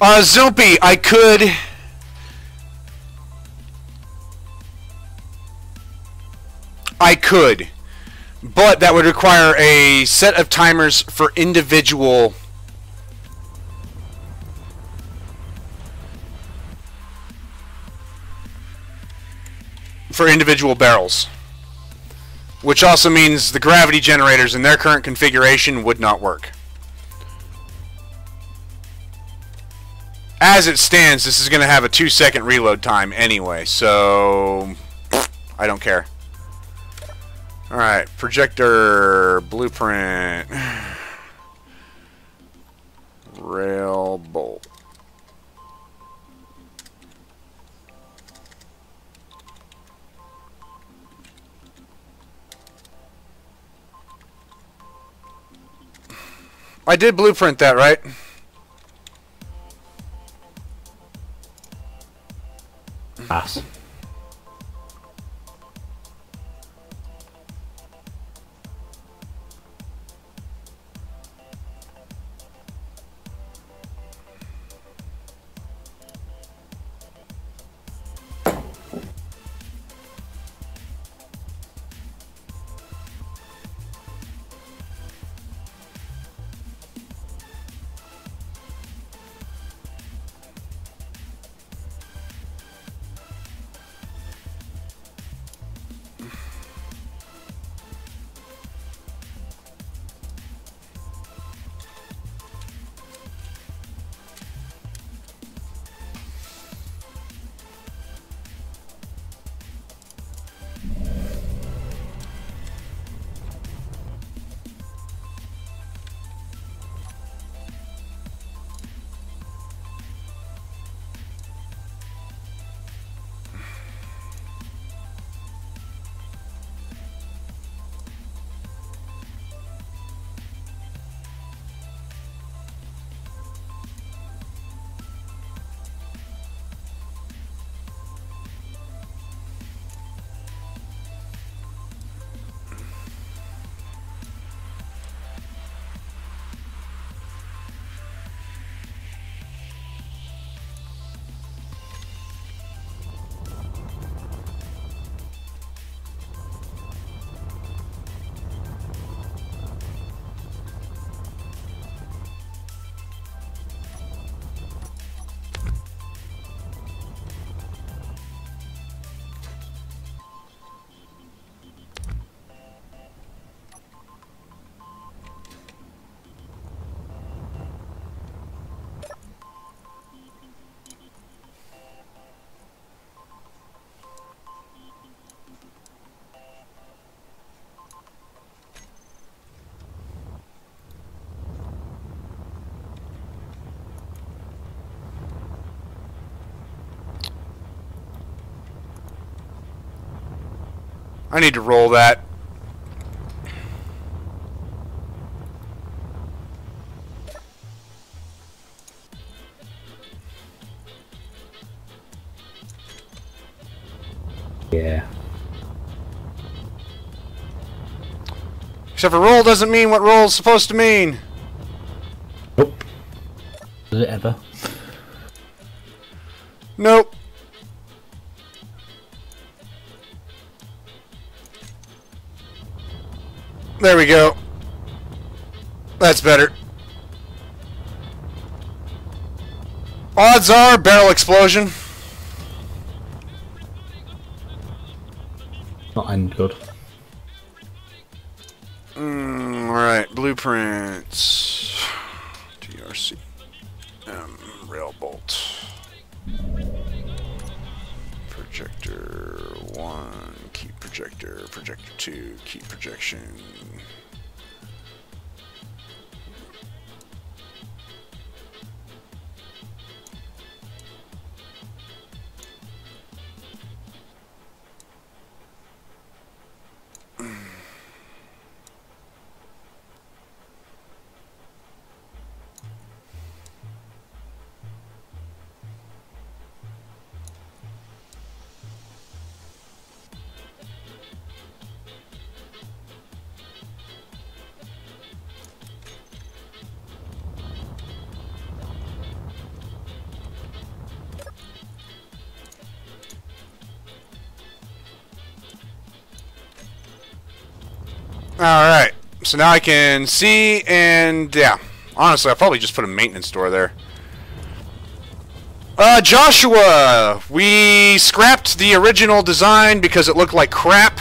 Zumpy, I could... But that would require a set of timers for individual... barrels. Which also means the gravity generators in their current configuration would not work. As it stands, this is going to have a 2-second reload time anyway, so I don't care. Alright, projector, blueprint, rail bolt. I did blueprint that, right? Pass. I need to roll that. Yeah. Except for roll doesn't mean what roll's supposed to mean. Nope. Does it ever? Nope. There we go. That's better. Odds are barrel explosion. Not end good. Alright, blueprints. TRC. Rail bolt. Projector 1, key projector. Projector 2, key projection. Alright, so now I can see, and yeah, honestly, I'll probably just put a maintenance door there. Joshua! We scrapped the original design because it looked like crap,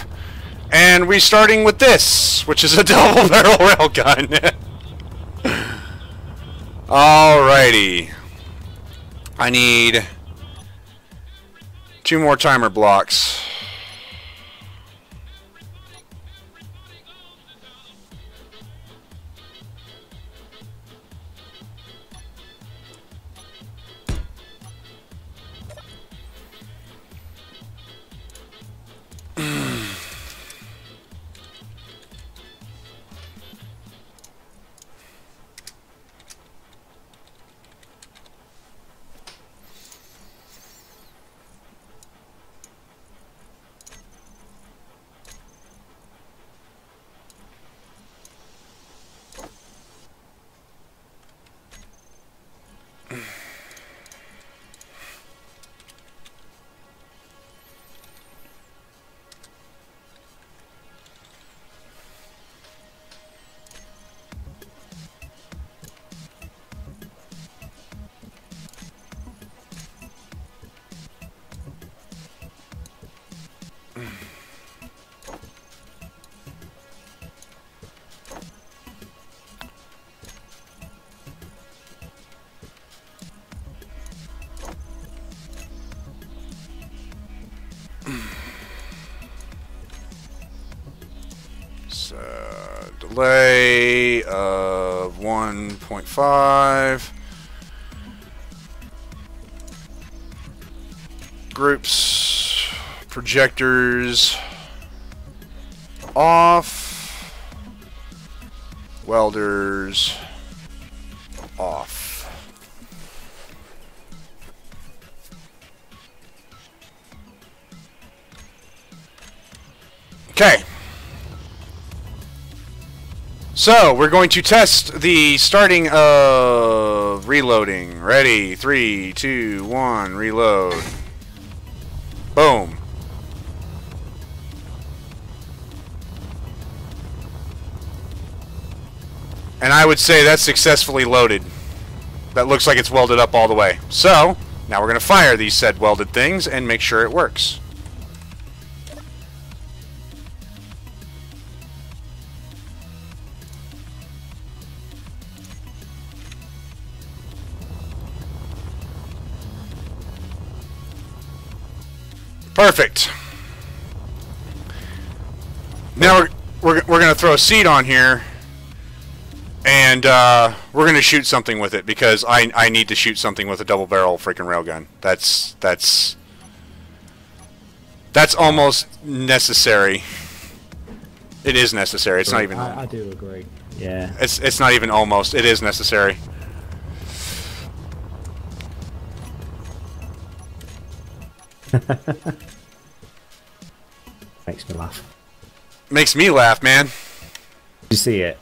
and we're starting with this, which is a double barrel railgun. Alrighty. I need 2 more timer blocks. Delay of 1.5. Groups, projectors off, welders off. Okay. So, we're going to test the starting of reloading. Ready? 3, 2, 1, reload. Boom. And I would say that's successfully loaded. That looks like it's welded up all the way. So, now we're going to fire these said welded things and make sure it works. Perfect. Now we're gonna throw a seed on here, and we're gonna shoot something with it because I need to shoot something with a double barrel freaking railgun. That's almost necessary. It is necessary. It's not even. I do agree. Yeah. It's not even almost. It is necessary. Makes me laugh. Makes me laugh, man. You see it?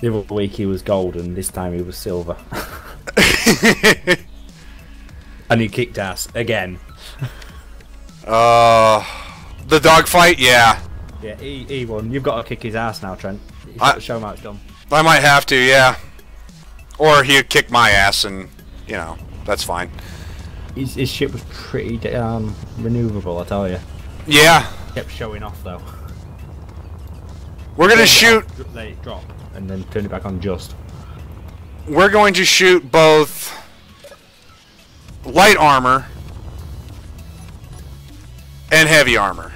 The other week he was golden, this time he was silver. And he kicked ass again. The dogfight, yeah. Yeah, he won. You've got to kick his ass now, Trent. You've got to show him how it's done. I might have to, yeah. Or he'd kick my ass and, you know, that's fine. His ship was pretty maneuverable, I tell you. Yeah. Kept showing off though. We're gonna shoot. Let it drop and then turn it back on just. We're going to shoot both light armor and heavy armor.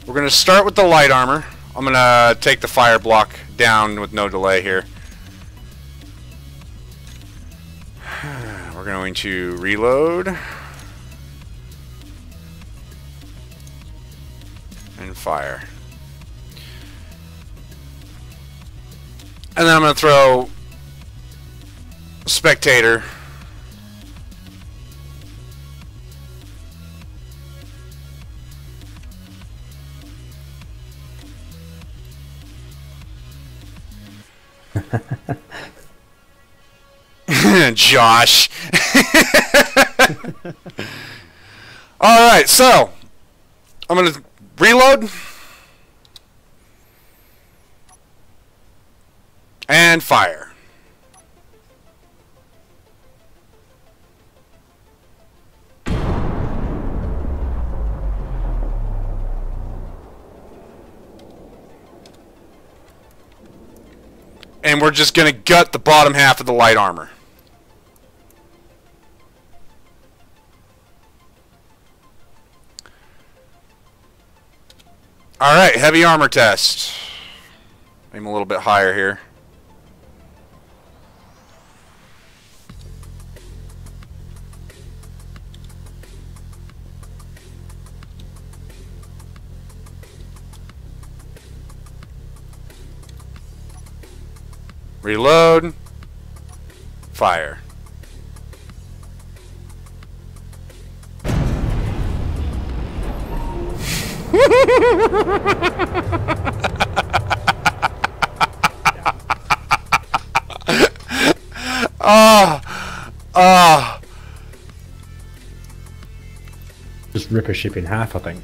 We're going to start with the light armor. I'm going to take the fire block down with no delay here. We're going to reload. And fire. And then I'm going to throw spectator. Josh. Alright, so I'm going to reload. And fire. And we're just going to gut the bottom half of the light armor. Alright, heavy armor test. Aim a little bit higher here. Reload. Fire. Just rip a ship in half, I think.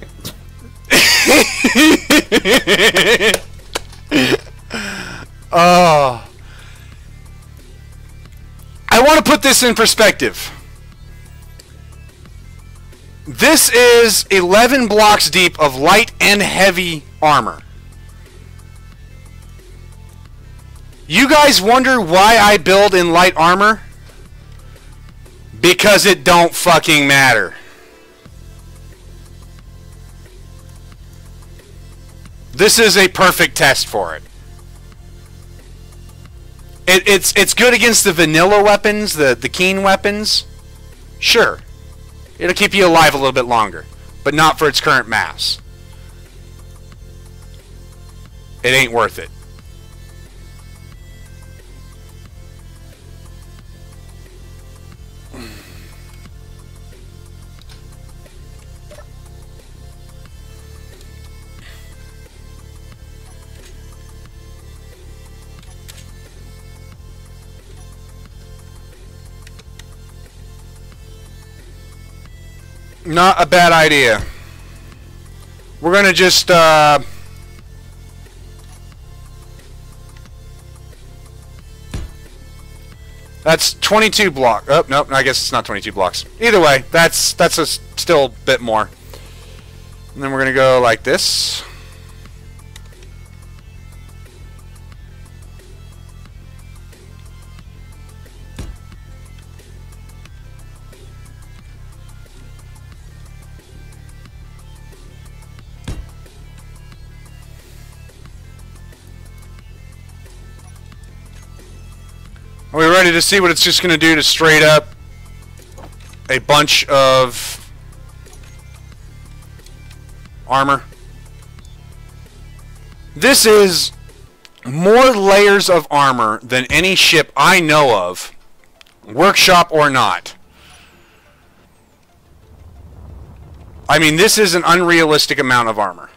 I want to put this in perspective. This is 11 blocks deep of light and heavy armor. You guys wonder why I build in light armor? Because it don't fucking matter. This is a perfect test for it. It's good against the vanilla weapons, the keen weapons. Sure. It'll keep you alive a little bit longer, but not for its current mass. It ain't worth it. Not a bad idea. We're gonna just that's 22 block. Oh, nope, I guess it's not 22 blocks. Either way, that's still a bit more. And then we're gonna go like this. Are we ready to see what it's just going to do to straight up a bunch of armor? This is more layers of armor than any ship I know of, workshop or not. I mean, this is an unrealistic amount of armor.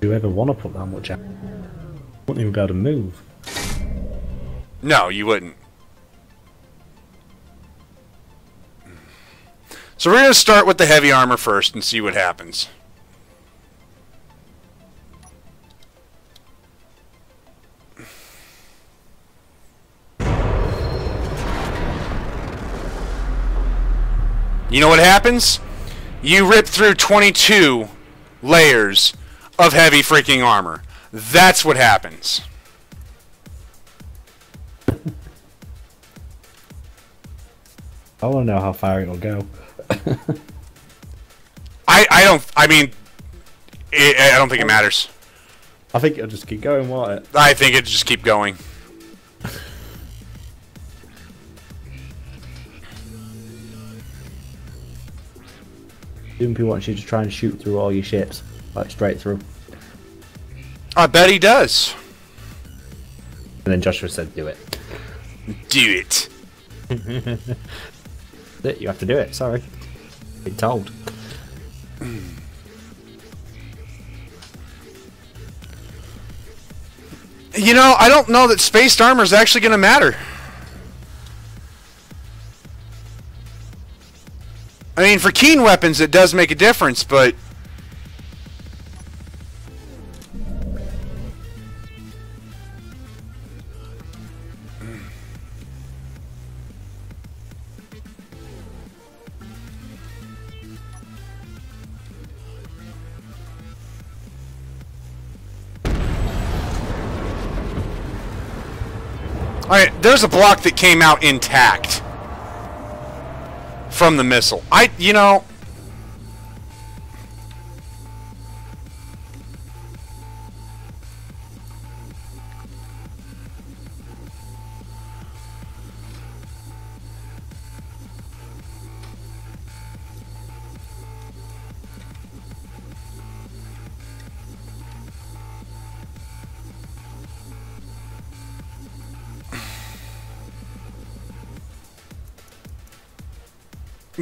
Do you ever want to put that much out? Wouldn't even be able to move. No, you wouldn't. So we're going to start with the heavy armor first and see what happens. You know what happens? You rip through 22 layers of heavy freaking armor. That's what happens. I want to know how far it'll go. I don't think it matters. I think it'll just keep going, won't it? I think it'll just keep going. Doompi wants you to try and shoot through all your ships, like straight through. I bet he does. And then Joshua said, "Do it." Do it. You have to do it. Sorry, been told. You know, I don't know that spaced armor is actually going to matter. I mean, for keen weapons, it does make a difference, but... Alright, there's a block that came out intact from the missile. You know...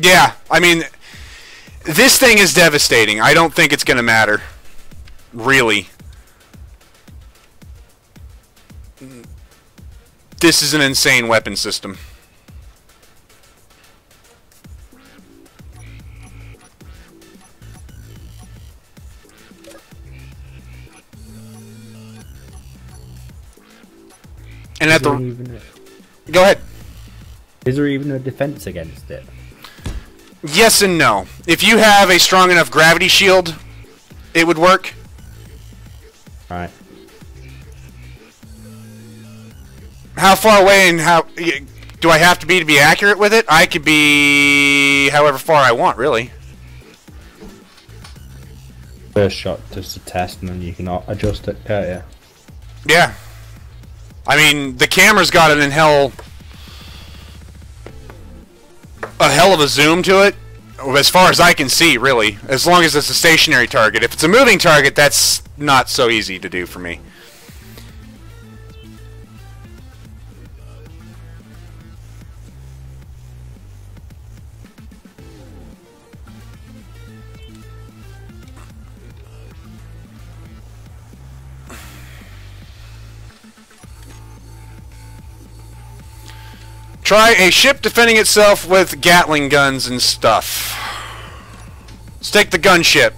Yeah, I mean, this thing is devastating. I don't think it's going to matter. Really. This is an insane weapon system. And at the... Go ahead. Is there even a defense against it? Yes and no. If you have a strong enough gravity shield, it would work. Right. How far away and how... Do I have to be accurate with it? I could be however far I want, really. First shot just to test, and then you can adjust it, can't you? Yeah. I mean, the camera's got a hell of a zoom to it, as far as I can see, really. As long as it's a stationary target. If it's a moving target, that's not so easy to do for me. Try a ship defending itself with Gatling guns and stuff. Let's take the gunship.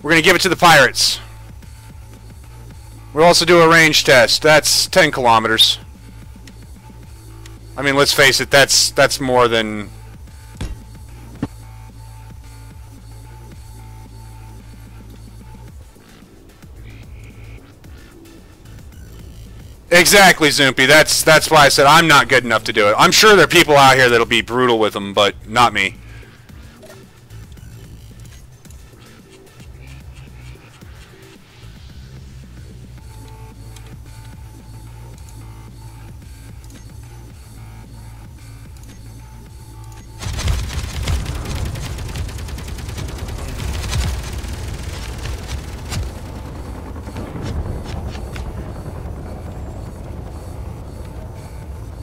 We're going to give it to the pirates. We'll also do a range test. That's 10 kilometers. I mean, let's face it, that's more than... Exactly, Zoopy. That's why I said I'm not good enough to do it. I'm sure there are people out here that'll be brutal with them, but not me.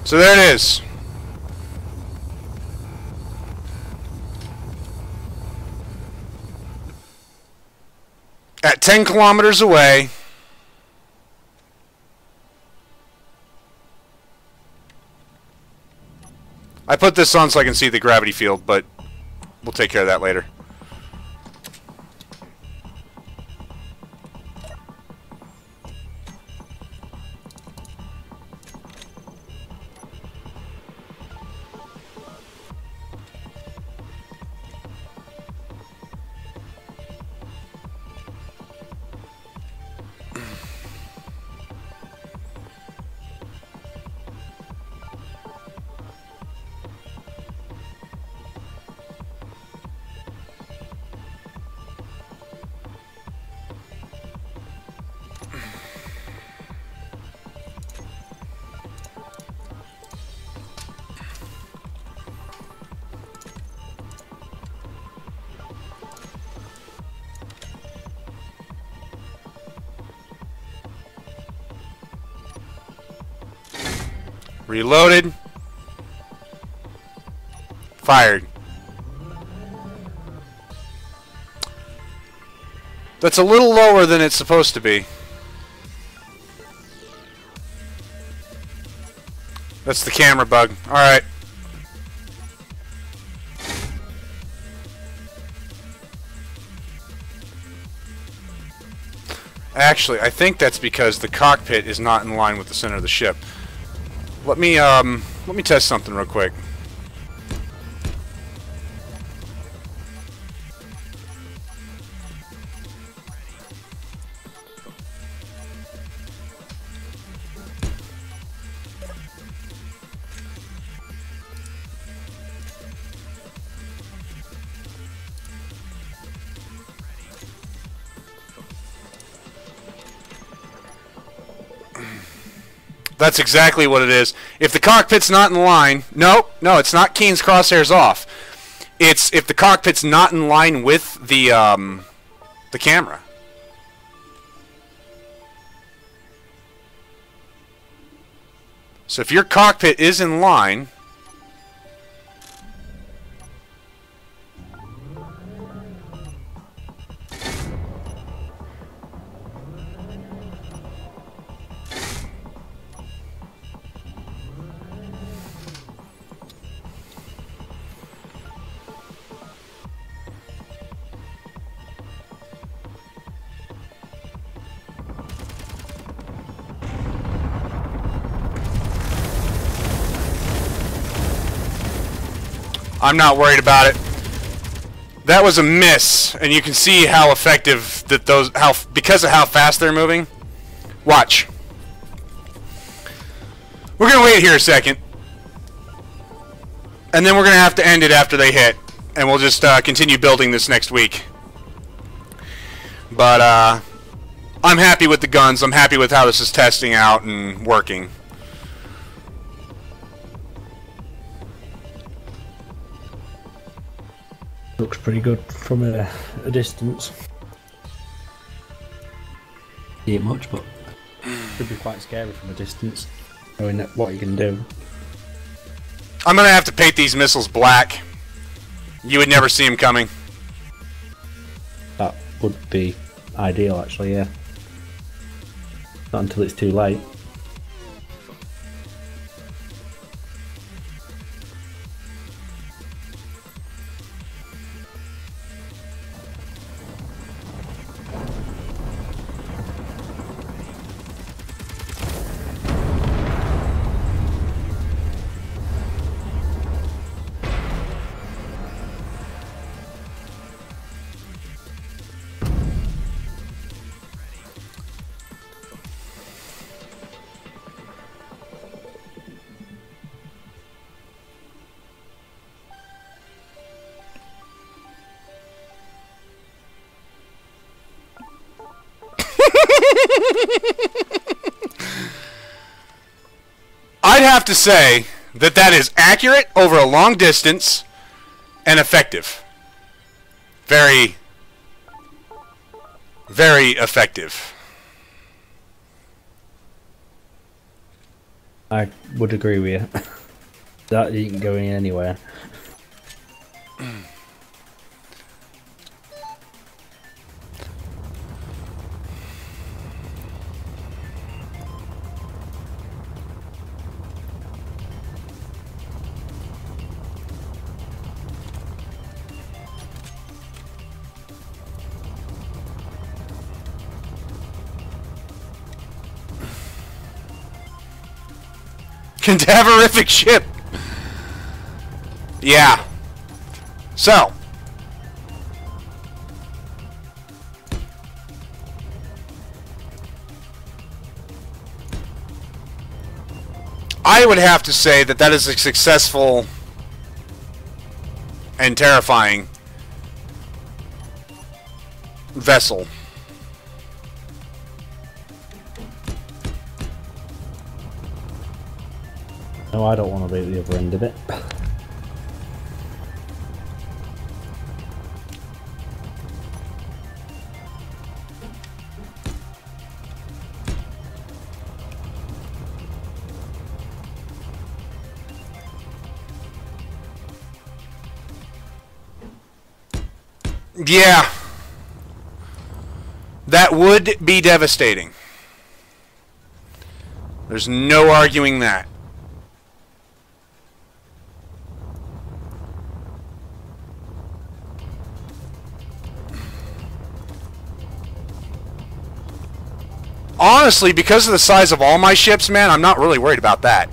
So there it is. At 10 kilometers away. I put this on so I can see the gravity field, but we'll take care of that later. Reloaded. Fired. That's a little lower than it's supposed to be. That's the camera bug. Alright. Actually, I think that's because the cockpit is not in line with the center of the ship. Let me test something real quick. That's exactly what it is. If the cockpit's not in line, no, it's not Keen's crosshairs off. It's if the cockpit's not in line with the camera. So if your cockpit is in line, I'm not worried about it. That was a miss, and you can see how effective that because of how fast they're moving. Watch. We're gonna wait here a second, and then we're gonna have to end it after they hit, and we'll just continue building this next week. But I'm happy with the guns. I'm happy with how this is testing out and working. Looks pretty good from a distance. See it much, but could be quite scary from a distance, knowing what you can do. I'm gonna have to paint these missiles black. You would never see them coming. That would be ideal, actually, yeah. Not until it's too late. I'd have to say that that is accurate over a long distance and effective. Very, very effective. I would agree with you. That isn't going anywhere. Cadaverific ship. Yeah. So. I would have to say that that is a successful and terrifying vessel. No, I don't want to be at the other end of it. Yeah. That would be devastating. There's no arguing that. Honestly, because of the size of all my ships, man, I'm not really worried about that.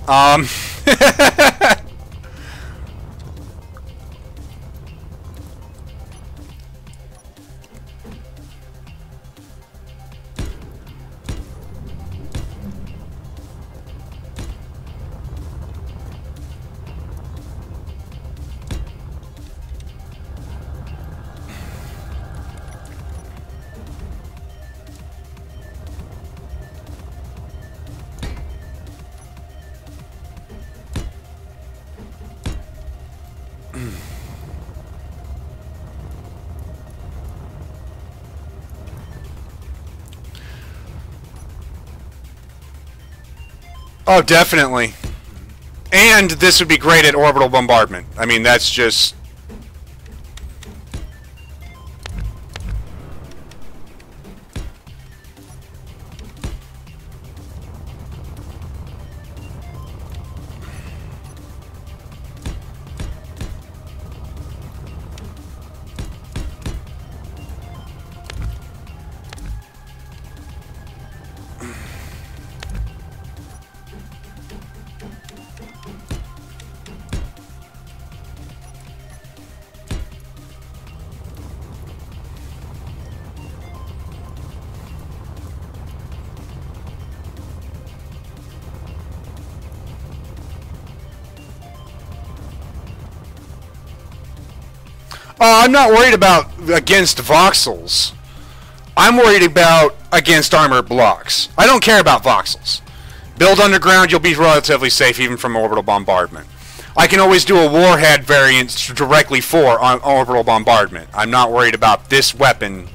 Oh, definitely. And this would be great at orbital bombardment. I mean, that's just... I'm not worried about against voxels. I'm worried about against armored blocks. I don't care about voxels. Build underground, you'll be relatively safe even from orbital bombardment. I can always do a warhead variant directly for orbital bombardment. I'm not worried about this weapon.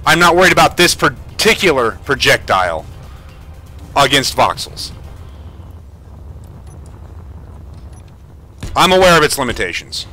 I'm not worried about this particular projectile against voxels. I'm aware of its limitations.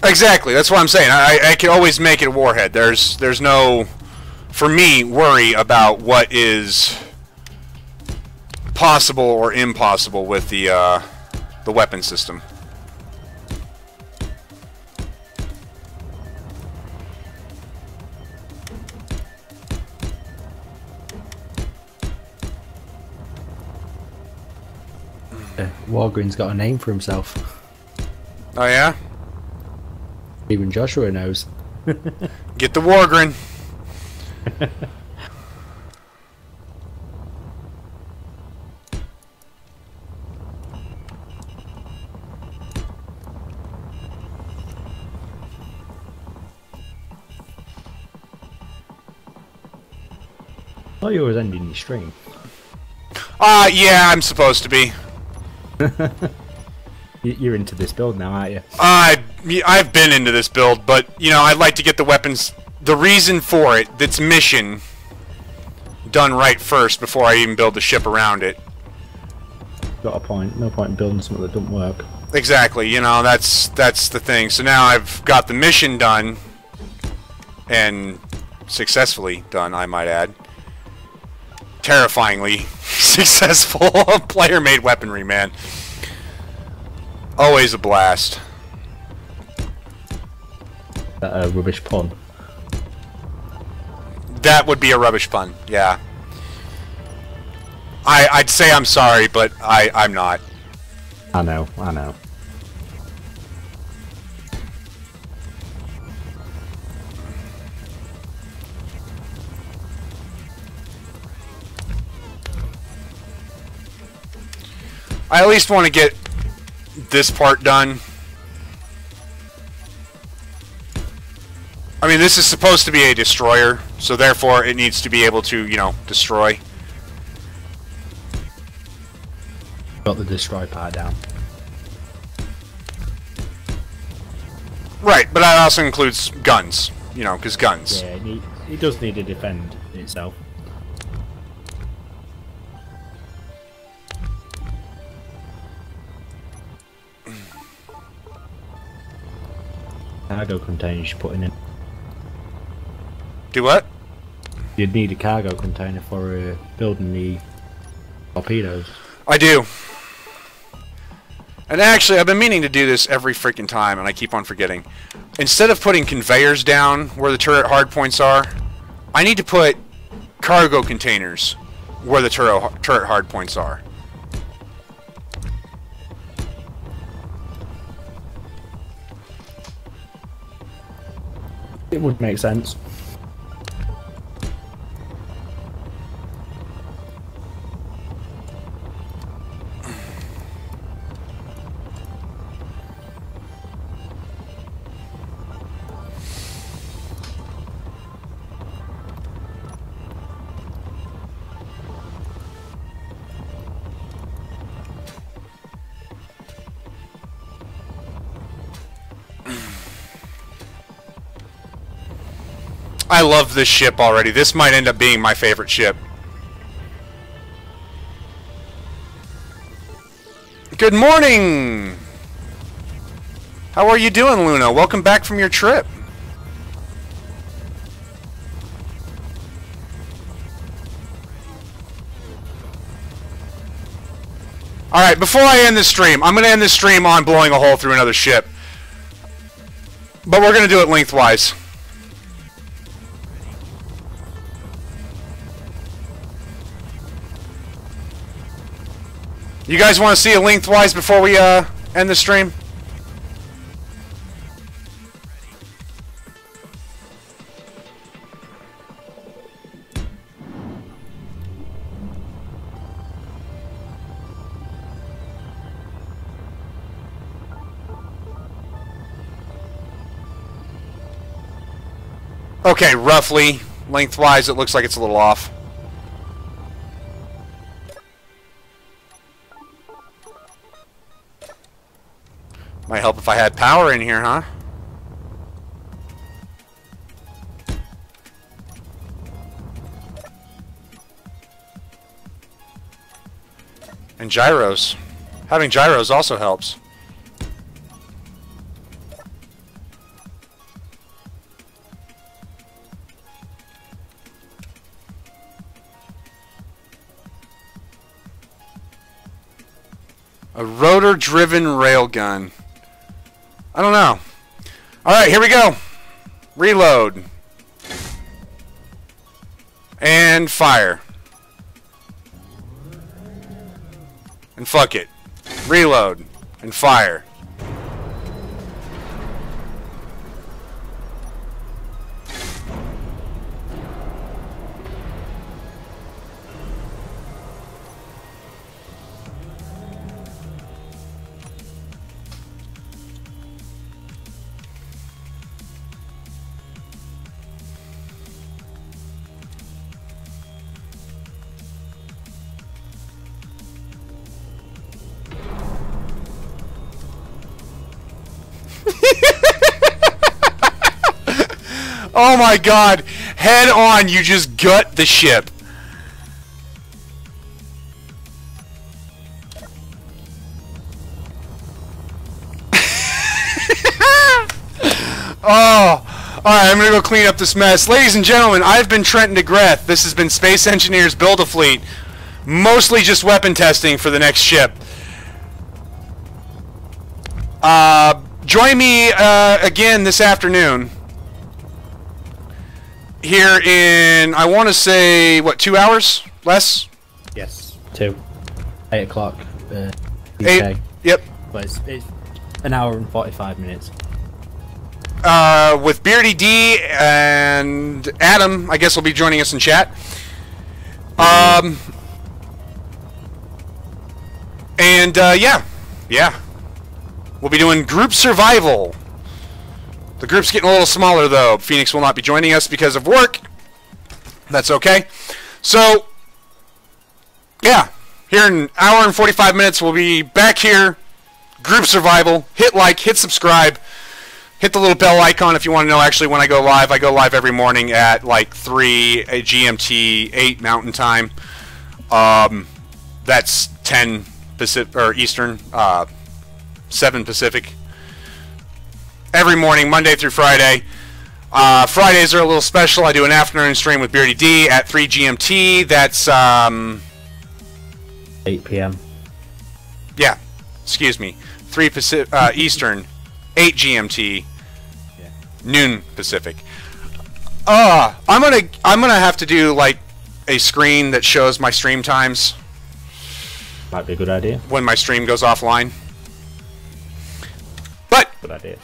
Exactly, that's what I'm saying. I can always make it a warhead. There's no, for me, worry about what is possible or impossible with the weapon system. Wargreen's got a name for himself. Oh yeah? Even Joshua knows. Get the Wargren. I thought you were ending your stream. Yeah, I'm supposed to be. You're into this build now, aren't you? I've been into this build, but, you know, I'd like to get the weapons, the reason for it, its mission, done right first before I even build the ship around it. Got a point. No point in building something that doesn't work. Exactly, you know, that's the thing. So now I've got the mission done, and successfully done, I might add. Terrifyingly successful player-made weaponry, man. Always a blast. That a rubbish pun. That would be a rubbish pun, yeah. I'd say I'm sorry, but I'm not. I know, I know. I at least want to get this part done. I mean, this is supposed to be a destroyer, so therefore it needs to be able to, you know, destroy. Got the destroy part down. Right, but that also includes guns, you know, because guns. Yeah, it does need to defend itself. cargo containers you're putting in. Do what? You'd need a cargo container for building the torpedoes. I do. And actually, I've been meaning to do this every freaking time, and I keep on forgetting. Instead of putting conveyors down where the turret hardpoints are, I need to put cargo containers where the turret hardpoints are. It would make sense. I love this ship already. This might end up being my favorite ship. Good morning! How are you doing, Luna? Welcome back from your trip. Alright, before I end this stream, I'm going to end this stream on blowing a hole through another ship. But we're going to do it lengthwise. You guys want to see it lengthwise before we end the stream? Okay, roughly lengthwise it looks like it's a little off. Might help if I had power in here, huh? And gyros. Having gyros also helps. A rotor-driven railgun. I don't know. Alright, here we go. Reload. And fire. And fuck it. Reload. And fire. Oh my god! Head on, you just gut the ship. Oh! Alright, I'm gonna go clean up this mess. Ladies and gentlemen, I've been Trenton DeGreth. This has been Space Engineers Build a Fleet. Mostly just weapon testing for the next ship. Join me again this afternoon. Here in, I want to say, what, 2 hours? Less? Yes, 2. 8 o'clock. UK. 8, yep. But it's an hour and 45 minutes. With Beardy D and Adam, I guess will be joining us in chat. Yeah. We'll be doing group survival. The group's getting a little smaller, though. Phoenix will not be joining us because of work. That's okay. So, yeah. Here in an hour and 45 minutes, we'll be back here. Group survival. Hit like, hit subscribe. Hit the little bell icon if you want to know actually when I go live. I go live every morning at like 3 GMT, 8 Mountain Time. That's 10 Pacific, or Eastern, 7 Pacific. every morning, Monday through Friday. Fridays are a little special. I do an afternoon stream with Beardy D at 3 GMT. That's 8 p.m. Yeah, excuse me. 3 Pacific, Eastern, 8 GMT, noon Pacific. I'm gonna have to do like a screen that shows my stream times. Might be a good idea. When my stream goes offline. But Good idea.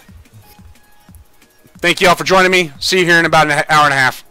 thank you all for joining me. See you here in about an hour and a half.